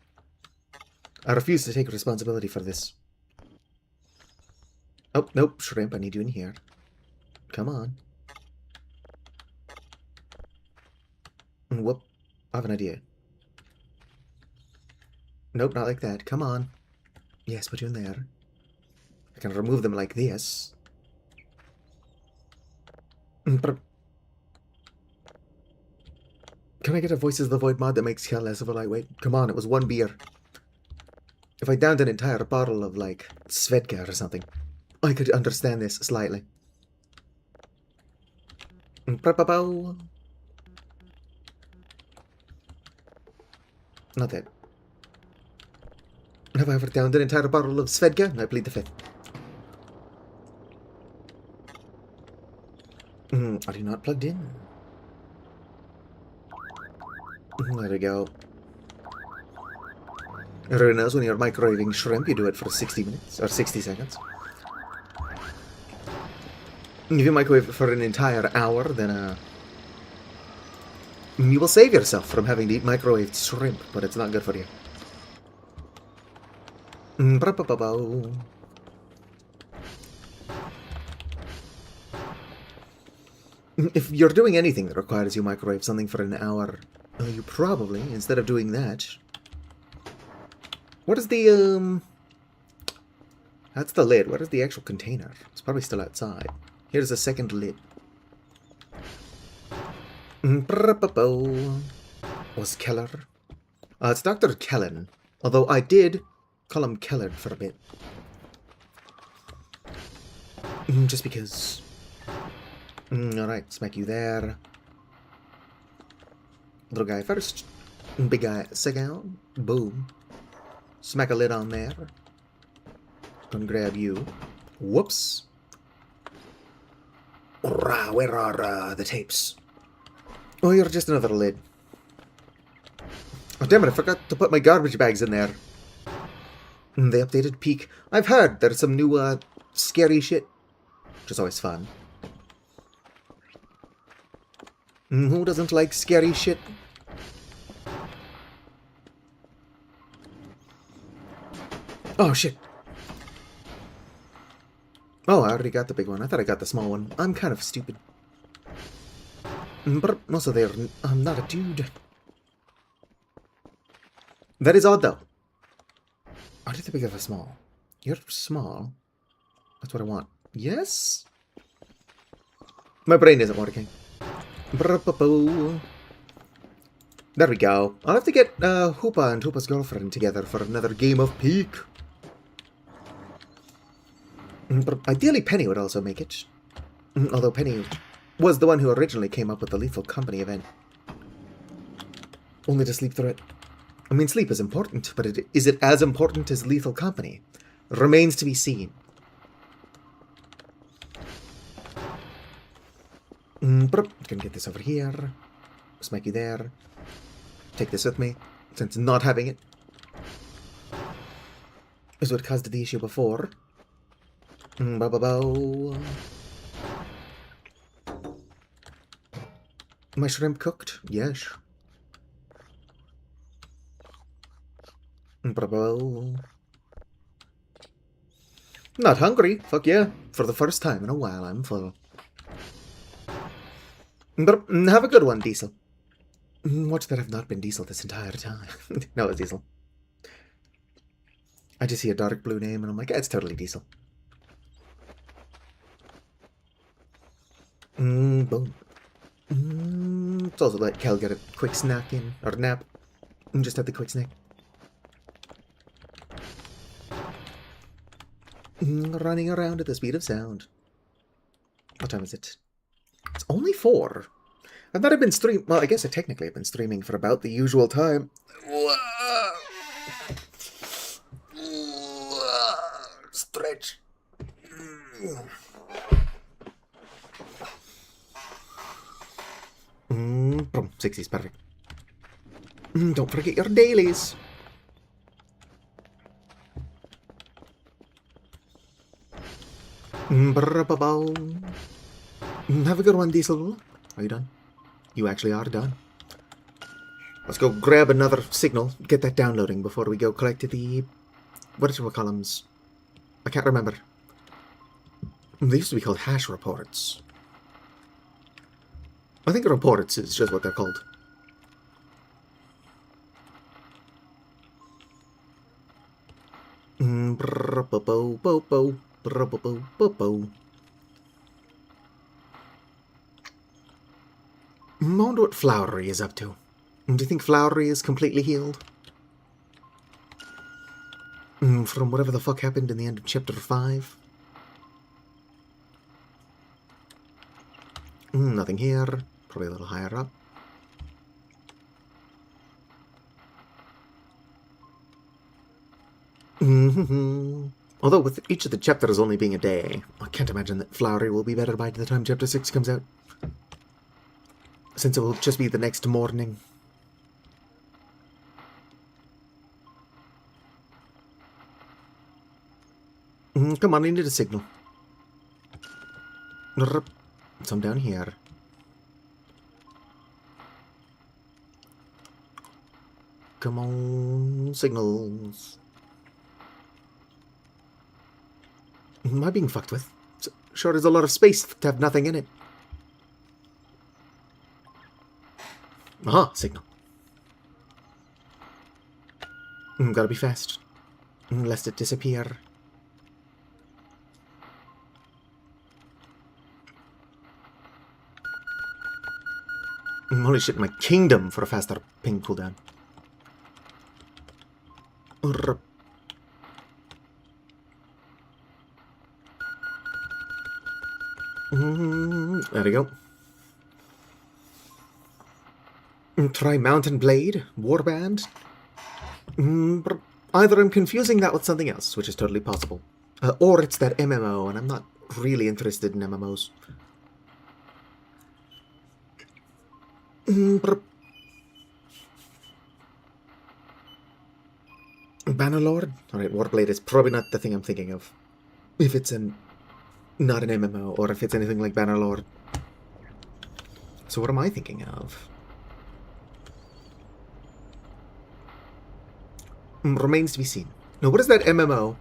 I refuse to take responsibility for this. Oh, nope, Shrimp, I need you in here. Come on. Whoop. I have an idea. Nope, not like that. Come on. Yes, put you in there. I can remove them like this. Can I get a Voices of the Void mod that makes Kel less of a lightweight? Come on, it was one beer. If I downed an entire bottle of, like, Svedka or something, I could understand this slightly. Not that. Have I ever downed an entire bottle of Svedka? I plead the fifth. Are you not plugged in? There we go. Everyone knows when you're microwaving shrimp, you do it for 60 minutes, or 60 seconds. If you microwave it for an entire hour, then, you will save yourself from having to eat microwaved shrimp, but it's not good for you. If you're doing anything that requires you microwave something for an hour, you probably, instead of doing that... What is the, That's the lid. What is the actual container? It's probably still outside. Here's the second lid. Was Keller? It's Dr. Kellen. Although I did call him Keller for a bit. Just because... Alright, smack you there. Little guy first. Big guy second. Boom. Smack a lid on there. Gonna grab you. Whoops. Where are the tapes? Oh, you're just another lid. Oh, damn it, I forgot to put my garbage bags in there. The updated peak. I've heard there's some new, scary shit. Which is always fun. Who doesn't like scary shit? Oh, shit. Oh, I already got the big one. I thought I got the small one. I'm kind of stupid. But also there, I'm not a dude. That is odd, though. Are you the big or the small? You're small. That's what I want. Yes? My brain isn't working. There we go. I'll have to get Hoopa and Hoopa's girlfriend together for another game of Peak. Ideally, Penny would also make it. Although Penny was the one who originally came up with the Lethal Company event. Only to sleep through it. I mean, sleep is important, but is it as important as Lethal Company? Remains to be seen. Gonna get this over here. Smack you there. Take this with me, since not having it is what caused the issue before. My shrimp cooked? Yes. Not hungry. Fuck yeah. For the first time in a while, I'm full. Have a good one, Diesel. Watch that I've not been Diesel this entire time. No, it's Diesel. I just see a dark blue name and I'm like, yeah, it's totally Diesel. Boom. It's also let Kel get a quick snack in, or nap. Just have the quick snack. Running around at the speed of sound. What time is it? It's only 4. I thought I'd been streaming. Well, I guess I technically have been streaming for about the usual time. Stretch. 60's perfect. Don't forget your dailies. Have a good one, Diesel. Are you done? You actually are done. Let's go grab another signal, get that downloading before we go collect the... What are columns? I can't remember. They used to be called hash reports. I think reports is just what they're called. I wonder what Flowery is up to. Do you think Flowery is completely healed? From whatever the fuck happened in the end of Chapter 5? Nothing here. Probably a little higher up. Although with each of the chapters only being a day, I can't imagine that Flowery will be better by the time Chapter 6 comes out. Since it will just be the next morning. Come on, I need a signal. Some down here. Come on, signals. Am I being fucked with? Sure, there's a lot of space to have nothing in it. Aha, signal. Gotta be fast. Lest it disappear. Holy shit, my kingdom for a faster ping cooldown. There we go. Try Mountain Blade, Warband. Either I'm confusing that with something else, which is totally possible, or it's that MMO, and I'm not really interested in MMOs. Bannerlord? Alright, Warblade is probably not the thing I'm thinking of. If it's not an MMO, or if it's anything like Bannerlord. So what am I thinking of? Remains to be seen. Now, what is that MMO?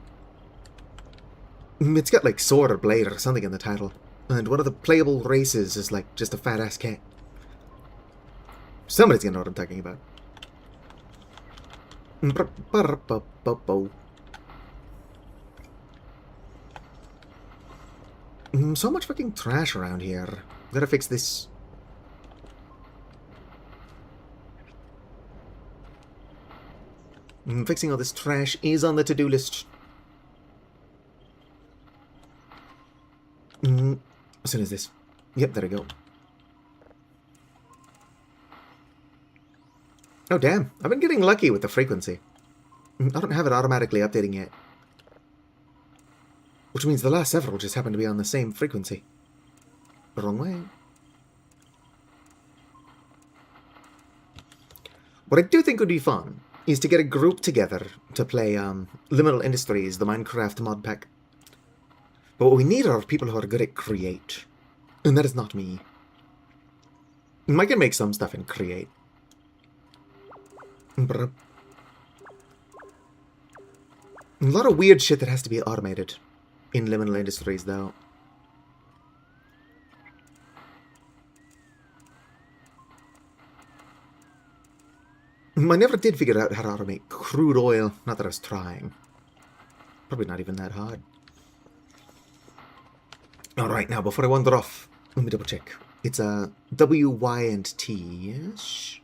It's got like sword or blade or something in the title. And one of the playable races is like just a fat ass cat. Somebody's gonna know what I'm talking about. So much fucking trash around here. Gotta fix this. Fixing all this trash is on the to-do list. As soon as this. Yep, there we go. Oh, damn. I've been getting lucky with the frequency. I don't have it automatically updating yet. Which means the last several just happen to be on the same frequency. Wrong way. What I do think would be fun is to get a group together to play Liminal Industries, the Minecraft mod pack. But what we need are people who are good at Create. And that is not me. I can make some stuff in Create. A lot of weird shit that has to be automated in Liminal Industries, though. I never did figure out how to automate crude oil. Not that I was trying. Probably not even that hard. Alright, now, before I wander off, let me double check. It's a W, Y, and T, yes?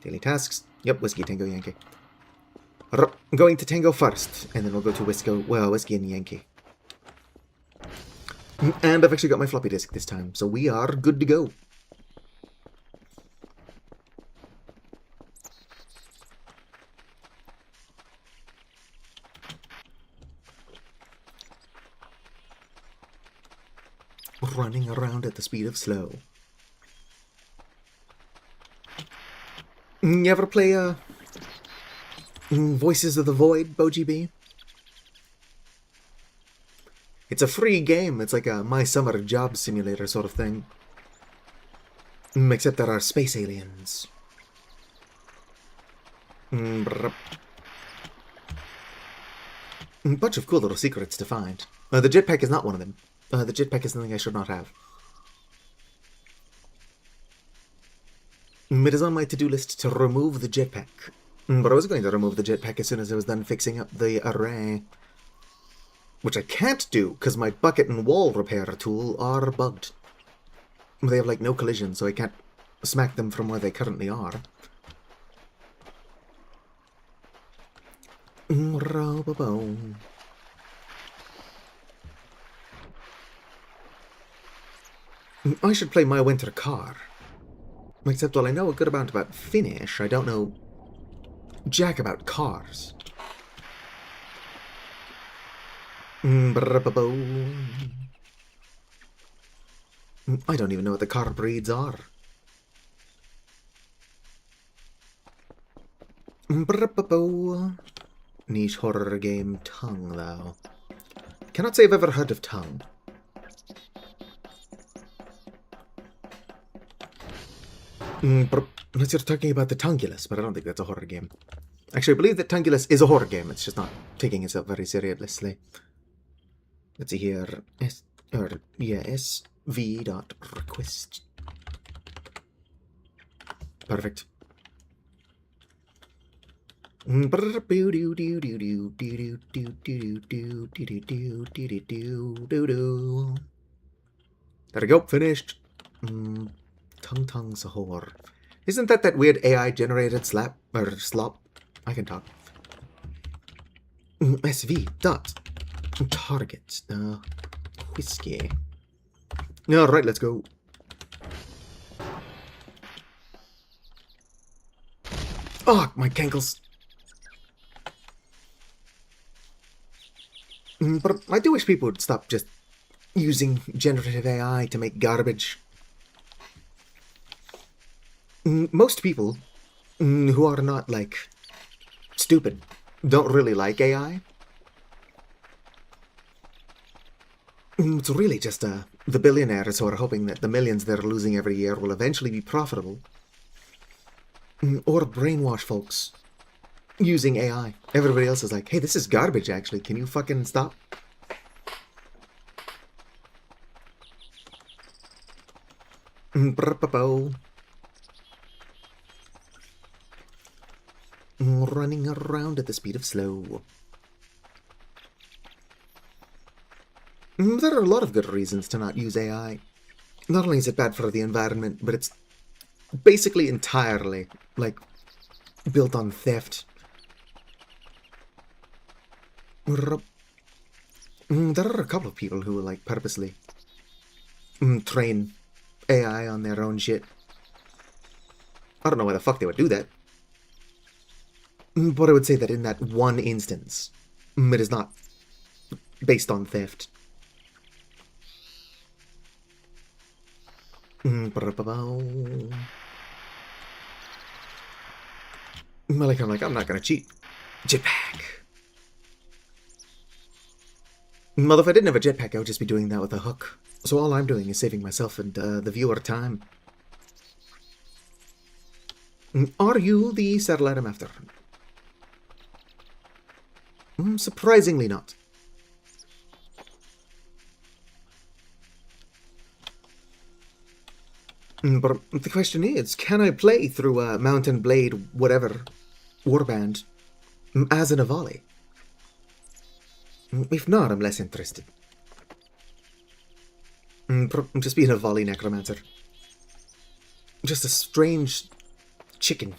Daily tasks. Yep, Whiskey, Tango, Yankee. I'm going to Tango first, and then we'll go to Whiskey and Yankee. And I've actually got my floppy disk this time, so we are good to go. Running around at the speed of slow. You ever play, Voices of the Void, Boji B? It's a free game. It's like a My Summer Job Simulator sort of thing. Except there are space aliens. A bunch of cool little secrets to find. The jetpack is not one of them. The jetpack is something I should not have. It is on my to-do list to remove the jetpack. But I was going to remove the jetpack as soon as I was done fixing up the array. Which I can't do, because my bucket and wall repair tool are bugged. They have, like, no collision, so I can't smack them from where they currently are. I should play My Winter Car. Except while I know a good amount about Finnish, I don't know jack about cars. I don't even know what the car breeds are. Niche horror game Tongue, though. Cannot say I've ever heard of Tongue. Unless you're talking about the Tungulus, but I don't think that's a horror game. Actually, I believe that Tungulus is a horror game. It's just not taking itself very seriously. Let's see here. SV.request. Perfect. There we go. Finished. Tongue Sahor. Isn't that weird AI generated slop? I can talk. SV dot target whiskey. All right, let's go. Oh, my cankles. But I do wish people would stop just using generative AI to make garbage. Most people who are not, like, stupid don't really like AI. It's really just a the billionaires who are hoping that the millions they're losing every year will eventually be profitable, or brainwash folks using AI. Everybody else is like, hey, this is garbage, actually. Can you fucking stop? Running around at the speed of slow. There are a lot of good reasons to not use AI. Not only is it bad for the environment, but it's basically entirely, like, built on theft. There are a couple of people who will, like, purposely train AI on their own shit. I don't know why the fuck they would do that. But I would say that in that one instance, it is not based on theft. Like, I'm not gonna cheat. Jetpack. Well, if I didn't have a jetpack, I would just be doing that with a hook. So all I'm doing is saving myself and the viewer time. Are you the satellite I'm after? Surprisingly not. But the question is, can I play through a Mountain Blade whatever warband as an Avali? If not, I'm less interested. Just being a Avali necromancer. Just a strange chicken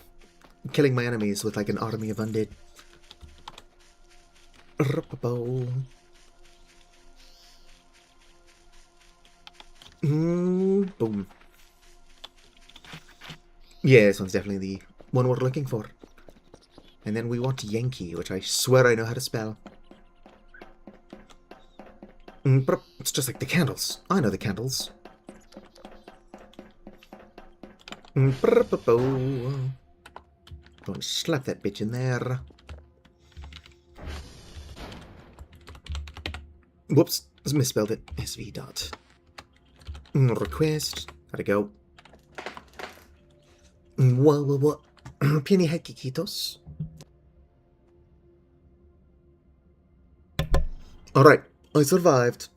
killing my enemies with like an army of undead. Boom. Yeah, this one's definitely the one we're looking for. And then we want Yankee, which I swear I know how to spell. But it's just like the candles. I know the candles. Don't slap that bitch in there. Whoops, misspelled it. SV dot. Request. Gotta go. What? Penny Hakikitos. Alright, I survived.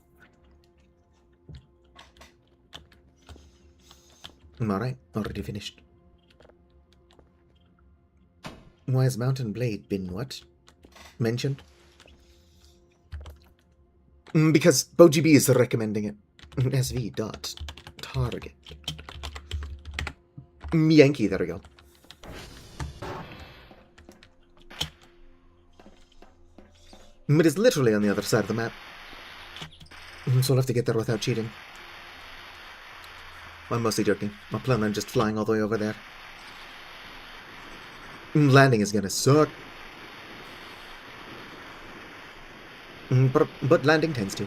Alright, already finished. Why has Mountain Blade been what? Mentioned? Because BoGB is recommending it. SV dot target. Yankee, there we go. It is literally on the other side of the map. So I'll have to get there without cheating. I'm mostly joking. I plan on just flying all the way over there. Landing is gonna suck. But landing tends to.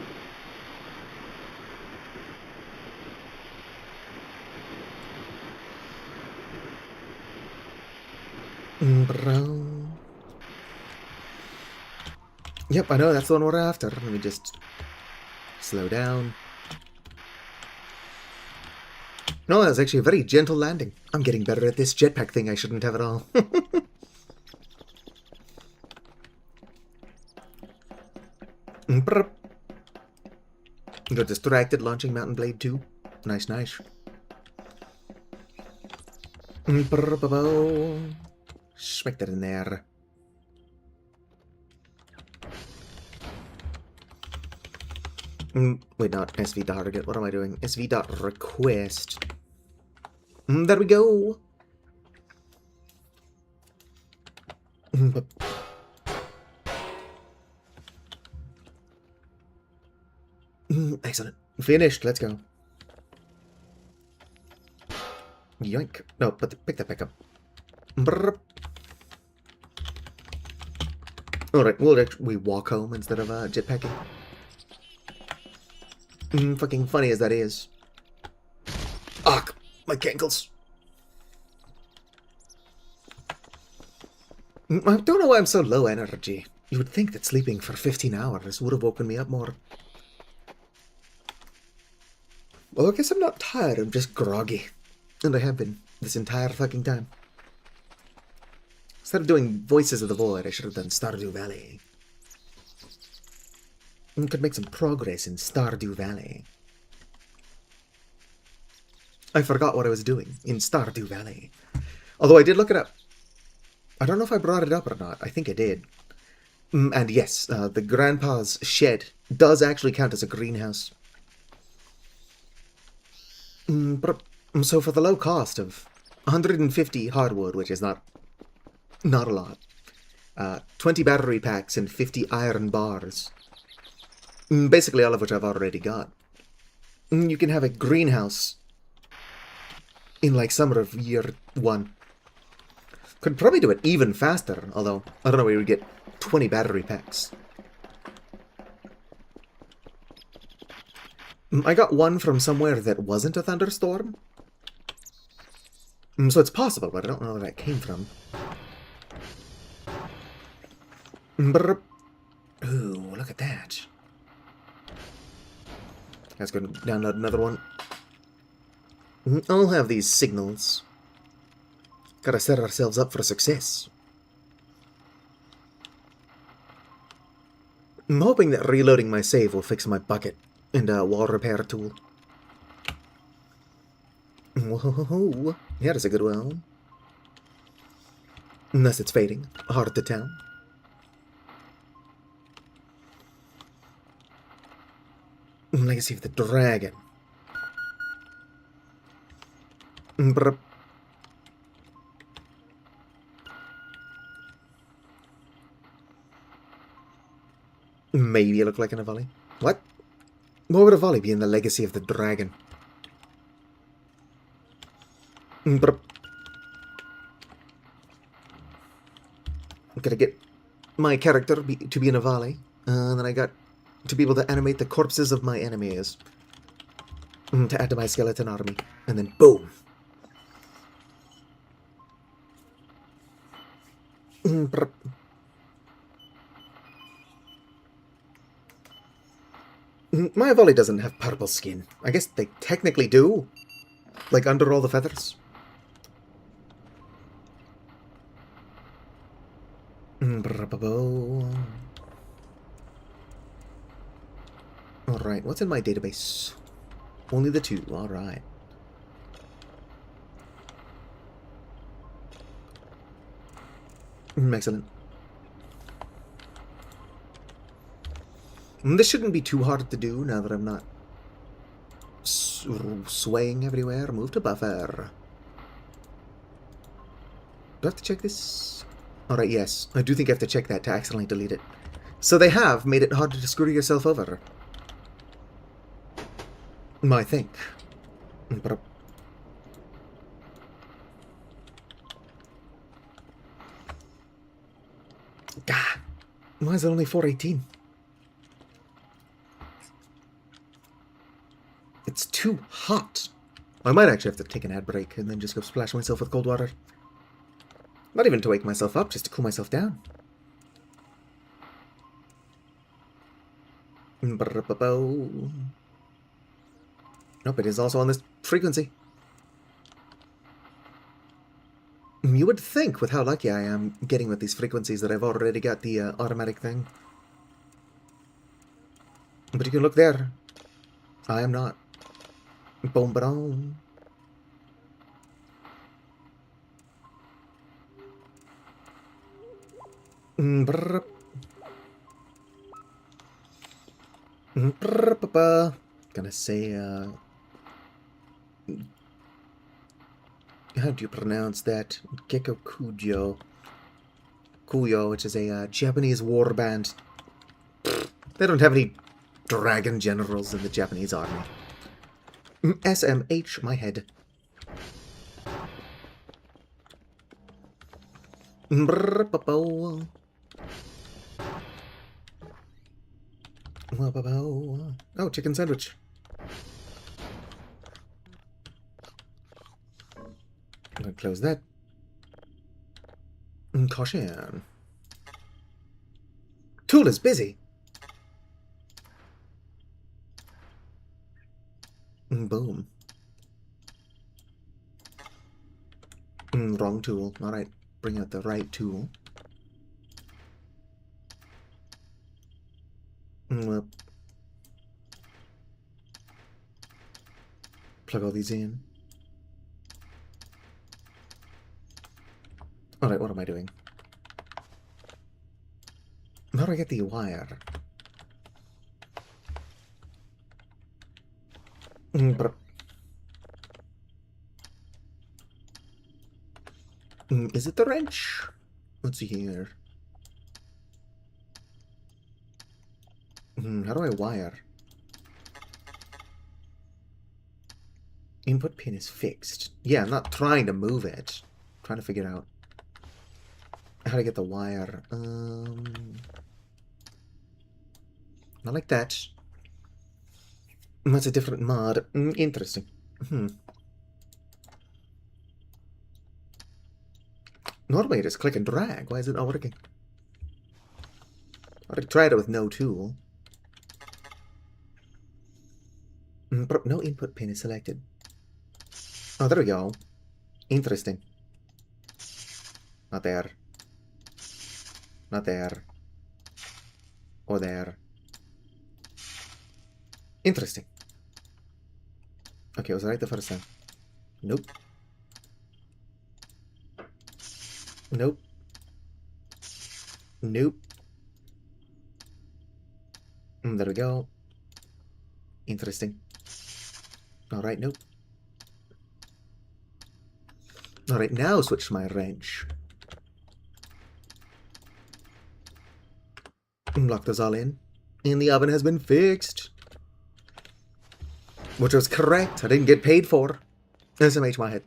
Yep, I know, that's the one we're after. Let me just slow down. No, that was actually a very gentle landing. I'm getting better at this jetpack thing. I shouldn't have it all. Got distracted launching Mountain Blade 2. Nice, nice. Smack that in there. Wait, not SV target. What am I doing? SV dot request. There we go. Excellent. Finished. Let's go. Yoink. No, but pick that back up. Alright, we walk home instead of jetpacking. Fucking funny as that is. Ah, my cankles. I don't know why I'm so low energy. You would think that sleeping for 15 hours would have woken me up more. Oh, I guess I'm not tired, I'm just groggy. And I have been this entire fucking time. Instead of doing Voices of the Void, I should have done Stardew Valley. And could make some progress in Stardew Valley. I forgot what I was doing in Stardew Valley. Although I did look it up. I don't know if I brought it up or not. I think I did. And yes, the grandpa's shed does actually count as a greenhouse. So for the low cost of 150 hardwood, which is not a lot, 20 battery packs and 50 iron bars, basically all of which I've already got, you can have a greenhouse in like summer of year 1. Could probably do it even faster, although I don't know where you would get 20 battery packs. I got one from somewhere that wasn't a thunderstorm. So it's possible, but I don't know where that came from. Ooh, look at that. Let's go download another one. I'll have these signals. Gotta set ourselves up for success. I'm hoping that reloading my save will fix my bucket and a wall repair tool. Whoa, yeah, that's a good one. Unless it's fading. Hard to tell. Legacy of the Dragon. Maybe it look like in a volley. What? What would a volley be in the Legacy of the Dragon? I'm gonna get my character to be in a volley, and then I got to be able to animate the corpses of my enemies to add to my skeleton army, and then boom. My volley doesn't have purple skin. I guess they technically do. Like under all the feathers. Alright, what's in my database? Only the 2, alright. Excellent. This shouldn't be too hard to do now that I'm not swaying everywhere. Move to buffer. Do I have to check this? Alright, yes. I do think I have to check that to accidentally delete it. So they have made it harder to screw yourself over. I think. Gah! Why is it only 418? It's too hot. I might actually have to take an ad break and then just go splash myself with cold water. Not even to wake myself up, just to cool myself down. Nope, it is also on this frequency. You would think, with how lucky I am getting with these frequencies, that I've already got the automatic thing. But you can look there. I am not. Boom, ba-dum. Gonna say, how do you pronounce that? Gecko Kujo. Kuyo, which is a Japanese war band. They don't have any dragon generals in the Japanese army. SMH, my head. Oh, chicken sandwich. I'm gonna close that. Caution. Tool is busy. Boom. Wrong tool. Alright, bring out the right tool. Well, plug all these in. Alright, what am I doing? How do I get the wire? But, is it the wrench? Let's see here. How do I wire? Input pin is fixed. Yeah, I'm not trying to move it. I'm trying to figure out how to get the wire. Not like that. That's a different mod. Interesting. Normally I just click and drag. Why is it not working? I already tried it with no tool. But no input pin is selected. Oh, there we go. Interesting. Not there. Not there. Or there. Interesting. Okay, was I right the first time? Nope. Nope. Nope. There we go. Interesting. Alright, nope. Alright, now switch to my wrench. Lock those all in. And the oven has been fixed. Which was correct. I didn't get paid for. SMH my head.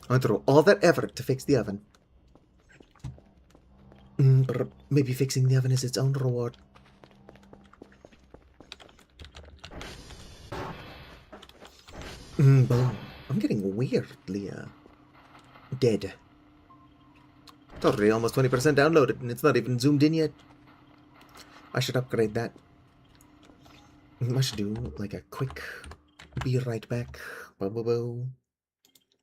I went through all that effort to fix the oven. But maybe fixing the oven is its own reward. Boom. I'm getting weirdly, dead. It's already almost 20% downloaded, and it's not even zoomed in yet. I should upgrade that. I should do, like, a quick be right back. Oh,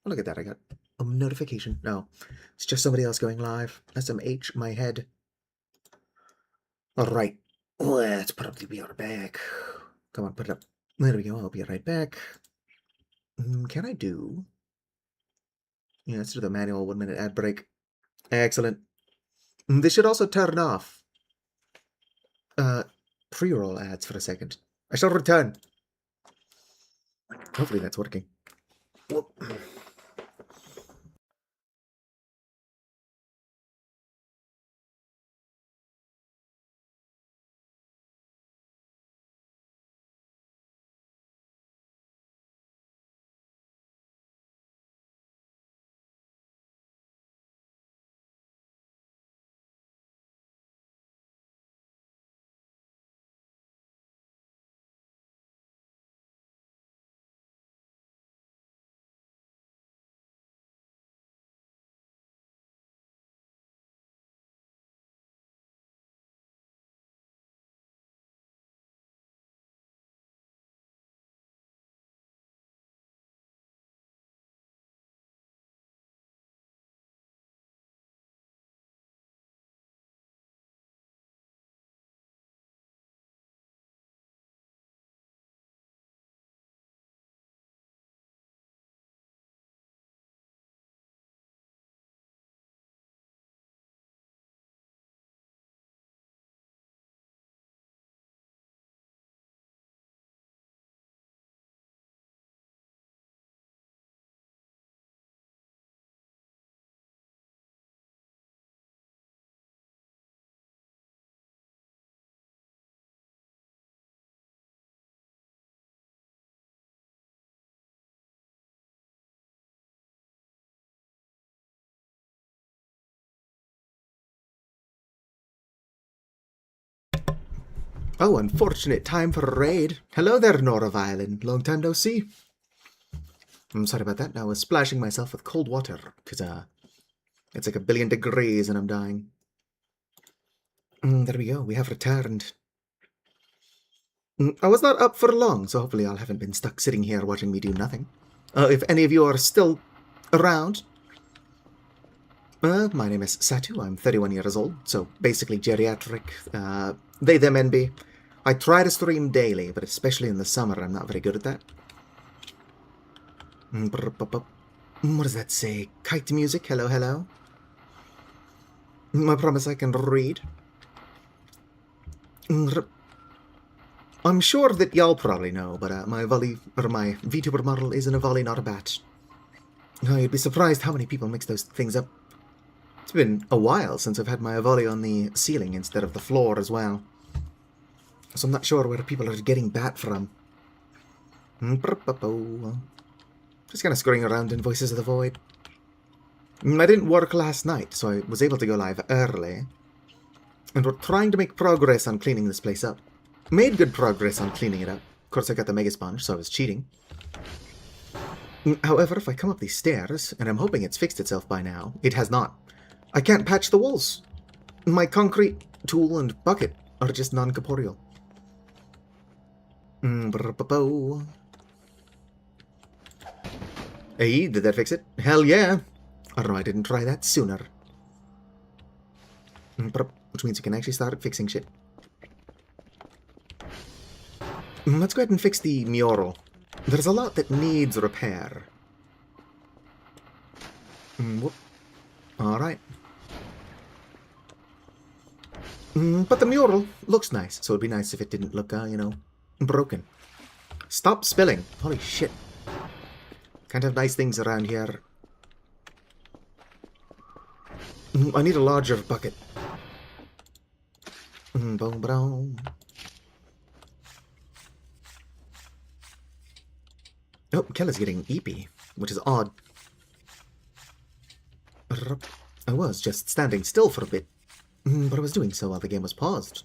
look at that, I got a notification. No, it's just somebody else going live. SMH, my head. Alright, let's probably be right back. Come on, put it up. There we go, I'll be right back. Can I do... Yeah, let's do the manual 1-minute ad break. Excellent. This should also turn off pre-roll ads for a second. I shall return. Hopefully that's working. Whoop. Oh, unfortunate time for a raid. Hello there, Nora Violin. Long time no see. I'm sorry about that. I was splashing myself with cold water, because, it's like 1,000,000,000 degrees and I'm dying. There we go. We have returned. I was not up for long, so hopefully I haven't been stuck sitting here watching me do nothing. If any of you are still around, my name is Satu. I'm 31 years old, so basically geriatric. They, them, NB. I try to stream daily, but especially in the summer, I'm not very good at that. What does that say? Kite music? Hello, hello? I promise I can read. I'm sure that y'all probably know, but my VTuber model isn't a volley, not a bat. You'd be surprised how many people mix those things up. It's been a while since I've had my volley on the ceiling instead of the floor as well. So I'm not sure where people are getting bat from. Just kind of scurrying around in Voices of the Void. I didn't work last night, so I was able to go live early. And we're trying to make progress on cleaning this place up. Made good progress on cleaning it up. Of course, I got the mega sponge, so I was cheating. However, if I come up these stairs, and I'm hoping it's fixed itself by now, it has not. I can't patch the walls. My concrete, tool, and bucket are just non-corporeal. Hey, did that fix it? Hell yeah! I don't know, I didn't try that sooner. Which means you can actually start fixing shit. Let's go ahead and fix the mural. There's a lot that needs repair. Whoop. Alright. But the mural looks nice, so it'd be nice if it didn't look, you know, broken. Stop spilling. Holy shit. Can't have nice things around here. I need a larger bucket. Boom, boom. Oh, Kella's getting eepy, which is odd. I was just standing still for a bit, but I was doing so while the game was paused.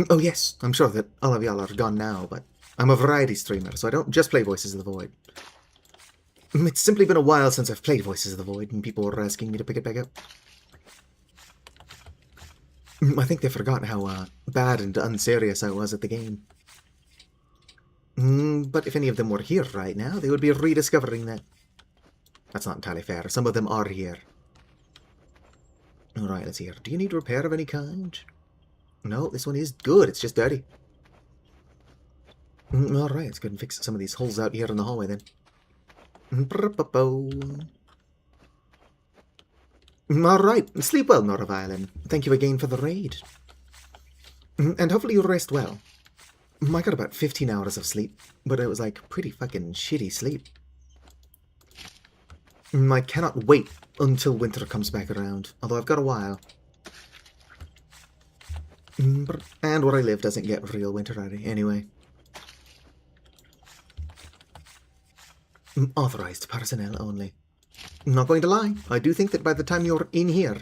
Oh yes, I'm sure that all of y'all are gone now, but I'm a variety streamer, so I don't just play Voices of the Void. It's simply been a while since I've played Voices of the Void, and people were asking me to pick it back up. I think they've forgotten how bad and unserious I was at the game. But if any of them were here right now, they would be rediscovering that. That's not entirely fair. Some of them are here. Alright, let's see here. Do you need repair of any kind? No, this one is good. It's just dirty. Alright, let's go ahead and fix some of these holes out here in the hallway then. Alright, sleep well, Noravile, thank you again for the raid. And hopefully you rest well. I got about 15 hours of sleep, but it was like pretty fucking shitty sleep. I cannot wait until winter comes back around, although I've got a while. And where I live doesn't get real winter anyway. Authorized personnel only. I'm not going to lie, I do think that by the time you're in here,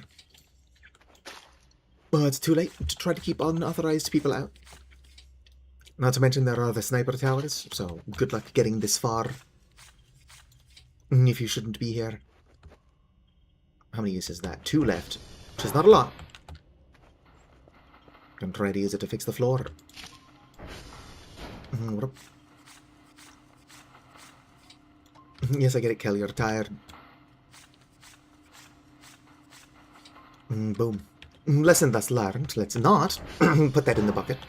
well, it's too late to try to keep unauthorized people out. Not to mention there are the sniper towers, so good luck getting this far. If you shouldn't be here. How many uses is that? 2 left, which is not a lot. I'm trying to use it to fix the floor. Yes, I get it, Kelly, you're tired. Boom. Lesson thus learned. Let's not put that in the bucket.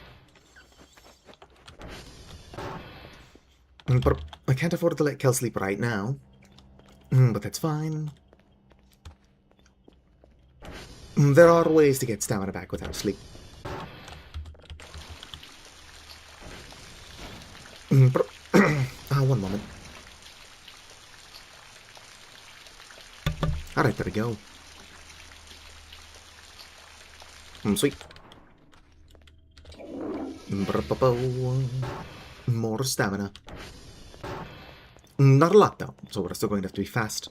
But I can't afford to let Kel sleep right now. But that's fine. There are ways to get stamina back without sleep. One moment. Alright, there we go. Sweet. More stamina. Not a lot, though, so we're still going to have to be fast.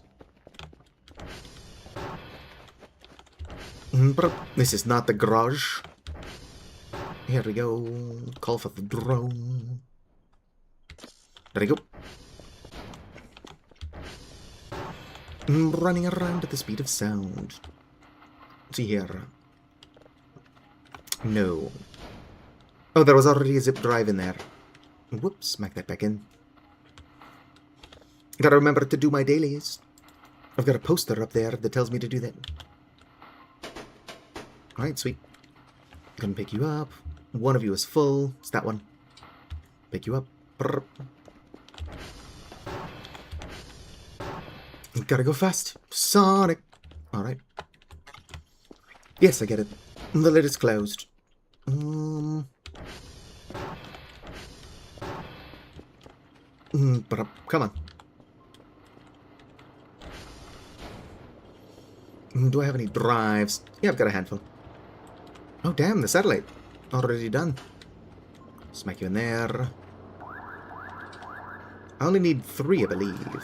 This is not the garage. Here we go. Call for the drone. There we go. Running around at the speed of sound. See here. No. Oh, there was already a zip drive in there. Whoops, smack that back in. Gotta remember to do my dailies. I've got a poster up there that tells me to do that. Alright, sweet. Gonna pick you up. One of you is full. It's that one. Pick you up. Brr. Gotta go fast. Sonic. Alright. Yes, I get it. The lid is closed. Come on. Do I have any drives? Yeah, I've got a handful. Oh, damn, the satellite. Already done. Smack you in there. I only need 3, I believe.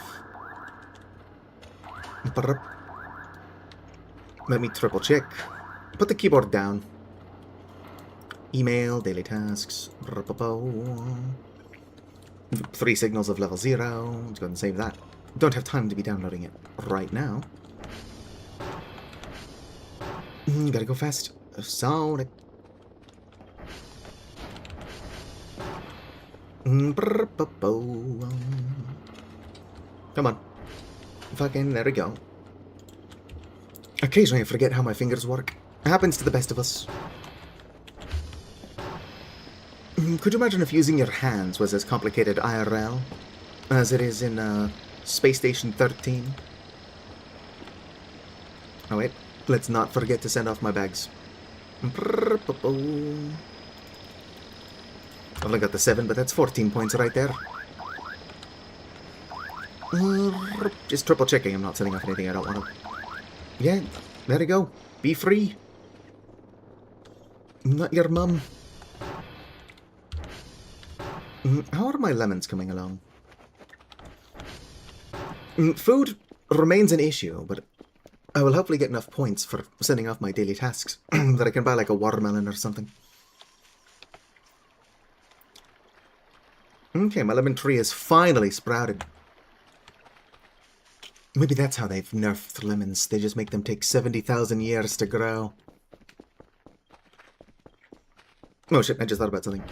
Let me triple check. Put the keyboard down. Email, daily tasks. 3 signals of level 0. Let's go ahead and save that. Don't have time to be downloading it right now. Gotta go fast. Sonic. Come on. Fucking, there we go. Occasionally I forget how my fingers work. It happens to the best of us. Could you imagine if using your hands was as complicated IRL as it is in Space Station 13? Oh wait, let's not forget to send off my bags. I've only got the 7, but that's 14 points right there. Just triple checking I'm not sending off anything I don't want to. Yeah, there you go. Be free. Not your mum. How are my lemons coming along? Food remains an issue, but I will hopefully get enough points for sending off my daily tasks that I can buy like a watermelon or something. Okay, my lemon tree is finally sprouted. Maybe that's how they've nerfed lemons. They just make them take 70,000 years to grow. Oh shit, I just thought about something.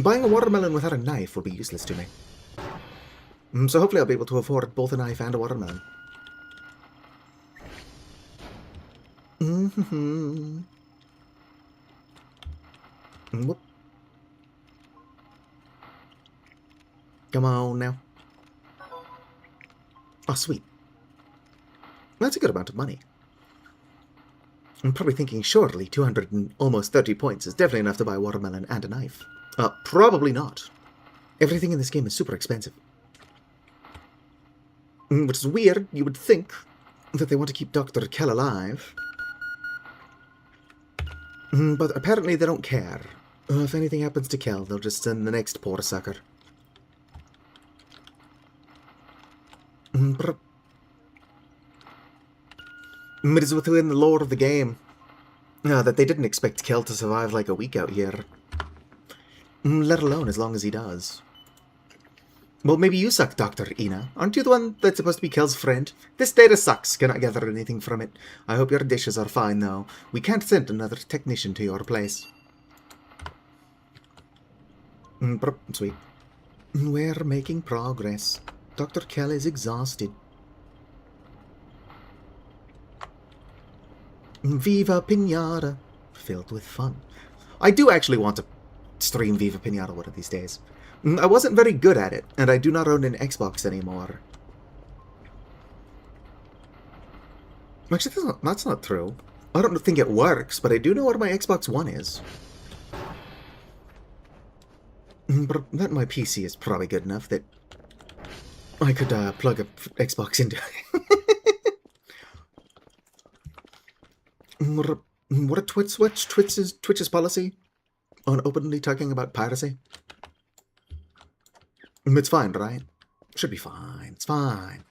Buying a watermelon without a knife will be useless to me. So hopefully I'll be able to afford both a knife and a watermelon. Whoop. Come on now. Oh, sweet. That's a good amount of money. I'm probably thinking, surely 200 and almost 30 points is definitely enough to buy a watermelon and a knife. Probably not. Everything in this game is super expensive. Which is weird. You would think that they want to keep Dr. Kell alive. But apparently they don't care. If anything happens to Kell, they'll just send the next poor sucker. It is within the lore of the game that they didn't expect Kell to survive like a week out here. Let alone as long as he does. Well, maybe you suck, Dr. Ina. Aren't you the one that's supposed to be Kell's friend? This data sucks. Cannot gather anything from it. I hope your dishes are fine, though. We can't send another technician to your place. Sweet. We're making progress. Dr. Kell is exhausted. Viva Pinata. Filled with fun. I do actually want to stream Viva Pinata one of these days. I wasn't very good at it, and I do not own an Xbox anymore. Actually, that's not true. I don't think it works, but I do know where my Xbox One is. But that my PC is probably good enough that I could plug a Xbox into it. What a Twitch's policy on openly talking about piracy? It's fine, right? Should be fine. It's fine.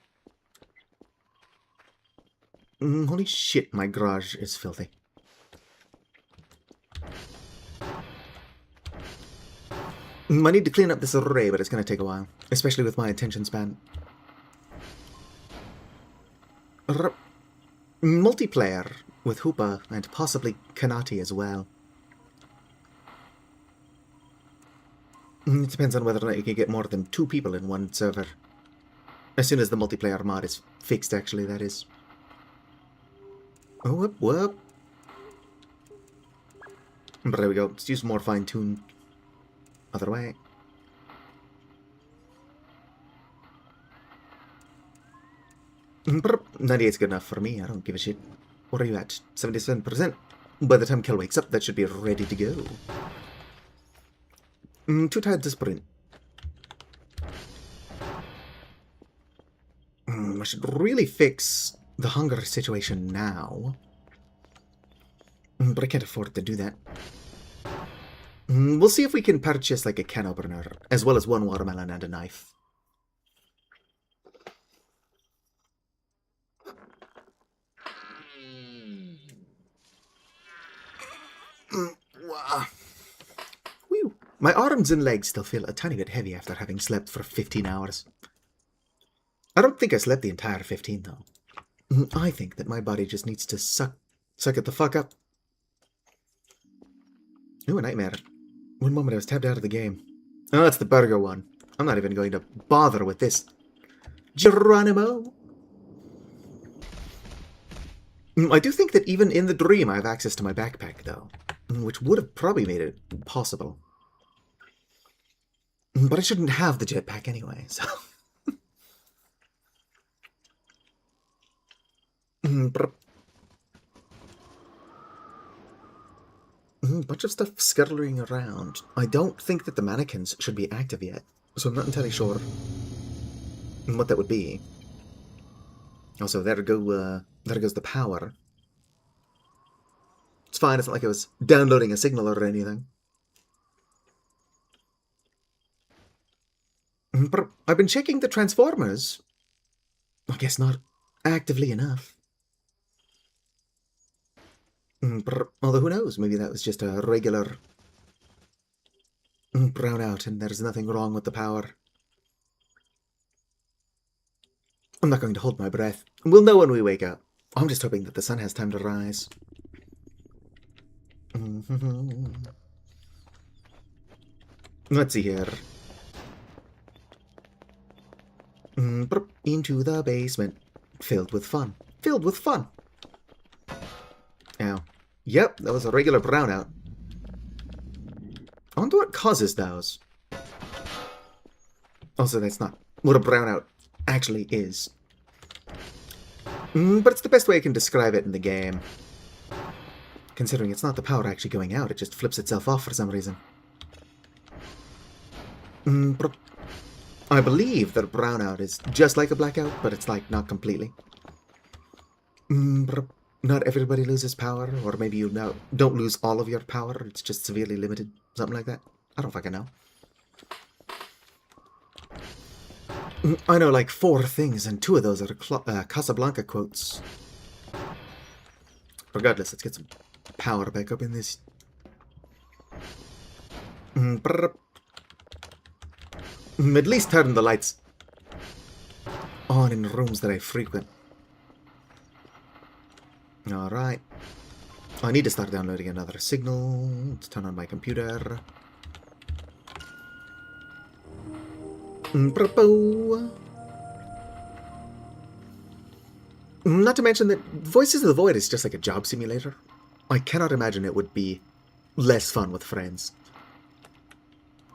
Holy shit, my garage is filthy. I need to clean up this array, but it's going to take a while. Especially with my attention span. Multiplayer. with Hoopa and possibly Kanati as well. It depends on whether or not you can get more than 2 people in one server. As soon as the multiplayer mod is fixed, actually, that is. Oh, whoop, whoop. But there we go. Let's use more fine-tuned. Other way. 98's good enough for me. I don't give a shit. What are you at? 77%. By the time Kel wakes up, that should be ready to go. Too tired to sprint. I should really fix the hunger situation now. But I can't afford to do that. We'll see if we can purchase like a can opener, as well as 1 watermelon and a knife. Whew. My arms and legs still feel a tiny bit heavy after having slept for 15 hours. I don't think I slept the entire 15, though. I think that my body just needs to suck it the fuck up. Ooh, a nightmare. One moment I was tapped out of the game. Oh, that's the burger one. I'm not even going to bother with this. Geronimo! I do think that even in the dream I have access to my backpack, though. Which would have probably made it possible. But I shouldn't have the jetpack anyway, so... Bunch of stuff scuttling around. I don't think that the mannequins should be active yet, so I'm not entirely sure what that would be. Also, there goes the power. It's fine, it's not like I was downloading a signal or anything. But I've been checking the transformers. I guess not actively enough. Although who knows, maybe that was just a regular brownout and there's nothing wrong with the power. I'm not going to hold my breath. We'll know when we wake up. I'm just hoping that the sun has time to rise. Let's see here. Into the basement. Filled with fun. Filled with fun. Ow. Yep, that was a regular brownout. I wonder what causes those. Also, that's not what a brownout actually is. But it's the best way I can describe it in the game. Considering it's not the power actually going out, it just flips itself off for some reason. But I believe that a brownout is just like a blackout, but it's like not completely. Not everybody loses power, or maybe you don't lose all of your power, it's just severely limited, something like that. I don't fucking know. I know like 4 things, and 2 of those are Casablanca quotes. Regardless, let's get some power back up in this. At least turn the lights on in rooms that I frequent. Alright. I need to start downloading another signal. Let's turn on my computer. Not to mention that Voices of the Void is just like a job simulator. I cannot imagine it would be less fun with friends.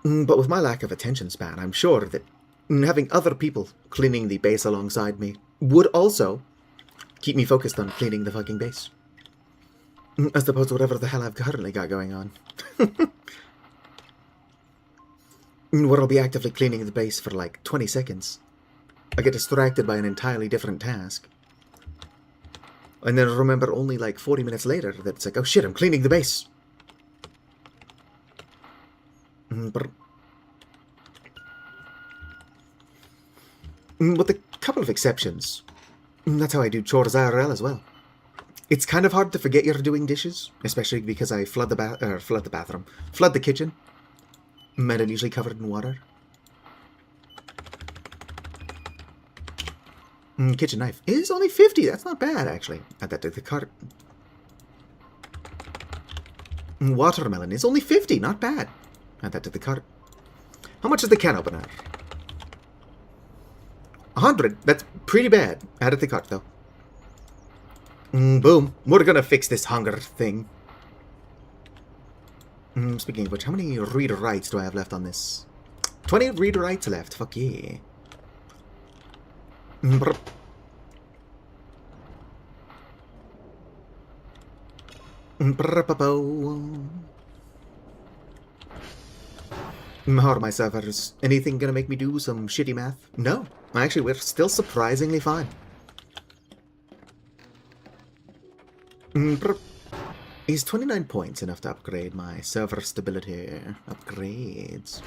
But with my lack of attention span, I'm sure that having other people cleaning the base alongside me would also keep me focused on cleaning the fucking base. As opposed to whatever the hell I've currently got going on. Where I'll be actively cleaning the base for like 20 seconds. I get distracted by an entirely different task. And then remember only like 40 minutes later that it's like, oh shit, I'm cleaning the base. With a couple of exceptions. That's how I do chores IRL as well. It's kind of hard to forget you're doing dishes, especially because I flood the kitchen, and I'm usually covered in water. Kitchen knife is only 50. That's not bad, actually. Add that to the cart. Watermelon is only 50, not bad. Add that to the cart. How much is the can opener? 100, that's pretty bad. Add it to the cart, though. Boom. We're gonna fix this hunger thing. Speaking of which, how many read writes do I have left on this? 20 read writes left. Fuck yeah. Brr. How are my servers? Anything gonna make me do some shitty math? No. Actually, we're still surprisingly fine. Is 29 points enough to upgrade my server stability? Upgrades.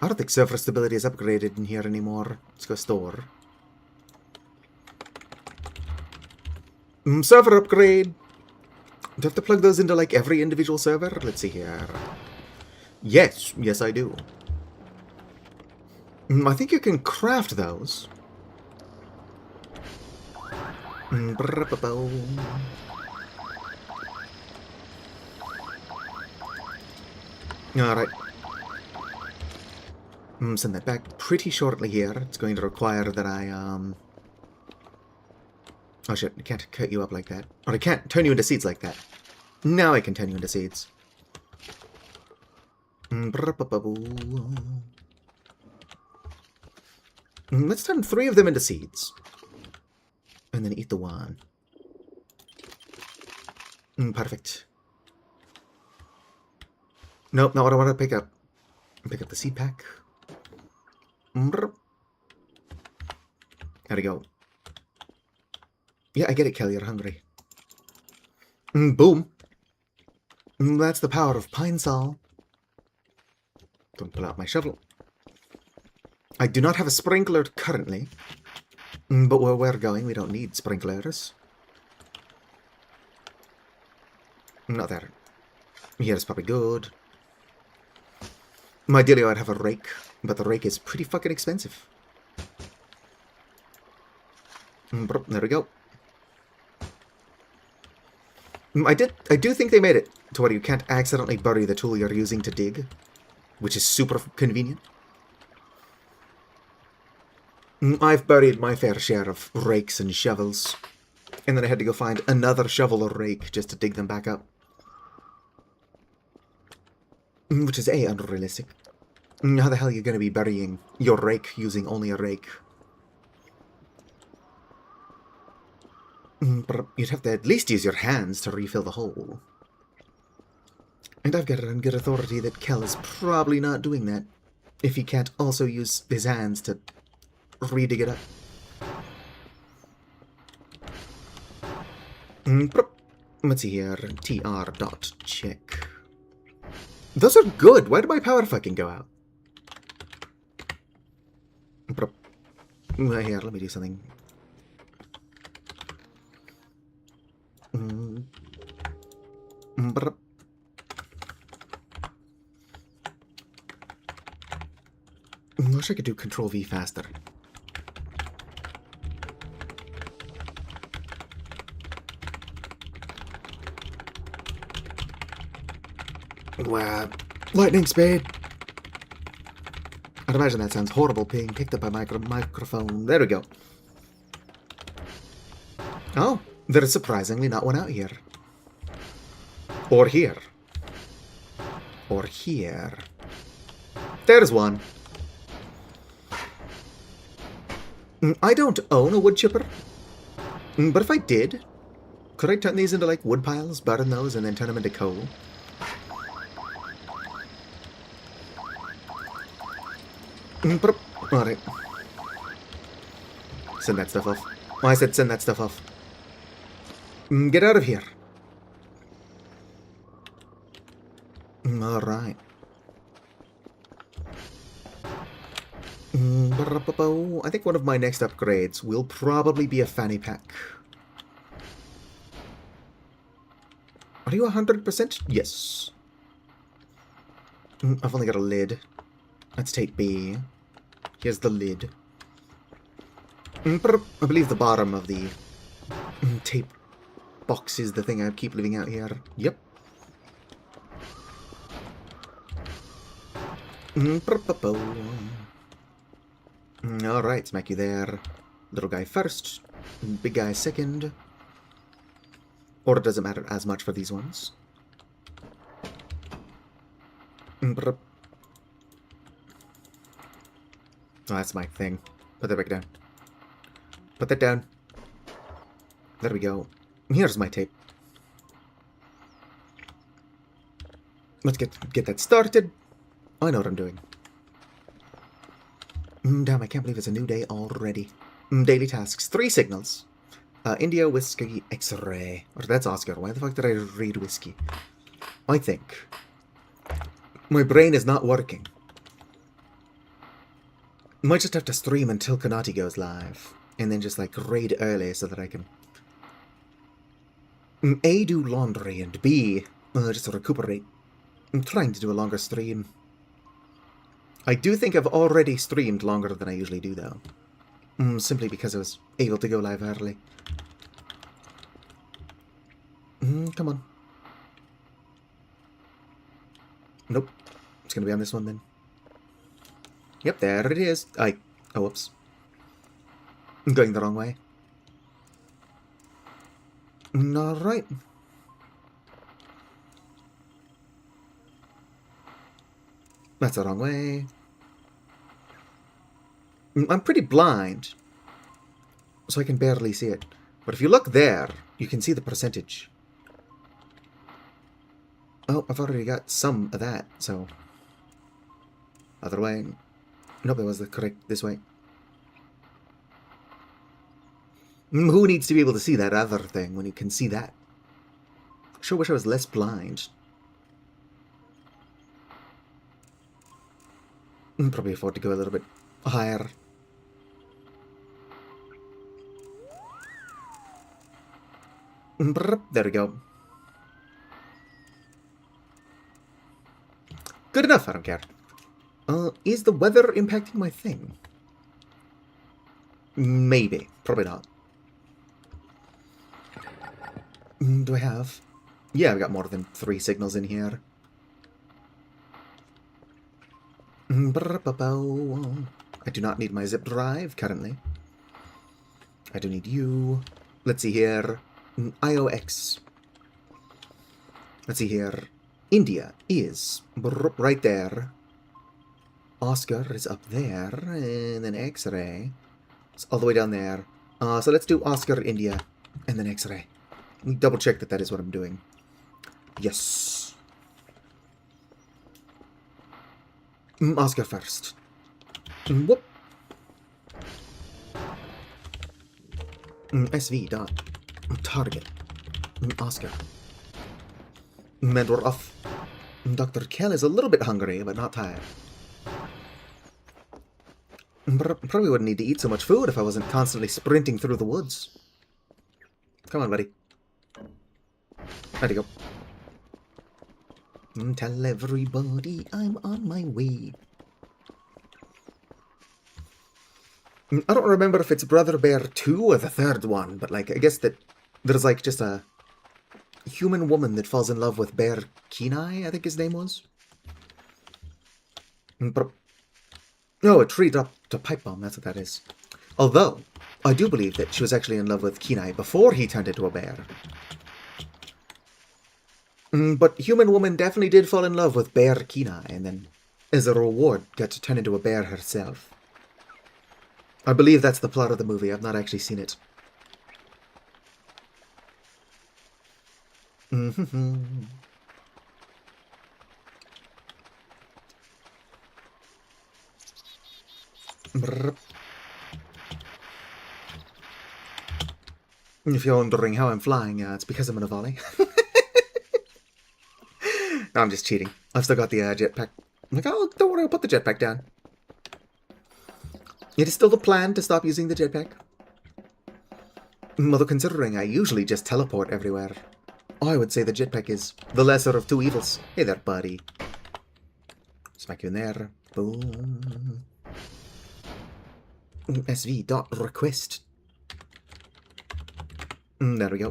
I don't think server stability is upgraded in here anymore. Let's go store. Server upgrade. Do I have to plug those into like every individual server? Let's see here. Yes, yes I do. I think you can craft those. Alright. Send that back pretty shortly here. It's going to require that I, Oh shit, I can't cut you up like that. Or I can't turn you into seeds like that. Now I can turn you into seeds. Let's turn 3 of them into seeds. And then eat the one. Perfect. Nope, not what I want to pick up. Pick up the seed pack. There we go. Yeah, I get it, Kelly, you're hungry. Boom. That's the power of Pine Sol. Don't pull out my shovel. I do not have a sprinkler currently. But where we're going, we don't need sprinklers. Not there. Here's probably good. Ideally, I'd have a rake, but the rake is pretty fucking expensive. There we go. I do think they made it to where you can't accidentally bury the tool you're using to dig, which is super convenient. I've buried my fair share of rakes and shovels, and then I had to go find another shovel or rake just to dig them back up. Which is A, unrealistic. How the hell are you going to be burying your rake using only a rake? You'd have to at least use your hands to refill the hole. And I've got it on good authority that Kel is probably not doing that, if he can't also use his hands to re-dig it up. Let's see here. tr.check. Those are good. Why did my power fucking go out? Here, let me do something. I wish I could do Control V faster. Wow. Lightning speed! I'd imagine that sounds horrible being picked up by microphone. There we go. Oh, there is surprisingly not one out here. Or here. Or here. There's one. I don't own a wood chipper. But if I did, could I turn these into like wood piles, burn those, and then turn them into coal? Alright. Send that stuff off. Oh, I said send that stuff off. Get out of here. Alright. I think one of my next upgrades will probably be a fanny pack. Are you 100%? Yes. I've only got a lid. Let's take B. Here's the lid. I believe the bottom of the tape box is the thing I keep leaving out here. Yep. Alright, smack you there. Little guy first, big guy second. Or it doesn't matter as much for these ones. Oh, that's my thing. Put that back down. Put that down. There we go. Here's my tape. Let's get that started. I know what I'm doing. Damn, I can't believe it's a new day already. Daily tasks. 3 signals. India, whiskey, X-ray. Or that's Oscar. Why the fuck did I read whiskey? I think my brain is not working. Might just have to stream until Kanati goes live. And then just like raid early so that I can A, do laundry, and B, just recuperate. I'm trying to do a longer stream. I do think I've already streamed longer than I usually do, though. Simply because I was able to go live early. Come on. Nope. It's gonna be on this one, then. Yep, there it is. Oh, whoops. I'm going the wrong way. Alright. That's the wrong way. I'm pretty blind, so I can barely see it. But if you look there, you can see the percentage. Oh, I've already got some of that, so... Other way. Nope, it was the correct this way. Who needs to be able to see that other thing when you can see that? Sure wish I was less blind. Probably afford to go a little bit higher. There we go. Good enough, I don't care. Is the weather impacting my thing? Maybe. Probably not. Do I have? Yeah, I've got more than 3 signals in here. I do not need my zip drive currently. I do need you. Let's see here. IOX. Let's see here. India is right there. Oscar is up there. And then X-ray. It's all the way down there. So let's do Oscar, India, and then X-ray. Double check that is what I'm doing. Yes. Oscar first. Whoop. SV dot target. Oscar. And we're off. Dr. Kell is a little bit hungry, but not tired. Probably wouldn't need to eat so much food if I wasn't constantly sprinting through the woods. Come on, buddy. How'd you go? Tell everybody I'm on my way. I don't remember if it's Brother Bear 2 or the third one, but like, I guess that there's like just a human woman that falls in love with Bear Kenai, I think his name was. No, a tree dropped a pipe bomb, that's what that is. Although, I do believe that she was actually in love with Kenai before he turned into a bear. But human woman definitely did fall in love with Bear Kenai, and then, as a reward, got to turn into a bear herself. I believe that's the plot of the movie. I've not actually seen it. If you're wondering how I'm flying, it's because I'm in a volley. No, I'm just cheating. I've still got the jetpack. I'm like, oh, don't worry, I'll put the jetpack down. It is still the plan to stop using the jetpack. Although considering I usually just teleport everywhere, I would say the jetpack is the lesser of 2 evils. Hey there, buddy. Smack you in there. Boom. SV dot request. There we go.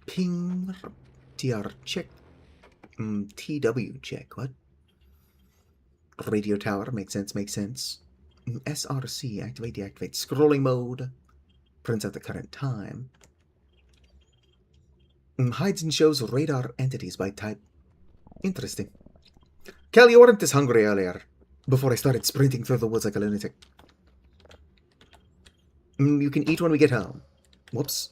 Ping. TR check. TW check. What? Radio tower. Makes sense, makes sense. SRC. Activate, deactivate. Scrolling mode. Prints out the current time. Hides and shows radar entities by type. Interesting. Cal, you weren't this hungry earlier. Before I started sprinting through the woods like a lunatic. You can eat when we get home. Whoops.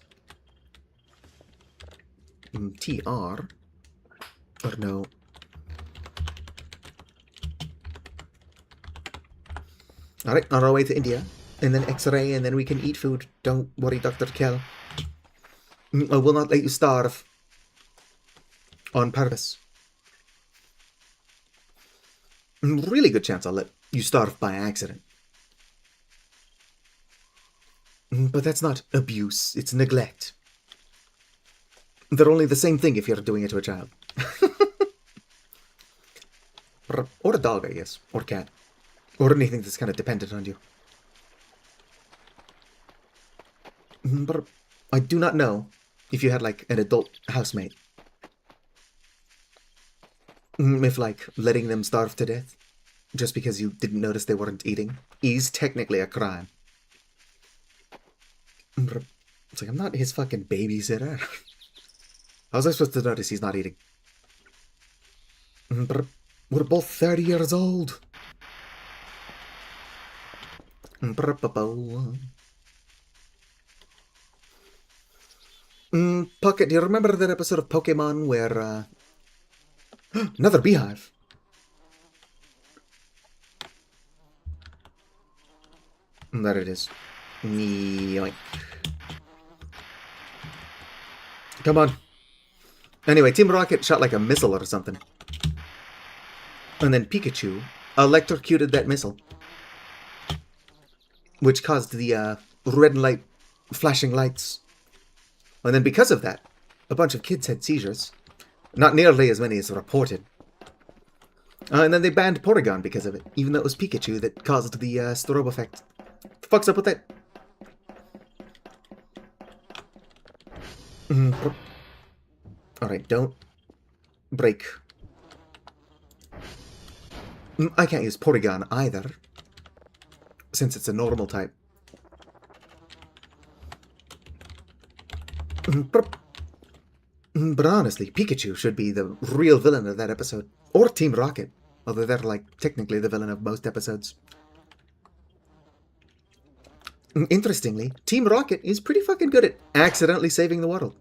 TR. Or no. Alright, on our way to India. And then X-ray, and then we can eat food. Don't worry, Dr. Kell. I will not let you starve. On purpose. Really good chance I'll let you starve by accident. But that's not abuse, it's neglect. They're only the same thing if you're doing it to a child. Or a dog, I guess. Or cat. Or anything that's kind of dependent on you. But I do not know if you had, like, an adult housemate. If, like, letting them starve to death just because you didn't notice they weren't eating is technically a crime. It's like, I'm not his fucking babysitter. How was I supposed to notice he's not eating? We're both 30 years old. Pocket, do you remember that episode of Pokemon where, another beehive? There it is. Yoink. Come on. Anyway, Team Rocket shot like a missile or something. And then Pikachu electrocuted that missile. Which caused the red light, flashing lights. And then because of that, a bunch of kids had seizures. Not nearly as many as reported. And then they banned Porygon because of it, even though it was Pikachu that caused the strobe effect. What the fuck's up with that? Alright, don't break. I can't use Porygon either, since it's a normal type. But honestly, Pikachu should be the real villain of that episode. Or Team Rocket, although they're, like, technically the villain of most episodes. Interestingly, Team Rocket is pretty fucking good at accidentally saving the world.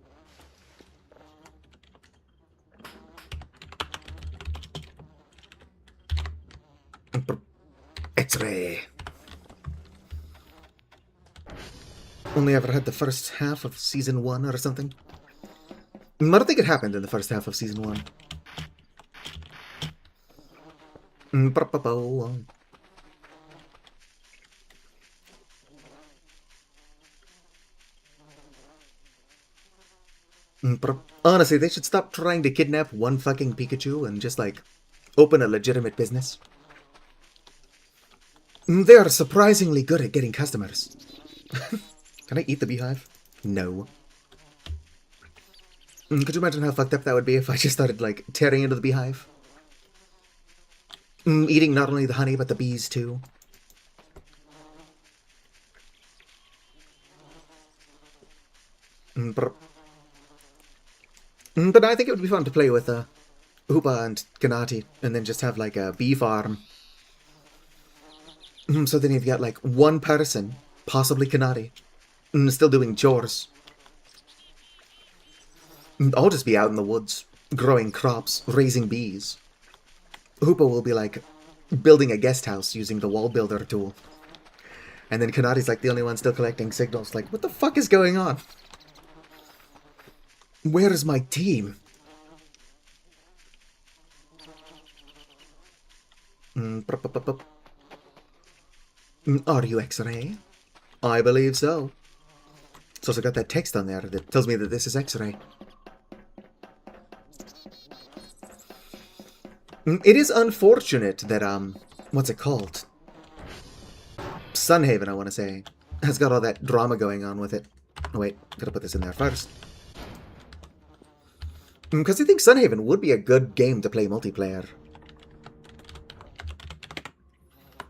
X-ray. Only ever had the first half of season 1 or something. I don't think it happened in the first half of season 1. Honestly, they should stop trying to kidnap one fucking Pikachu and just, like, open a legitimate business. They are surprisingly good at getting customers. Can I eat the beehive? No. Could you imagine how fucked up that would be if I just started, like, tearing into the beehive? Eating not only the honey, but the bees, too. But I think it would be fun to play with Hoopa and Kanati, and then just have, like, a bee farm. So then you've got, like, one person, possibly Kanati, still doing chores. I'll just be out in the woods, growing crops, raising bees. Hoopa will be, like, building a guest house using the wall builder tool. And then Kanati's, like, the only one still collecting signals. Like, what the fuck is going on? Where is my team? Are you X-ray? I believe so. It's also got that text on there that tells me that this is X-ray. It is unfortunate that, what's it called? Sunhaven, I want to say, has got all that drama going on with it. Oh wait, gotta put this in there first. Because I think Sunhaven would be a good game to play multiplayer.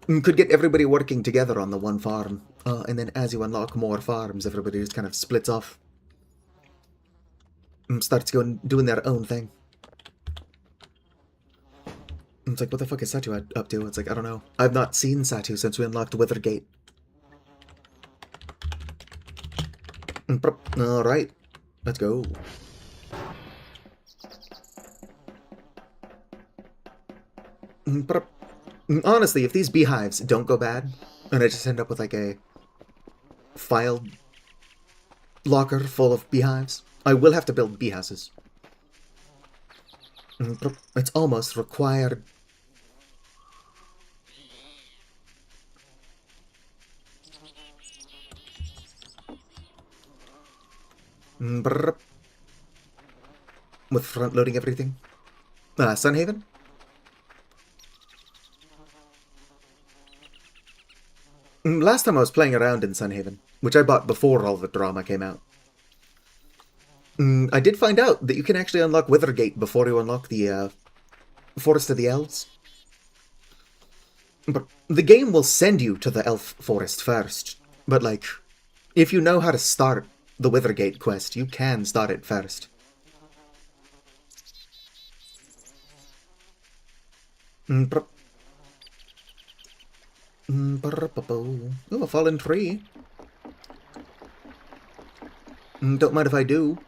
Could get everybody working together on the one farm. And then as you unlock more farms, everybody just kind of splits off. Starts doing their own thing. It's like, what the fuck is Satu up to? It's like, I don't know. I've not seen Satu since we unlocked Withergate. Alright. Let's go. Honestly, if these beehives don't go bad, and I just end up with like a file locker full of beehives, I will have to build bee houses. It's almost required. With front loading everything. Sunhaven? Last time I was playing around in Sunhaven, which I bought before all the drama came out, I did find out that you can actually unlock Withergate before you unlock the Forest of the Elves. But the game will send you to the Elf Forest first. But, like, if you know how to start the Withergate quest, you can start it first. Ooh, a fallen tree. Don't mind if I do.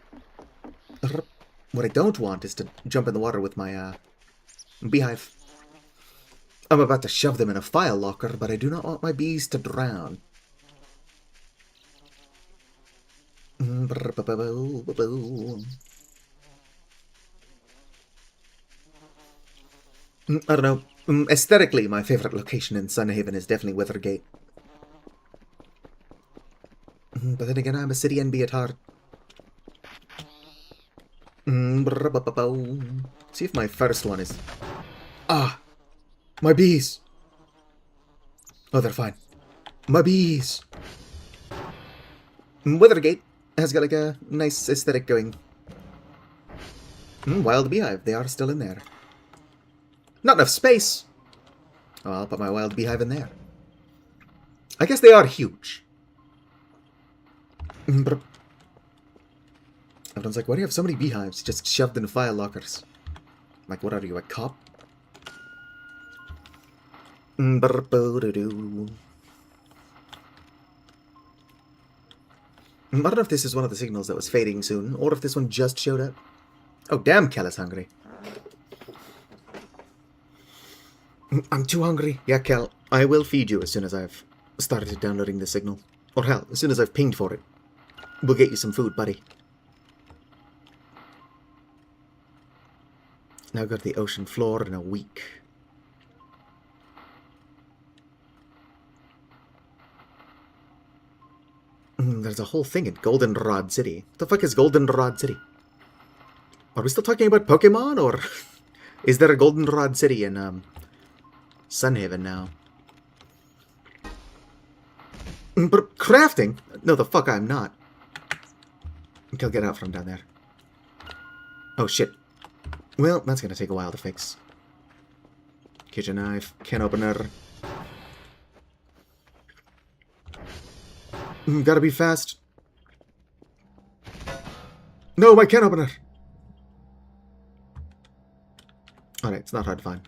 What I don't want is to jump in the water with my beehive. I'm about to shove them in a file locker, but I do not want my bees to drown. I don't know. Aesthetically, my favorite location in Sunhaven is definitely Withergate. But then again, I'm a city NB at heart. See if my first one is... Ah! My bees! Oh, they're fine. My bees! Withergate has got like a nice aesthetic going. Wild beehive, they are still in there. Not enough space! Oh, I'll put my wild beehive in there. I guess they are huge. Everyone's like, why do you have so many beehives just shoved in file lockers? I'm like, what are you, a cop? I don't know if this is one of the signals that was fading soon, or if this one just showed up. Oh, damn, Kel is hungry. I'm too hungry. Yeah, Kel, I will feed you as soon as I've started downloading the signal. Or hell, as soon as I've pinged for it. We'll get you some food, buddy. Now go to the ocean floor in a week. There's a whole thing in Goldenrod City. What the fuck is Goldenrod City? Are we still talking about Pokemon, or is there a Goldenrod City in Sunhaven now? But crafting? No, the fuck I'm not. I'll get out from down there. Oh shit. Well, that's gonna take a while to fix. Kitchen knife, can opener. Gotta be fast. No, my can opener! Alright, it's not hard to find.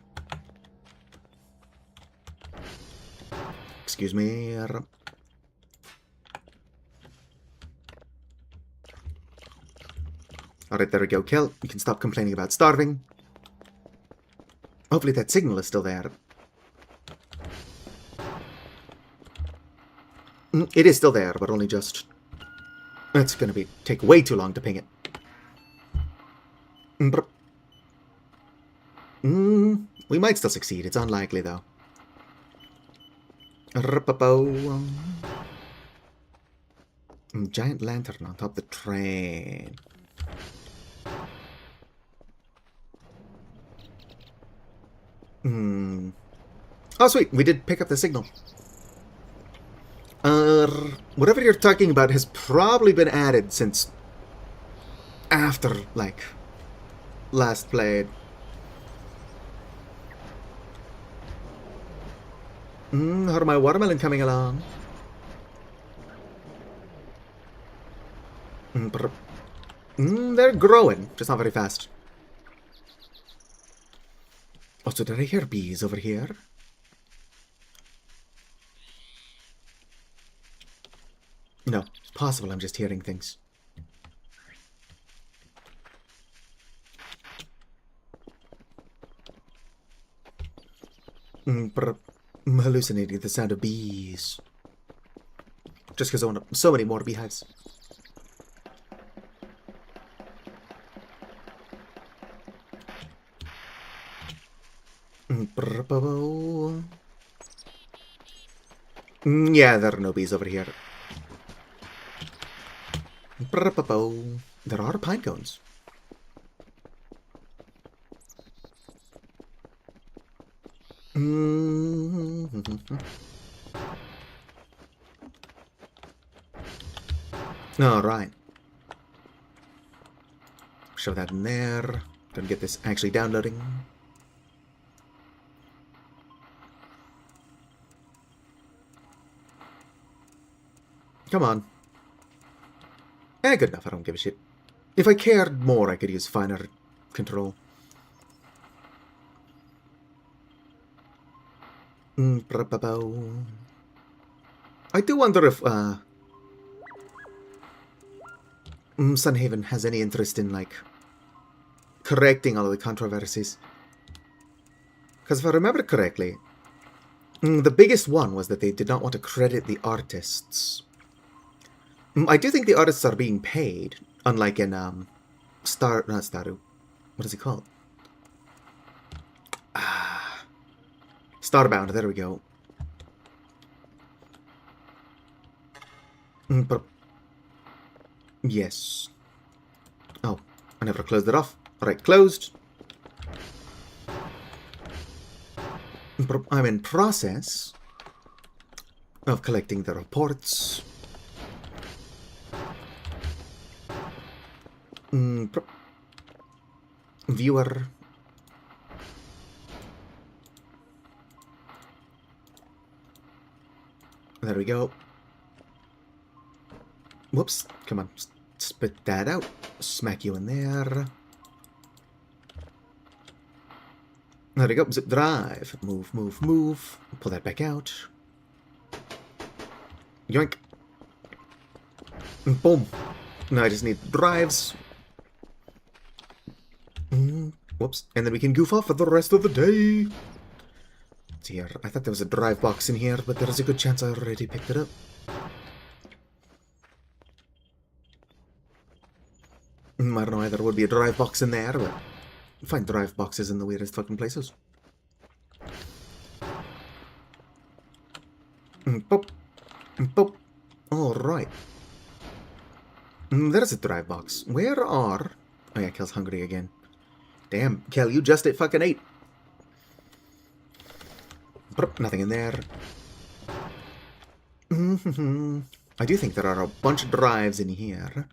Excuse me. Alright, there we go, Kel. You can stop complaining about starving. Hopefully that signal is still there. It is still there, but only just... It's gonna take way too long to ping it. We might still succeed. It's unlikely, though. Giant lantern on top of the train. Oh, sweet. We did pick up the signal. Whatever you're talking about has probably been added since after, like, last played. How's my watermelon coming along? They're growing, just not very fast. Oh, so did I hear bees over here? No, it's possible I'm just hearing things. I'm hallucinating the sound of bees. Just because I want so many more beehives. Yeah, there are no bees over here. There are pine cones. Alright. Shove that in there. Gonna get this actually downloading. Come on. Good enough, I don't give a shit. If I cared more, I could use finer control. I do wonder if Sunhaven has any interest in, like, correcting all of the controversies. Because if I remember correctly, the biggest one was that they did not want to credit the artists. I do think the artists are being paid, unlike in not Stardew. What is it called? Starbound, there we go. But yes. Oh, I never closed it off. Alright, closed. I'm in process of collecting the reports. Viewer. There we go. Whoops. Come on. Spit that out. Smack you in there. There we go. Zip drive. Move, move, move. Pull that back out. Yoink. Boom. Now I just need drives. Whoops. And then we can goof off for the rest of the day. It's here. I thought there was a drive box in here, but there's a good chance I already picked it up. I don't know why there would be a drive box in there, but you find drive boxes in the weirdest fucking places. Pop. Pop. Alright. There's a drive box. Where are... Oh yeah, Kel's hungry again. Damn, Kel, you just fucking ate. Nothing in there. I do think there are a bunch of drives in here.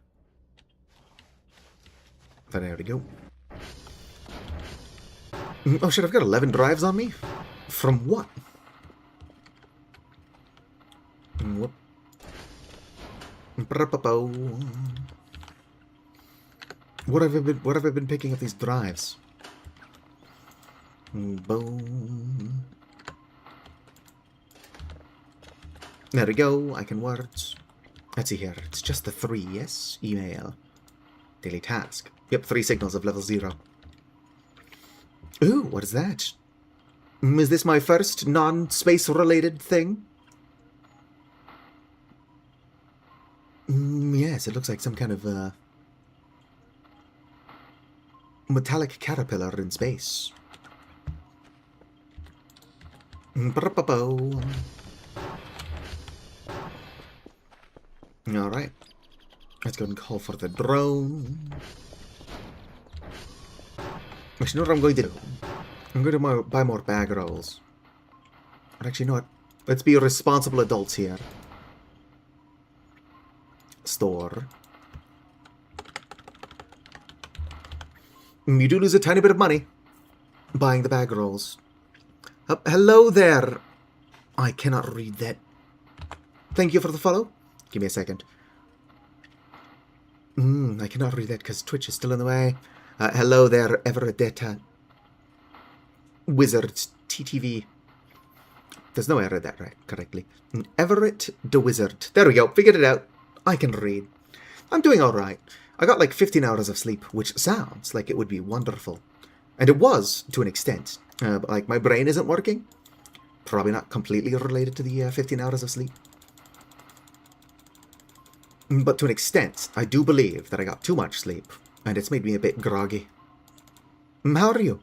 There we go. Oh shit, I've got 11 drives on me? From what? Whoop. What have I been picking up these drives? Boom. There we go. I can words. Let's see here. It's just the 3, yes? Email. Daily task. Yep, 3 signals of level 0. Ooh, what is that? Is this my first non-space related thing? Yes, it looks like some kind of metallic caterpillar in space. Alright. Let's go and call for the drone. Actually, you know what I'm going to do? I'm going to buy more bag rolls. But actually, you know what? Let's be responsible adults here. Store. You do lose a tiny bit of money buying the bag rolls. Hello there. I cannot read that. Thank you for the follow. Give me a second. I cannot read that because Twitch is still in the way. Hello there, Everett Wizard TTV. There's no way I read that right correctly. Everett the Wizard. There we go. Figured it out. I can read. I'm doing all right. I got like 15 hours of sleep, which sounds like it would be wonderful. And it was, to an extent. But like, my brain isn't working. Probably not completely related to the 15 hours of sleep. But to an extent, I do believe that I got too much sleep, and it's made me a bit groggy. How are you?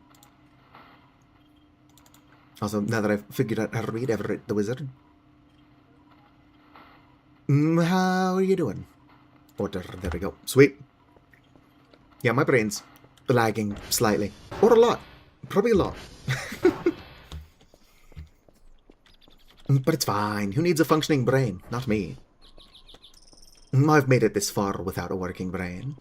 Also, now that I've figured out how to read Everett the Wizard. How are you doing? Order, there we go. Sweet. Yeah, my brain's lagging slightly. Or a lot. Probably a lot. But it's fine. Who needs a functioning brain? Not me. I've made it this far without a working brain.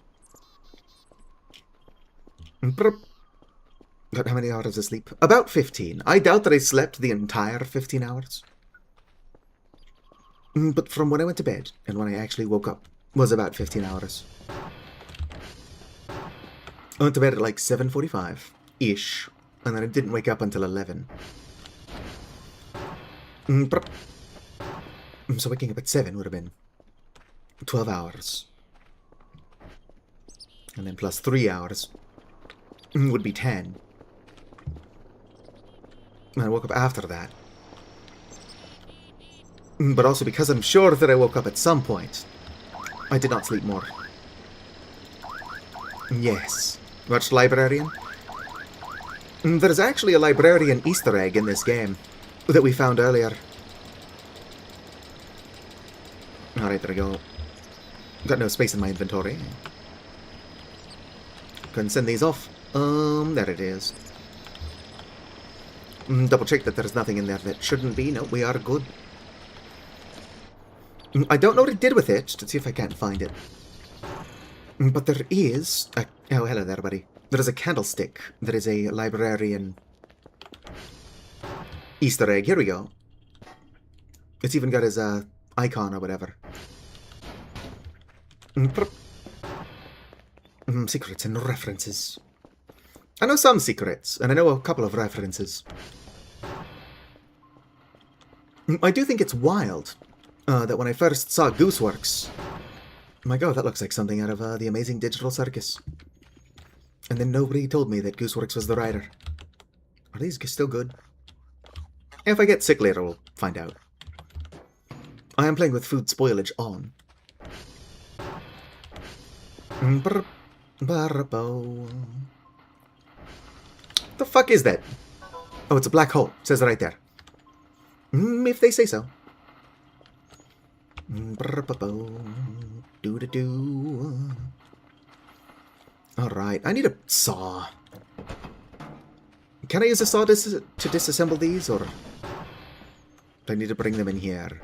Got how many hours of sleep? About 15. I doubt that I slept the entire 15 hours. But from when I went to bed and when I actually woke up was about 15 hours. I went to bed at like 7:45-ish, and then I didn't wake up until 11. So waking up at 7 would have been 12 hours. And then plus 3 hours would be 10. And I woke up after that. But also because I'm sure that I woke up at some point, I did not sleep more. Yes. Watched Librarian? There's actually a Librarian Easter egg in this game that we found earlier. Alright, there we go. Got no space in my inventory. Couldn't send these off. There it is. Double check that there's nothing in there that shouldn't be. No, we are good. I don't know what it did with it. Let's see if I can't find it. But there is a... Oh, hello there, buddy. There is a candlestick. There is a Librarian Easter egg. Here we go. It's even got his icon or whatever. Secrets and references. I know some secrets, and I know a couple of references. I do think it's wild that when I first saw Gooseworks, my god, that looks like something out of The Amazing Digital Circus. And then nobody told me that Gooseworks was the writer. Are these still good? If I get sick later, we'll find out. I am playing with food spoilage on. The fuck is that? Oh, it's a black hole. It says it right there. If they say so. Alright, I need a saw. Can I use a saw to disassemble these, or do I need to bring them in here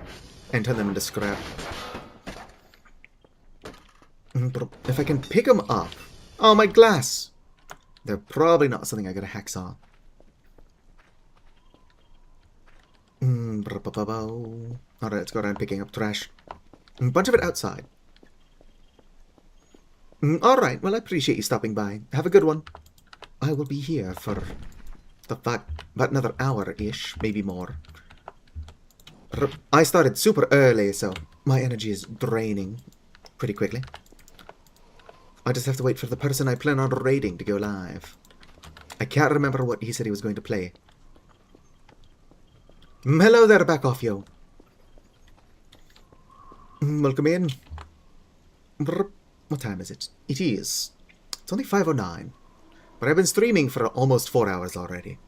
and turn them into scrap? If I can pick them up... Oh, my glass! They're probably not something I got a hacksaw. Alright, let's go around picking up trash. A bunch of it outside. Alright, well, I appreciate you stopping by. Have a good one. I will be here for about another hour-ish, maybe more. I started super early, so my energy is draining pretty quickly. I just have to wait for the person I plan on raiding to go live. I can't remember what he said he was going to play. Hello there, back off, yo. Welcome in. What time is it? It's only 5:09. But I've been streaming for almost 4 hours already.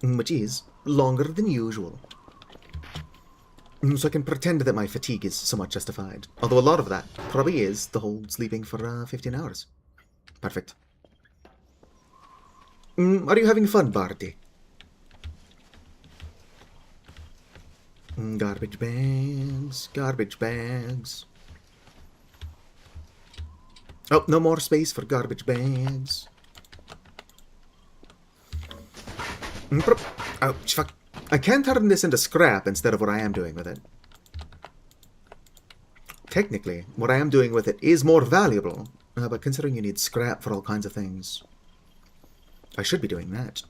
Which is longer than usual. So I can pretend that my fatigue is somewhat justified. Although a lot of that probably is the whole sleeping for 15 hours. Perfect. Are you having fun, Barty? Garbage bags, garbage bags. Oh, no more space for garbage bags. Ouch, fuck. I can turn this into scrap instead of what I am doing with it. Technically, what I am doing with it is more valuable, but considering you need scrap for all kinds of things, I should be doing that.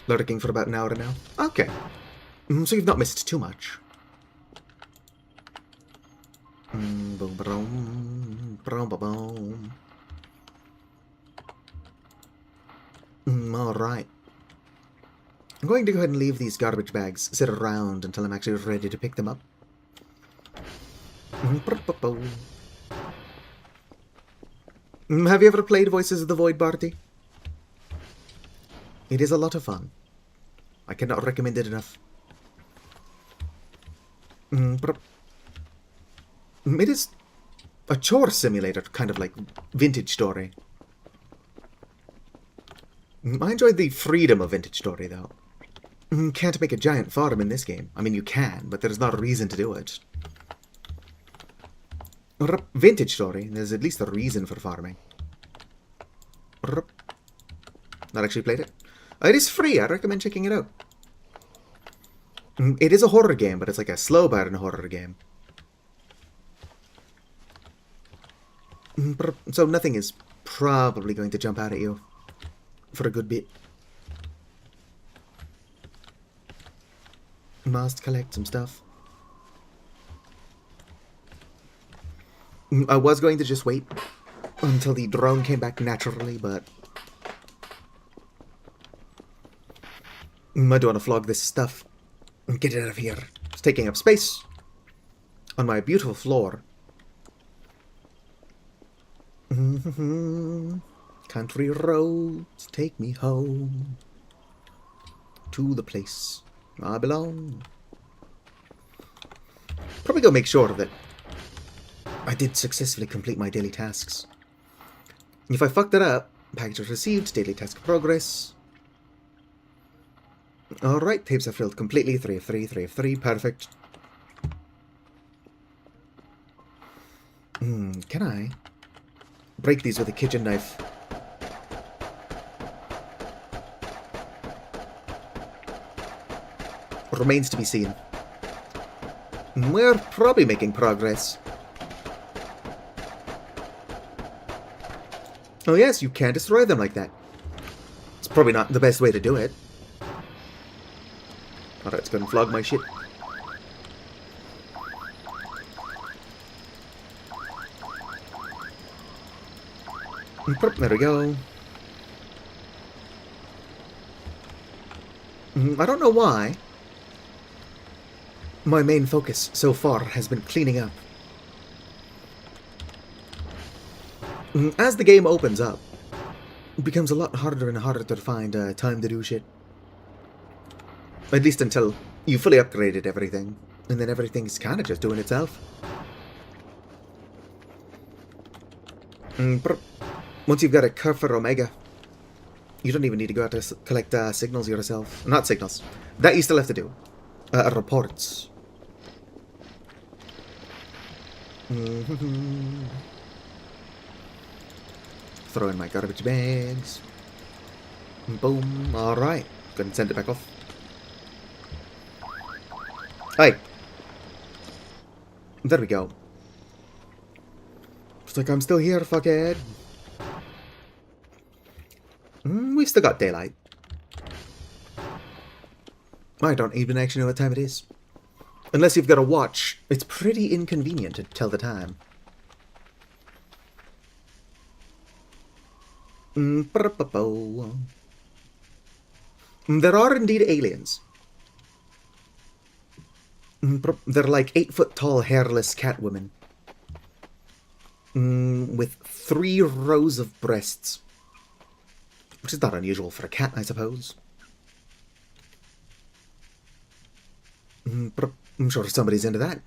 Lurking for about an hour now. Okay. So you've not missed too much. Boom, boom, boom, boom. Alright. I'm going to go ahead and leave these garbage bags sit around until I'm actually ready to pick them up. Have you ever played Voices of the Void, Barty? It is a lot of fun. I cannot recommend it enough. It is a chore simulator, kind of like Vintage Story. I enjoyed the freedom of Vintage Story, though. Can't make a giant farm in this game. I mean, you can, but there's not a reason to do it. Vintage Story, there's at least a reason for farming. Not actually played it. It is free, I recommend checking it out. It is a horror game, but it's like a slow burn horror game. So nothing is probably going to jump out at you for a good bit. Must collect some stuff. I was going to just wait until the drone came back naturally, but I do want to flog this stuff and get it out of here. It's taking up space on my beautiful floor. Country roads take me home to the place I belong. Probably go make sure that I did successfully complete my daily tasks. If I fucked it up, package received, daily task progress. Alright, tapes are filled completely. 3 of 3, 3 of 3, perfect. Can I break these with a kitchen knife? Remains to be seen. We're probably making progress. Oh yes, you can destroy them like that. It's probably not the best way to do it. Alright, let's go and flog my shit. There we go. I don't know why my main focus so far has been cleaning up. As the game opens up, it becomes a lot harder and harder to find time to do shit. At least until you fully upgraded everything, and then everything's kind of just doing itself. Once you've got a curve for Omega, you don't even need to go out to collect signals yourself. Not signals. That you still have to do. Reports. Throw in my garbage bags. Boom. Alright. Go and send it back off. Hey. There we go. Looks like I'm still here, fuckhead. We've still got daylight. I don't even actually know what time it is. Unless you've got a watch, it's pretty inconvenient to tell the time. There are indeed aliens. They're like 8-foot-tall hairless catwomen. With 3 rows of breasts. Which is not unusual for a cat, I suppose. I'm sure somebody's into that.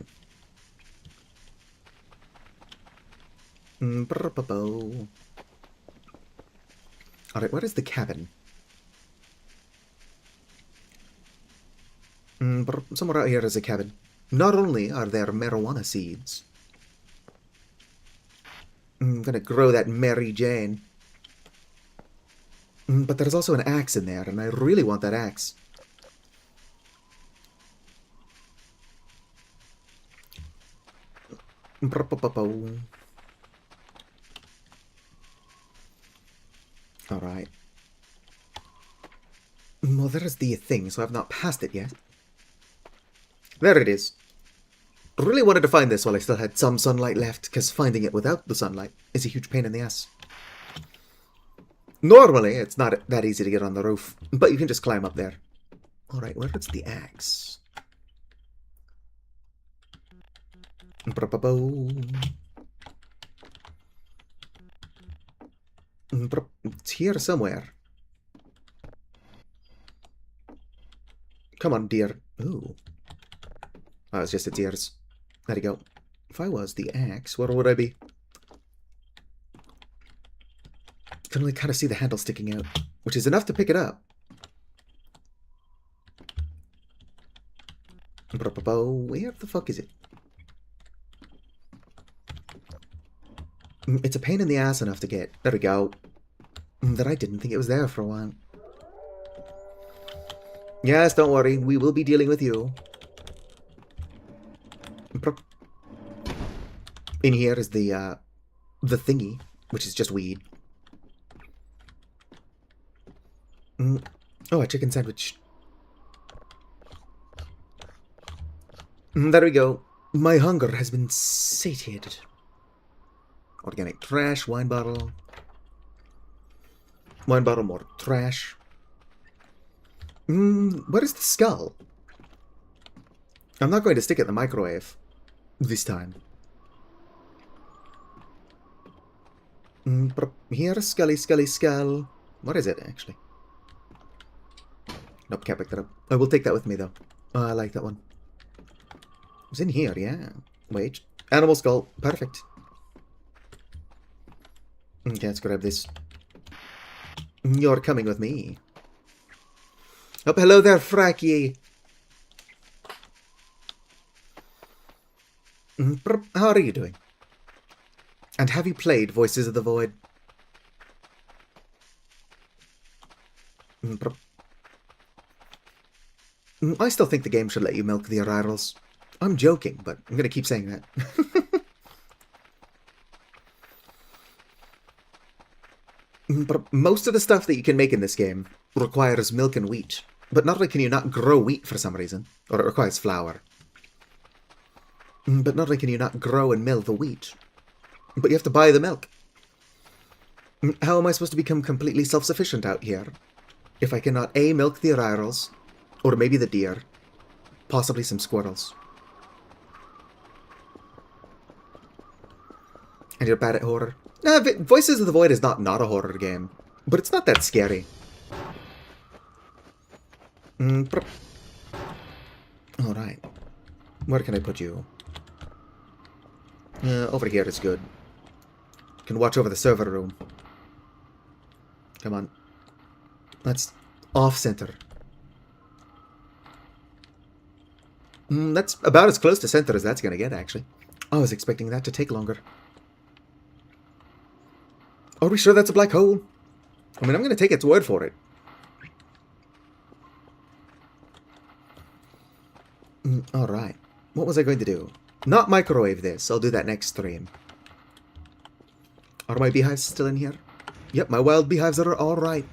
Alright, where is the cabin? Somewhere out here is a cabin. Not only are there marijuana seeds. I'm gonna grow that Mary Jane. But there's also an axe in there, and I really want that axe. Alright. Well, there's the thing, so I've not passed it yet. There it is. Really wanted to find this while I still had some sunlight left, because finding it without the sunlight is a huge pain in the ass. Normally, it's not that easy to get on the roof, but you can just climb up there. Alright, where is the axe? It's here somewhere. Come on, dear. Ooh. Oh, it's just its ears. There you go. If I was the axe, where would I be? Can only kind of see the handle sticking out, which is enough to pick it up. Where the fuck is it? It's a pain in the ass enough to get. There we go. That I didn't think it was there for a while. Yes, don't worry. We will be dealing with you. In here is the thingy, which is just weed. Oh, a chicken sandwich. There we go. My hunger has been satiated. Organic trash, wine bottle. Wine bottle, more trash. Where is the skull? I'm not going to stick it in the microwave this time. Here, scully, scully, skull. What is it, actually? Nope, can't pick that up. I will take that with me, though. Oh, I like that one. It was in here, yeah. Wait. Animal skull. Perfect. Okay, let's grab this. You're coming with me. Oh, hello there, Fracky. How are you doing? And have you played Voices of the Void? I still think the game should let you milk the Arrivals. I'm joking, but I'm going to keep saying that. But most of the stuff that you can make in this game requires milk and wheat. But not only can you not grow wheat for some reason, or it requires flour. But not only can you not grow and mill the wheat, but you have to buy the milk. How am I supposed to become completely self-sufficient out here if I cannot A, milk the Arrivals, or maybe the deer, possibly some squirrels? And you're bad at horror? Nah, Voices of the Void is not a horror game, but it's not that scary. Alright. Where can I put you? Over here is good. Can watch over the server room. Come on. That's off-center. That's about as close to center as that's going to get, actually. I was expecting that to take longer. Are we sure that's a black hole? I mean, I'm going to take its word for it. Alright. What was I going to do? Not microwave this. I'll do that next stream. Are my beehives still in here? Yep, my wild beehives are alright.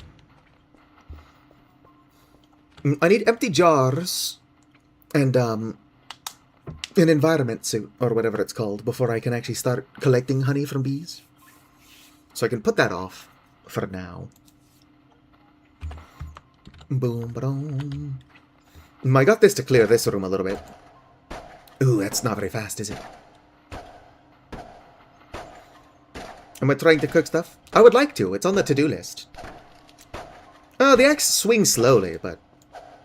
I need empty jars and an environment suit, or whatever it's called, before I can actually start collecting honey from bees. So I can put that off for now. Boom, ba-dum. I got this to clear this room a little bit. Ooh, that's not very fast, is it? Am I trying to cook stuff? I would like to. It's on the to-do list. Oh, the axe swings slowly, but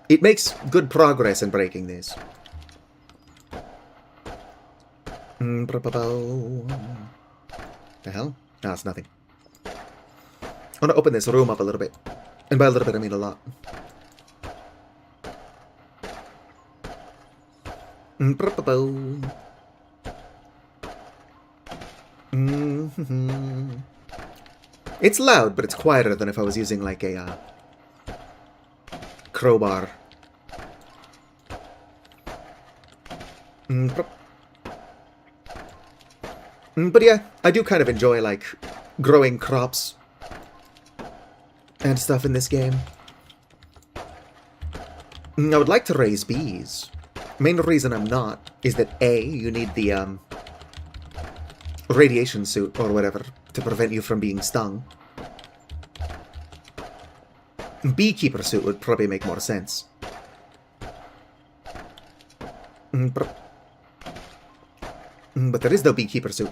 it makes good progress in breaking this. The hell? No, it's nothing. I want to open this room up a little bit. And by a little bit, I mean a lot. It's loud, but it's quieter than if I was using like a crowbar. But yeah, I do kind of enjoy like growing crops and stuff in this game. I would like to raise bees. Main reason I'm not is that A, you need the radiation suit or whatever to prevent you from being stung. Beekeeper suit would probably make more sense. But there is no beekeeper suit.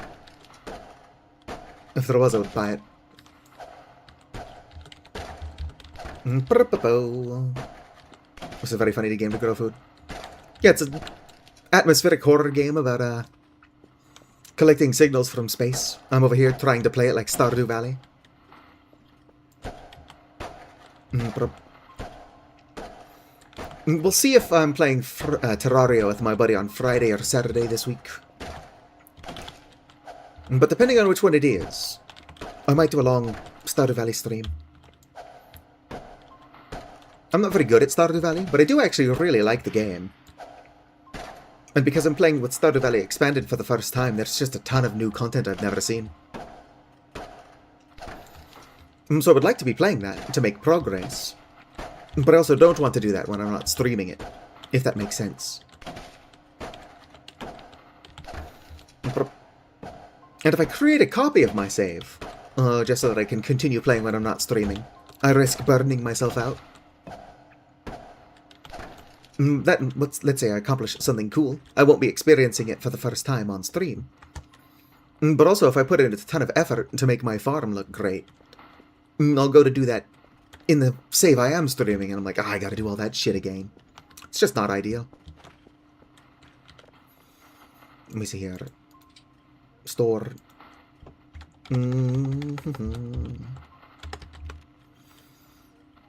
If there was, I would buy it. It's a very funny game to grow food. Yeah, it's an atmospheric horror game about collecting signals from space. I'm over here trying to play it like Stardew Valley. We'll see if I'm playing Terraria with my buddy on Friday or Saturday this week. But depending on which one it is, I might do a long Stardew Valley stream. I'm not very good at Stardew Valley, but I do actually really like the game. And because I'm playing with Stardew Valley Expanded for the first time, there's just a ton of new content I've never seen. So I would like to be playing that to make progress. But I also don't want to do that when I'm not streaming it, if that makes sense. And if I create a copy of my save, just so that I can continue playing when I'm not streaming, I risk burning myself out. Let's say I accomplish something cool, I won't be experiencing it for the first time on stream. But also, if I put in a ton of effort to make my farm look great, I'll go to do that in the save I am streaming, and I'm like, I gotta do all that shit again. It's just not ideal. Let me see here. Store.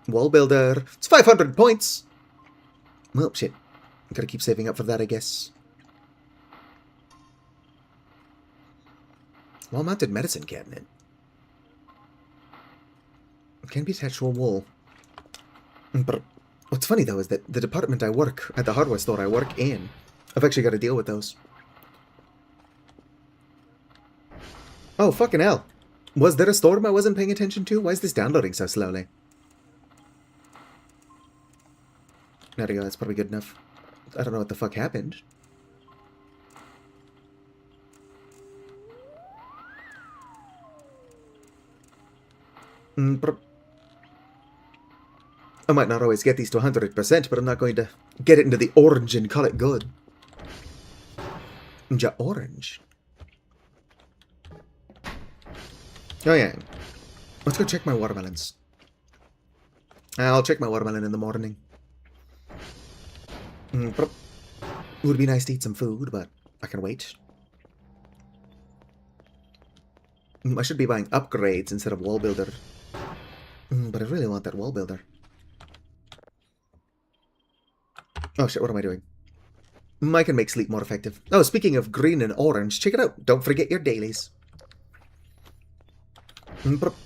Wall builder. It's 500 points! Well, shit. Gotta keep saving up for that, I guess. Wall-mounted medicine cabinet. It can be attached to a wall. But what's funny, though, is that the department I work, at the hardware store I work in, I've actually got to deal with those. Oh, fucking hell. Was there a storm I wasn't paying attention to? Why is this downloading so slowly? There we go, that's probably good enough. I don't know what the fuck happened. I might not always get these to 100%, but I'm not going to get it into the orange and call it good. Ja orange. Oh yeah. Let's go check my watermelons. I'll check my watermelon in the morning. It would be nice to eat some food, but I can wait. I should be buying upgrades instead of wall builder. But I really want that wall builder. Oh shit, what am I doing? I can make sleep more effective. Oh, speaking of green and orange, check it out. Don't forget your dailies.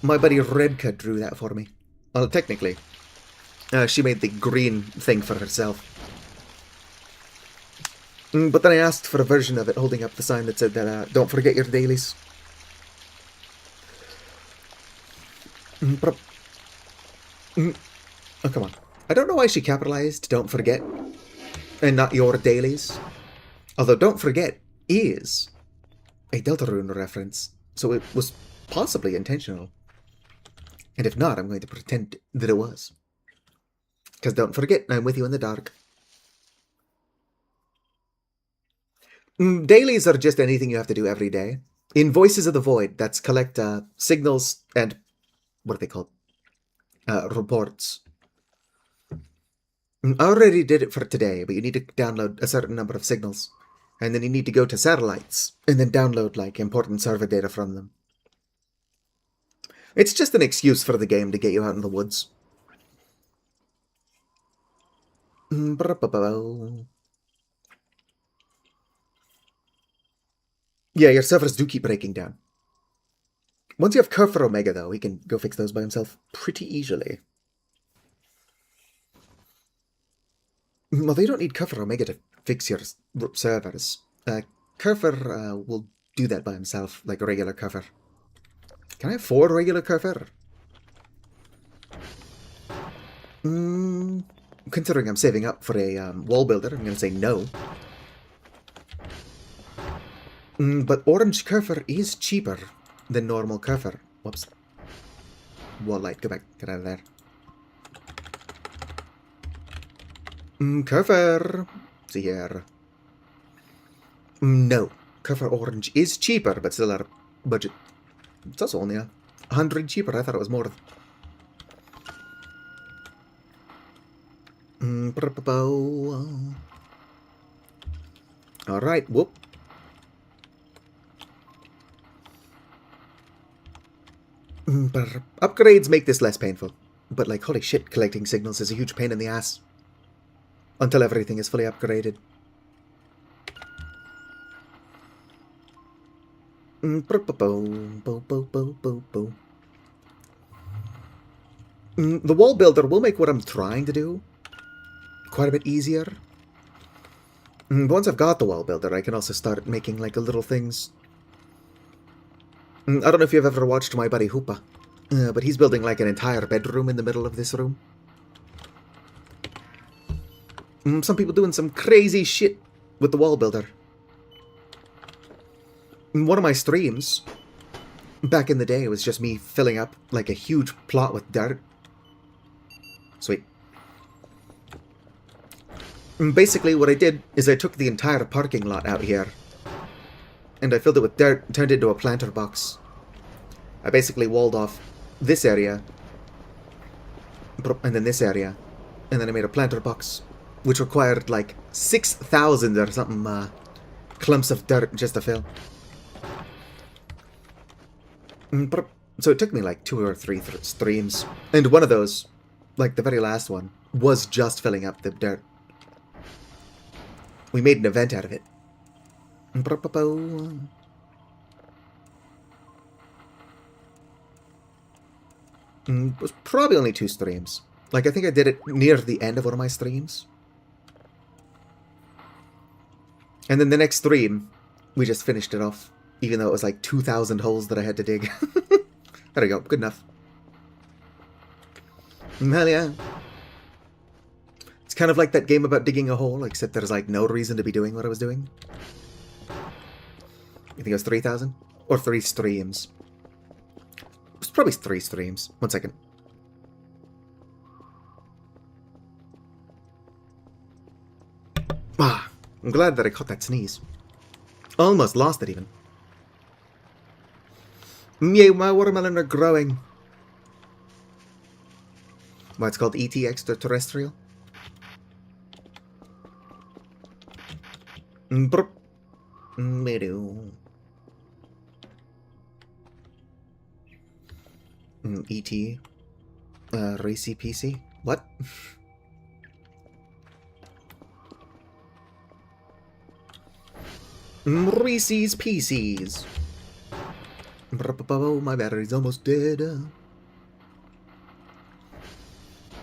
My buddy Redka drew that for me. Well, technically, she made the green thing for herself. But then I asked for a version of it holding up the sign that said that, don't forget your dailies. Oh, come on. I don't know why she capitalized don't forget and not your dailies. Although don't forget is a Deltarune reference, so it was possibly intentional. And if not, I'm going to pretend that it was. Because don't forget, I'm with you in the dark. Dailies are just anything you have to do every day. In Voices of the Void, that's collect signals and, what are they called? Reports. I already did it for today, but you need to download a certain number of signals. And then you need to go to satellites, and then download, like, important server data from them. It's just an excuse for the game to get you out in the woods. Yeah, your servers do keep breaking down. Once you have Kerr for Omega, though, he can go fix those by himself pretty easily. Well, they don't need Kerr for Omega to fix your servers. Kerr will do that by himself, like a regular Kerr. Can I afford regular Kerr? Considering I'm saving up for a wall builder, I'm going to say no. But orange Kerr is cheaper than normal Kerr. Whoops. Wall light, go back, get out of there. Kerr. See here. No. Kerr orange is cheaper, but still our budget. It's also only 100 cheaper. I thought it was more. Alright, whoop. Upgrades make this less painful. But like, holy shit, collecting signals is a huge pain in the ass. Until everything is fully upgraded. The wall builder will make what I'm trying to do quite a bit easier. Once I've got the wall builder, I can also start making like little things. I don't know if you've ever watched my buddy Hoopa, but he's building like an entire bedroom in the middle of this room. Some people doing some crazy shit with the wall builder. One of my streams back in the day was just me filling up like a huge plot with dirt. Sweet. Basically what I did is I took the entire parking lot out here and I filled it with dirt and turned it into a planter box. I basically walled off this area and then this area, and then I made a planter box which required like 6,000 or something clumps of dirt just to fill. So it took me like 2 or 3 streams, and one of those, like the very last one, was just filling up the dirt. We made an event out of it. It was probably only 2 streams. Like, I think I did it near the end of one of my streams. And then the next stream, we just finished it off. Even though it was like 2,000 holes that I had to dig. There we go, good enough. Hell yeah. It's kind of like that game about digging a hole, except there's like no reason to be doing what I was doing. You think it was 3,000? Or 3 streams? It was probably 3 streams. 1 second. Ah, I'm glad that I caught that sneeze. Almost lost it even. Yay, my watermelon are growing. Why it's called ET Extraterrestrial? Brr. Meadow. ET. Racy PC? What? Reese's Pieces. My battery's almost dead.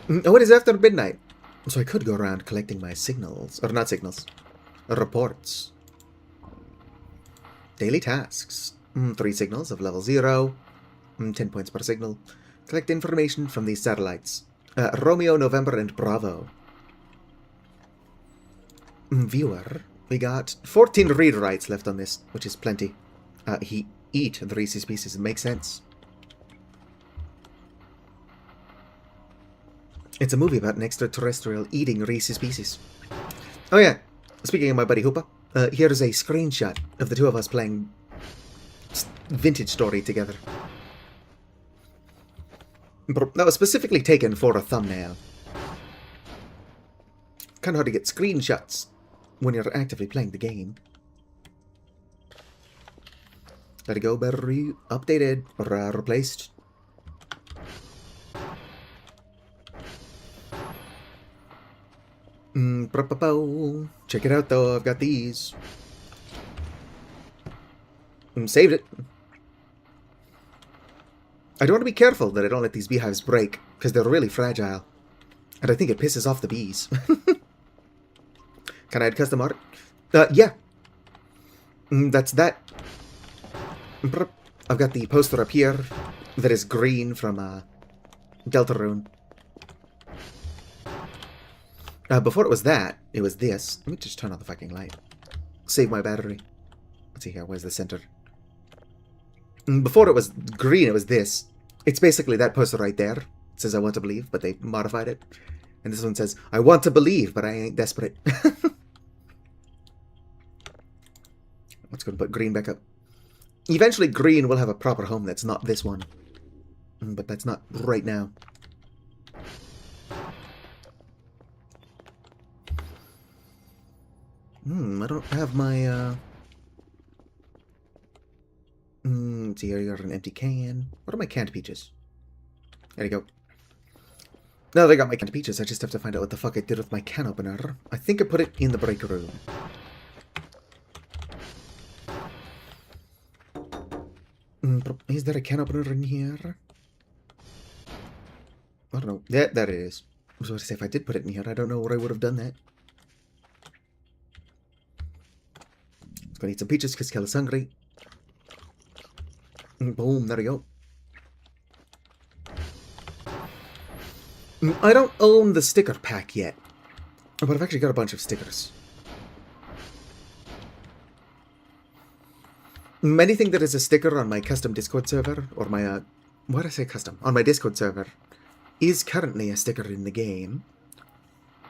Oh, it is after midnight. So I could go around collecting my signals. Or not signals. Reports. Daily tasks. 3 signals of level 0. 10 points per signal. Collect information from these satellites. Romeo, November, and Bravo. Viewer. We got 14 read writes left on this, which is plenty. He eat the Reese's Pieces. It makes sense. It's a movie about an extraterrestrial eating Reese's Pieces. Oh yeah, speaking of my buddy Hoopa, here's a screenshot of the 2 of us playing Vintage Story together. That was specifically taken for a thumbnail. Kind of hard to get screenshots when you're actively playing the game. Let it go, battery. Updated or replaced. Check it out though, I've got these. Saved it. I don't want to be careful that I don't let these beehives break, because they're really fragile. And I think it pisses off the bees. Can I add custom art? Yeah. That's that. I've got the poster up here that is green from Deltarune. Before it was that, it was this. Let me just turn on the fucking light. Save my battery. Let's see here, where's the center? Before it was green, it was this. It's basically that poster right there. It says I want to believe, but they modified it. And this one says, I want to believe, but I ain't desperate. Let's go and put green back up. Eventually green will have a proper home that's not this one. But that's not right now. I don't have my, let's see, here you got an empty can. What are my canned peaches? There you go. Now that I got my canned peaches, I just have to find out what the fuck I did with my can opener. I think I put it in the break room. Is there a can opener in here? I don't know. Yeah, there it is. I was about to say, if I did put it in here, I don't know where I would have done that. Gonna eat some peaches because Kella's hungry. Boom, there we go. I don't own the sticker pack yet, but I've actually got a bunch of stickers. Anything that is a sticker on my custom Discord server, or my, why did I say custom? On my Discord server, is currently a sticker in the game.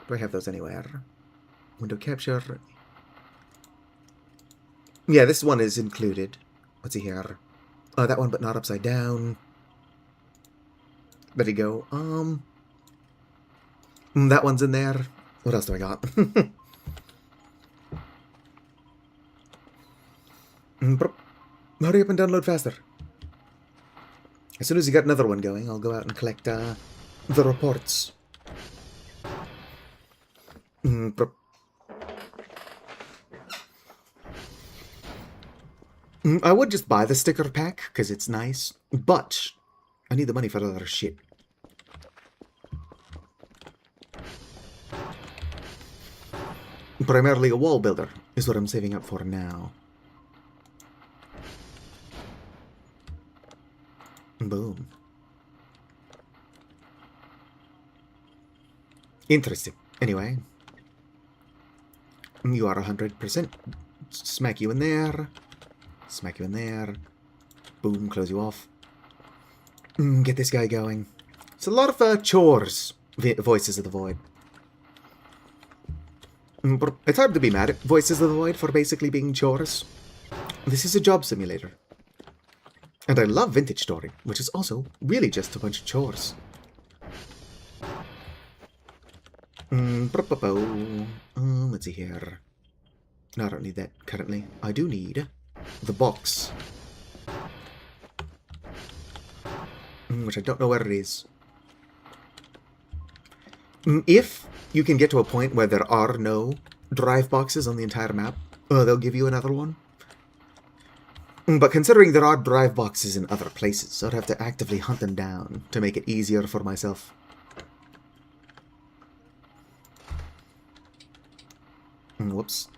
Do I have those anywhere? Window capture. Yeah, this one is included. Let's see here. That one, but not upside down. There you go. That one's in there. What else do I got? Hurry up and download faster. As soon as you got another one going, I'll go out and collect the reports. I would just buy the sticker pack, because it's nice, but I need the money for other shit. Primarily a wall builder is what I'm saving up for now. Boom. Interesting. Anyway. You are 100%. Smack you in there. Smack you in there. Boom, close you off. Get this guy going. It's a lot of chores. Voices of the Void. It's hard to be mad at Voices of the Void for basically being chores. This is a job simulator. And I love Vintage Story, which is also really just a bunch of chores. Let's see here. No, I don't need that currently. I do need the box. Which I don't know where it is. If you can get to a point where there are no drive boxes on the entire map, they'll give you another one. But considering there are drive boxes in other places, I'd have to actively hunt them down to make it easier for myself. Whoops.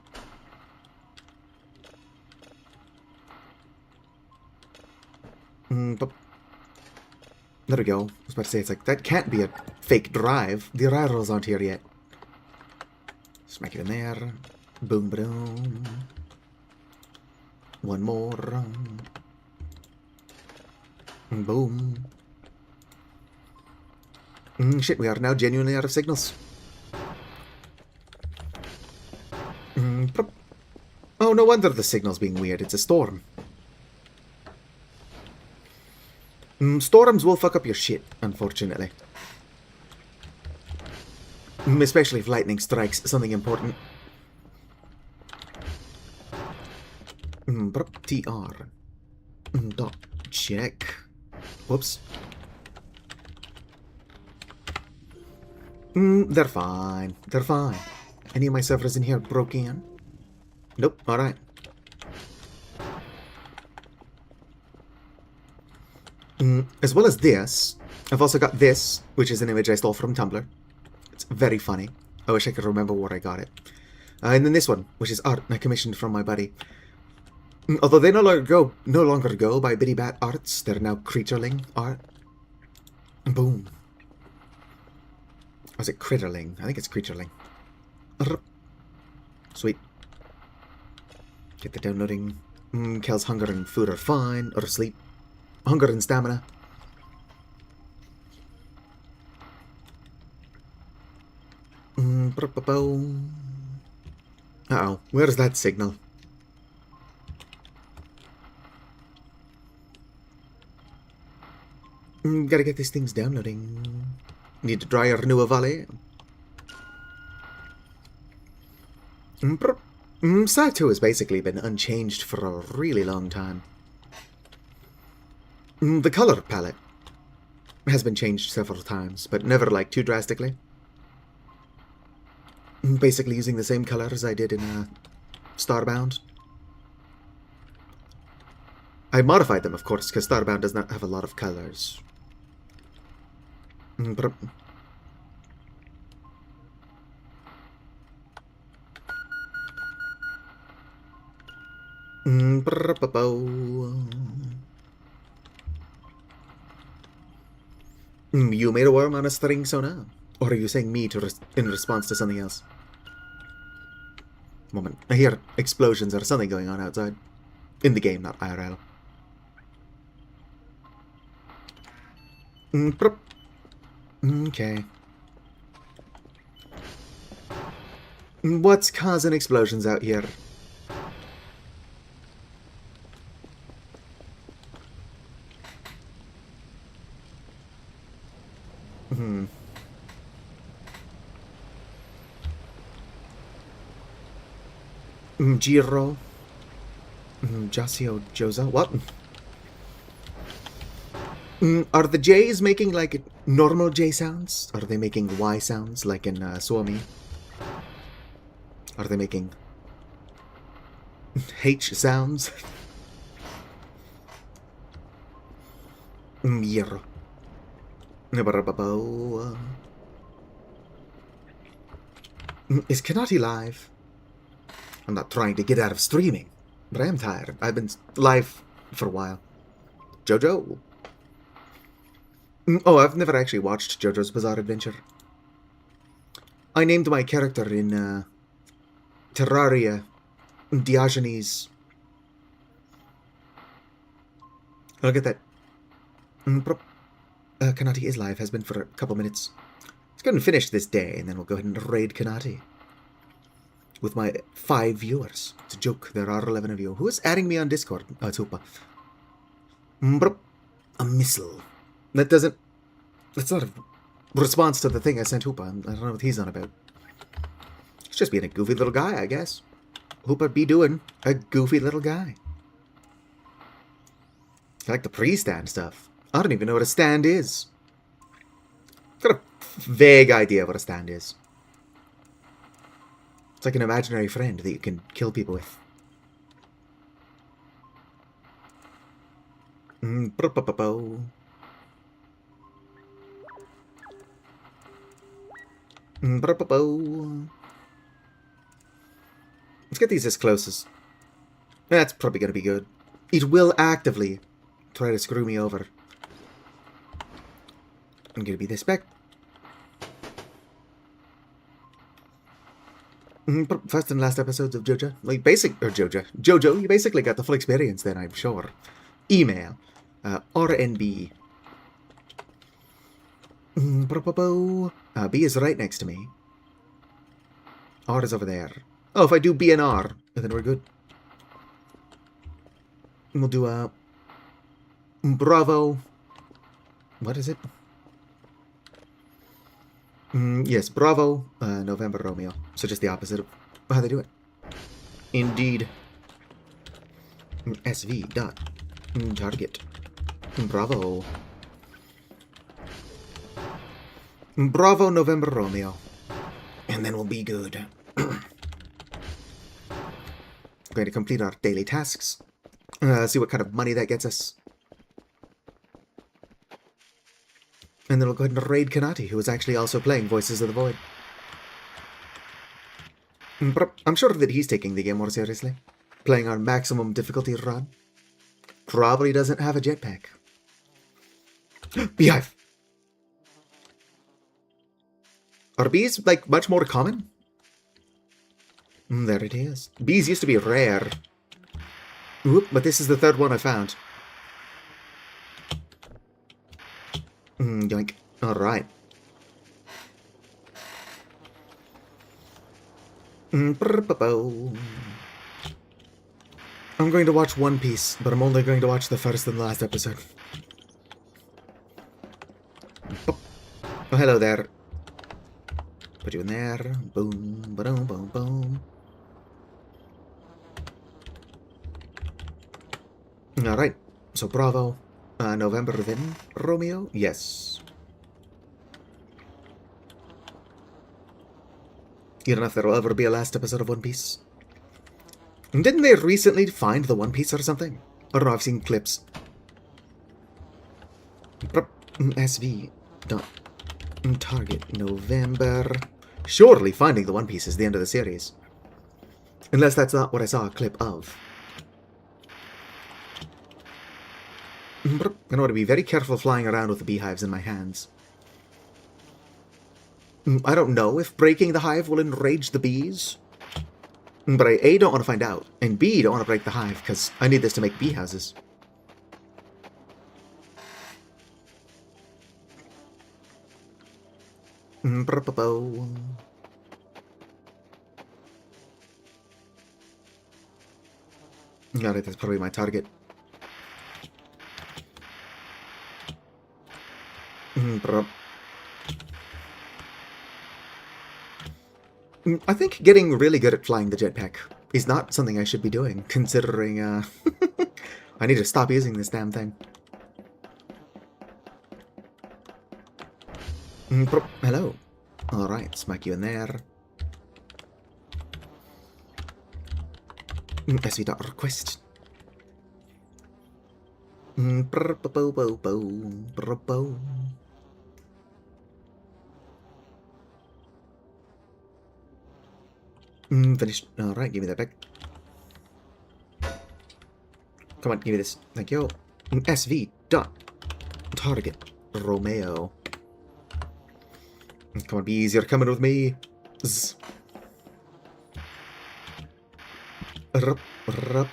There we go. I was about to say, it's like, that can't be a fake drive. The arrivals aren't here yet. Smack it in there. Boom, boom. One more. Boom. Shit, we are now genuinely out of signals. Oh, no wonder the signal's being weird. It's a storm. Storms will fuck up your shit, unfortunately. Especially if lightning strikes something important. TR. Dot check. Whoops. They're fine. They're fine. Any of my servers in here broke in? Nope. Alright. As well as this, I've also got this, which is an image I stole from Tumblr. It's very funny. I wish I could remember where I got it. And then this one, which is art I commissioned from my buddy. Although they no longer go by Biddy Bat Arts, they're now Creatureling art. Boom. Or is it Critterling? I think it's Creatureling. Sweet. Get the downloading. Kel's hunger and food are fine, or sleep. Hunger and stamina. Uh-oh, where's that signal? Gotta get these things downloading. Need to dry our new valley. Side 2 has basically been unchanged for a really long time. The color palette has been changed several times, but never like too drastically. Basically using the same colors I did in Starbound. I modified them, of course, because Starbound does not have a lot of colors. But you made a worm on a string, Sona? Or are you saying me in response to something else? Moment. I hear explosions or something going on outside. In the game, not IRL. Okay. What's causing explosions out here? Jiro. Jasio Joza. What? Are the J's making like normal J sounds? Are they making Y sounds like in Suomi? Are they making H sounds? Jiro. Is Kanati live? I'm not trying to get out of streaming, but I am tired. I've been live for a while. Jojo? Oh, I've never actually watched JoJo's Bizarre Adventure. I named my character in Terraria Diogenes. Look at that. Kanati is live, has been for a couple minutes. Let's go and finish this day, and then we'll go ahead and raid Kanati. With my 5 viewers. It's a joke, there are 11 of you. Who is adding me on Discord? Oh, it's Hoopa. A missile. That's not a response to the thing I sent Hoopa. I don't know what he's on about. He's just being a goofy little guy, I guess. Hoopa be doing a goofy little guy. I like the pre-stand stuff. I don't even know what a stand is. I've got a vague idea what a stand is. It's like an imaginary friend that you can kill people with. Let's get these as close as... That's probably going to be good. It will actively try to screw me over. I'm going to be this back. First and last episodes of JoJo. Like Jojo, you basically got the full experience then, I'm sure. Email. RNB. B is right next to me. R is over there. Oh, if I do B and R, then we're good. We'll do Bravo. What is it? Yes, Bravo, November Romeo. So just the opposite of how they do it. Indeed. SV dot target. Bravo. Bravo, November Romeo. And then we'll be good. Going to complete our daily tasks. See what kind of money that gets us. And then we'll go ahead and raid Kanati, who is actually also playing Voices of the Void. But I'm sure that he's taking the game more seriously. Playing on maximum difficulty run. Probably doesn't have a jetpack. Beehive! Are bees, like, much more common? There it is. Bees used to be rare. Oop, but this is the third one I found. Yoink. Alright. I'm going to watch One Piece, but I'm only going to watch the first and last episode. Oh, hello there. Put you in there. Boom, ba-dum, boom, boom. Alright, so Bravo. November then, Romeo? Yes. You don't know if there will ever be a last episode of One Piece. Didn't they recently find the One Piece or something? I don't know, I've seen clips. SV. Target November. Surely finding the One Piece is the end of the series. Unless that's not what I saw a clip of. I know to be very careful flying around with the beehives in my hands. I don't know if breaking the hive will enrage the bees. But I A, don't want to find out, and B, don't want to break the hive, because I need this to make bee houses. Alright, that's probably my target. I think getting really good at flying the jetpack is not something I should be doing, considering, I need to stop using this damn thing. Hello. Alright, smack you in there. SV.request. Finished. Alright, give me that back. Come on, give me this. Thank you. SV. Target. Romeo. Come on, bees, you're coming with me. Zzz. Rup, rup.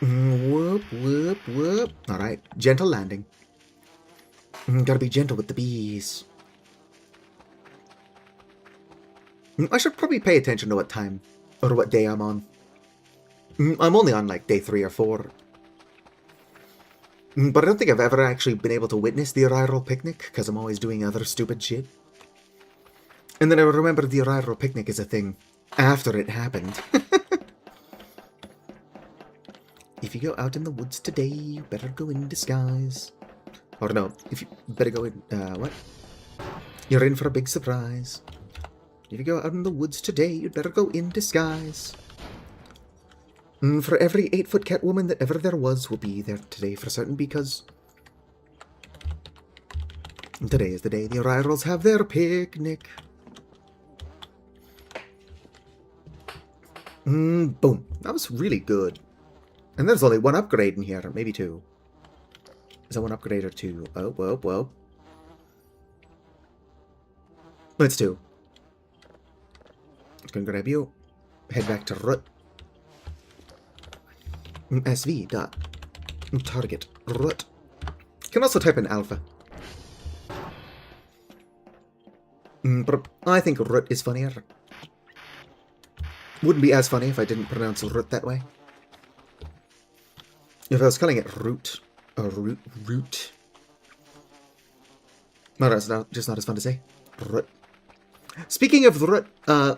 Whoop, whoop, whoop. Alright, gentle landing. Gotta be gentle with the bees. I should probably pay attention to what time or what day I'm on. I'm only on like day 3 or 4. But I don't think I've ever actually been able to witness the Arrival Picnic, because I'm always doing other stupid shit. And then I remember the Arrival Picnic is a thing after it happened. If you go out in the woods today, you better go in disguise. Or no, if you better go in, what? You're in for a big surprise. If you go out in the woods today, you'd better go in disguise. For every 8-foot Catwoman that ever there was will be there today for certain, because today is the day the Arrivals have their picnic. Boom. That was really good. And there's only one upgrade in here, maybe 2. Is that one upgrade or 2? Oh, whoa, whoa. It's 2. It's gonna grab you. Head back to Rut. SV. Target. Rut. You can also type in alpha. But I think Rut is funnier. Wouldn't be as funny if I didn't pronounce Rut that way. If I was calling it root, or root. No, that's just not as fun to say. Root. Speaking of root,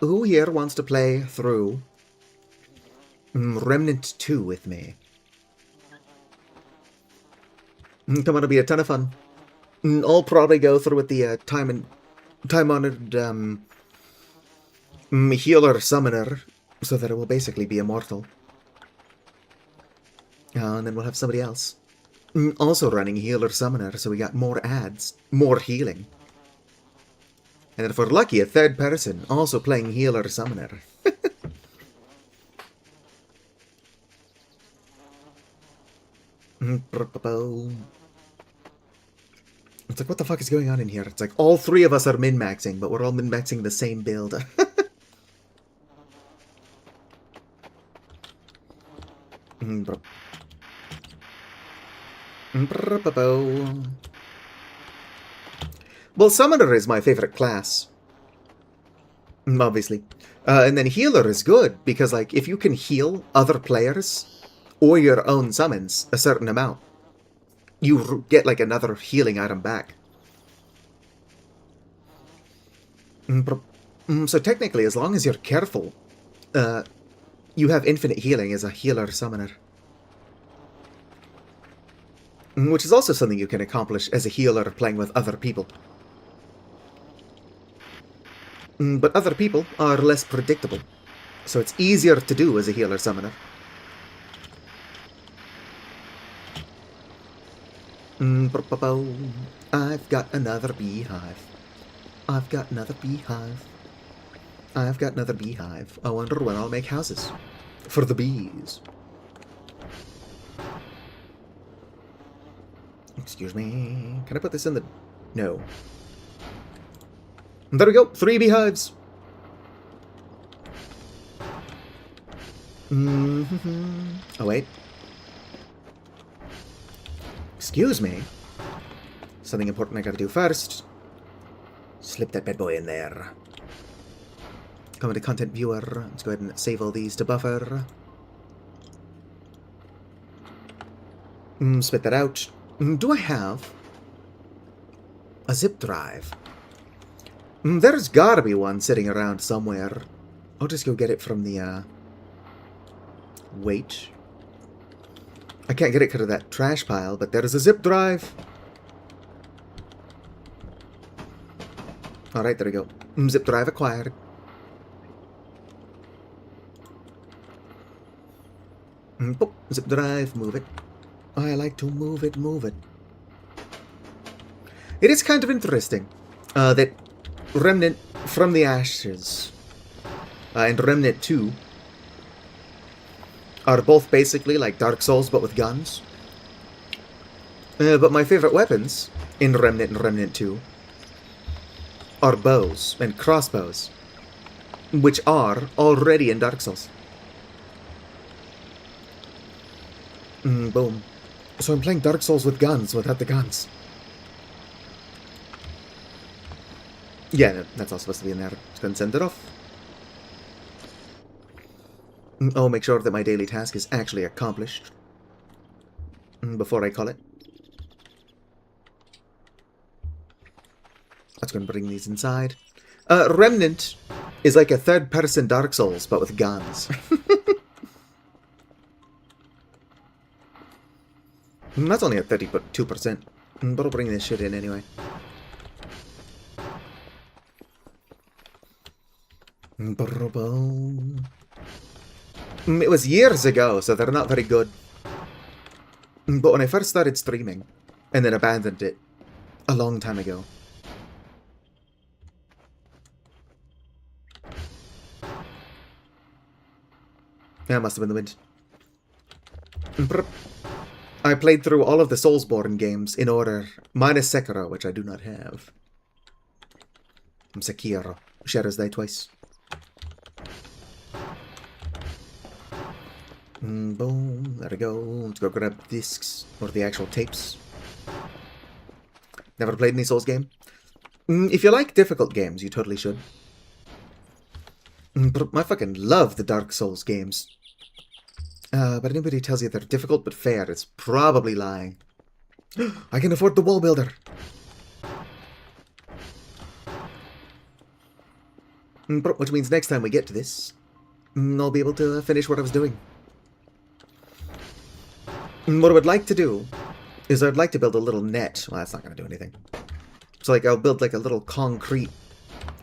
who here wants to play through Remnant 2 with me? Come on, it'll be a ton of fun. I'll probably go through with the time-honored healer summoner, so that it will basically be immortal. And then we'll have somebody else. Also running Healer Summoner, so we got more ads. More healing. And then if we're lucky, a third person also playing Healer Summoner. It's like, what the fuck is going on in here? It's like, all three of us are min-maxing, but we're all min-maxing the same build. Well, Summoner is my favorite class. Obviously. And then Healer is good, because, like, if you can heal other players or your own summons a certain amount, you get, like, another healing item back. So technically, as long as you're careful, you have infinite healing as a Healer Summoner. Which is also something you can accomplish as a healer playing with other people. But other people are less predictable, so it's easier to do as a Healer Summoner. I've got another beehive. I've got another beehive. I've got another beehive. I wonder when I'll make houses. For the bees. Excuse me. Can I put this in the... No. There we go. 3 beehives. Oh, wait. Excuse me. Something important I gotta do first. Slip that bad boy in there. Come into content viewer. Let's go ahead and save all these to buffer. Spit that out. Do I have a zip drive? There's gotta be one sitting around somewhere. I'll just go get it from the, Wait. I can't get it because of that trash pile, but there is a zip drive. Alright, there we go. Zip drive acquired. Boop, zip drive, move it. I like to move it, move it. It is kind of interesting that Remnant from the Ashes and Remnant 2 are both basically like Dark Souls but with guns. But my favorite weapons in Remnant and Remnant 2 are bows and crossbows, which are already in Dark Souls. Boom. So I'm playing Dark Souls with guns without the guns. Yeah, no, that's all supposed to be in there. Just gonna send it off. Oh, make sure that my daily task is actually accomplished before I call it. Let's go and bring these inside. Remnant is like a third-person Dark Souls, but with guns. That's only at 32%, but I'll bring this shit in anyway. It was years ago, so they're not very good. But when I first started streaming, and then abandoned it a long time ago. Yeah, it must have been the wind. I played through all of the Soulsborne games in order, minus Sekiro, which I do not have. Sekiro. Shadows die twice. Boom. There we go. Let's go grab discs, or the actual tapes. Never played any Souls game? If you like difficult games, you totally should. But I fucking love the Dark Souls games. But anybody who tells you they're difficult but fair is probably lying. I can afford the wall builder. Which means next time we get to this, I'll be able to finish what I was doing. What I would like to do is I'd like to build a little net. Well, that's not going to do anything. So, like, I'll build, like, a little concrete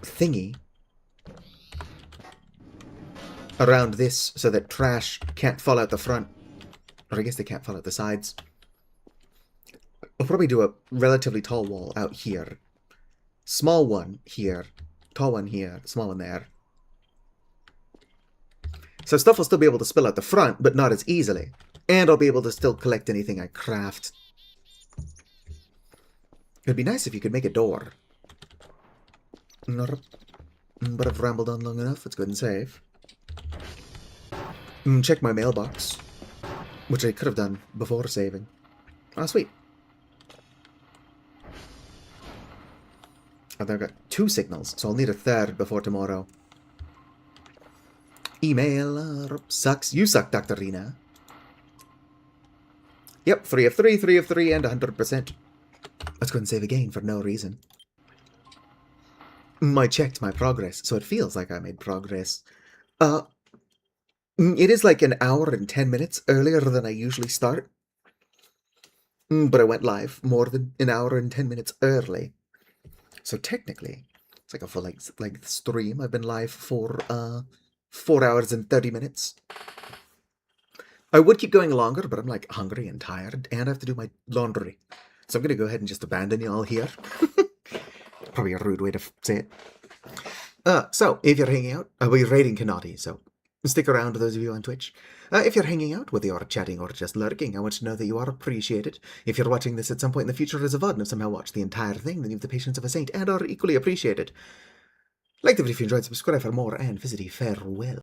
thingy around this so that trash can't fall out the front. Or I guess they can't fall out the sides. I'll probably do a relatively tall wall out here. Small one here. Tall one here. Small one there. So stuff will still be able to spill out the front, but not as easily. And I'll be able to still collect anything I craft. It'd be nice if you could make a door. But I've rambled on long enough. Let's go ahead and save. Check my mailbox. Which I could have done before saving. Ah, sweet. And I've got 2 signals, so I'll need a 3rd before tomorrow. Email sucks. You suck, Dr. Rena. Yep, 3 of 3, 3 of 3, and 100%. Let's go and save again for no reason. I checked my progress, so it feels like I made progress. It is like an hour and 10 minutes earlier than I usually start. But I went live more than an hour and 10 minutes early. So technically, it's like a full length stream. I've been live for 4 hours and 30 minutes. I would keep going longer, but I'm like hungry and tired, and I have to do my laundry. So I'm going to go ahead and just abandon you all here. Probably a rude way to say it. So, if you're hanging out, I'll be raiding Kanati, so stick around to those of you on Twitch. If you're hanging out, whether you're chatting or just lurking, I want to know that you are appreciated. If you're watching this at some point in the future as a VOD and have somehow watched the entire thing, then you have the patience of a saint and are equally appreciated. Like the video if you enjoyed, subscribe for more, and visit farewell.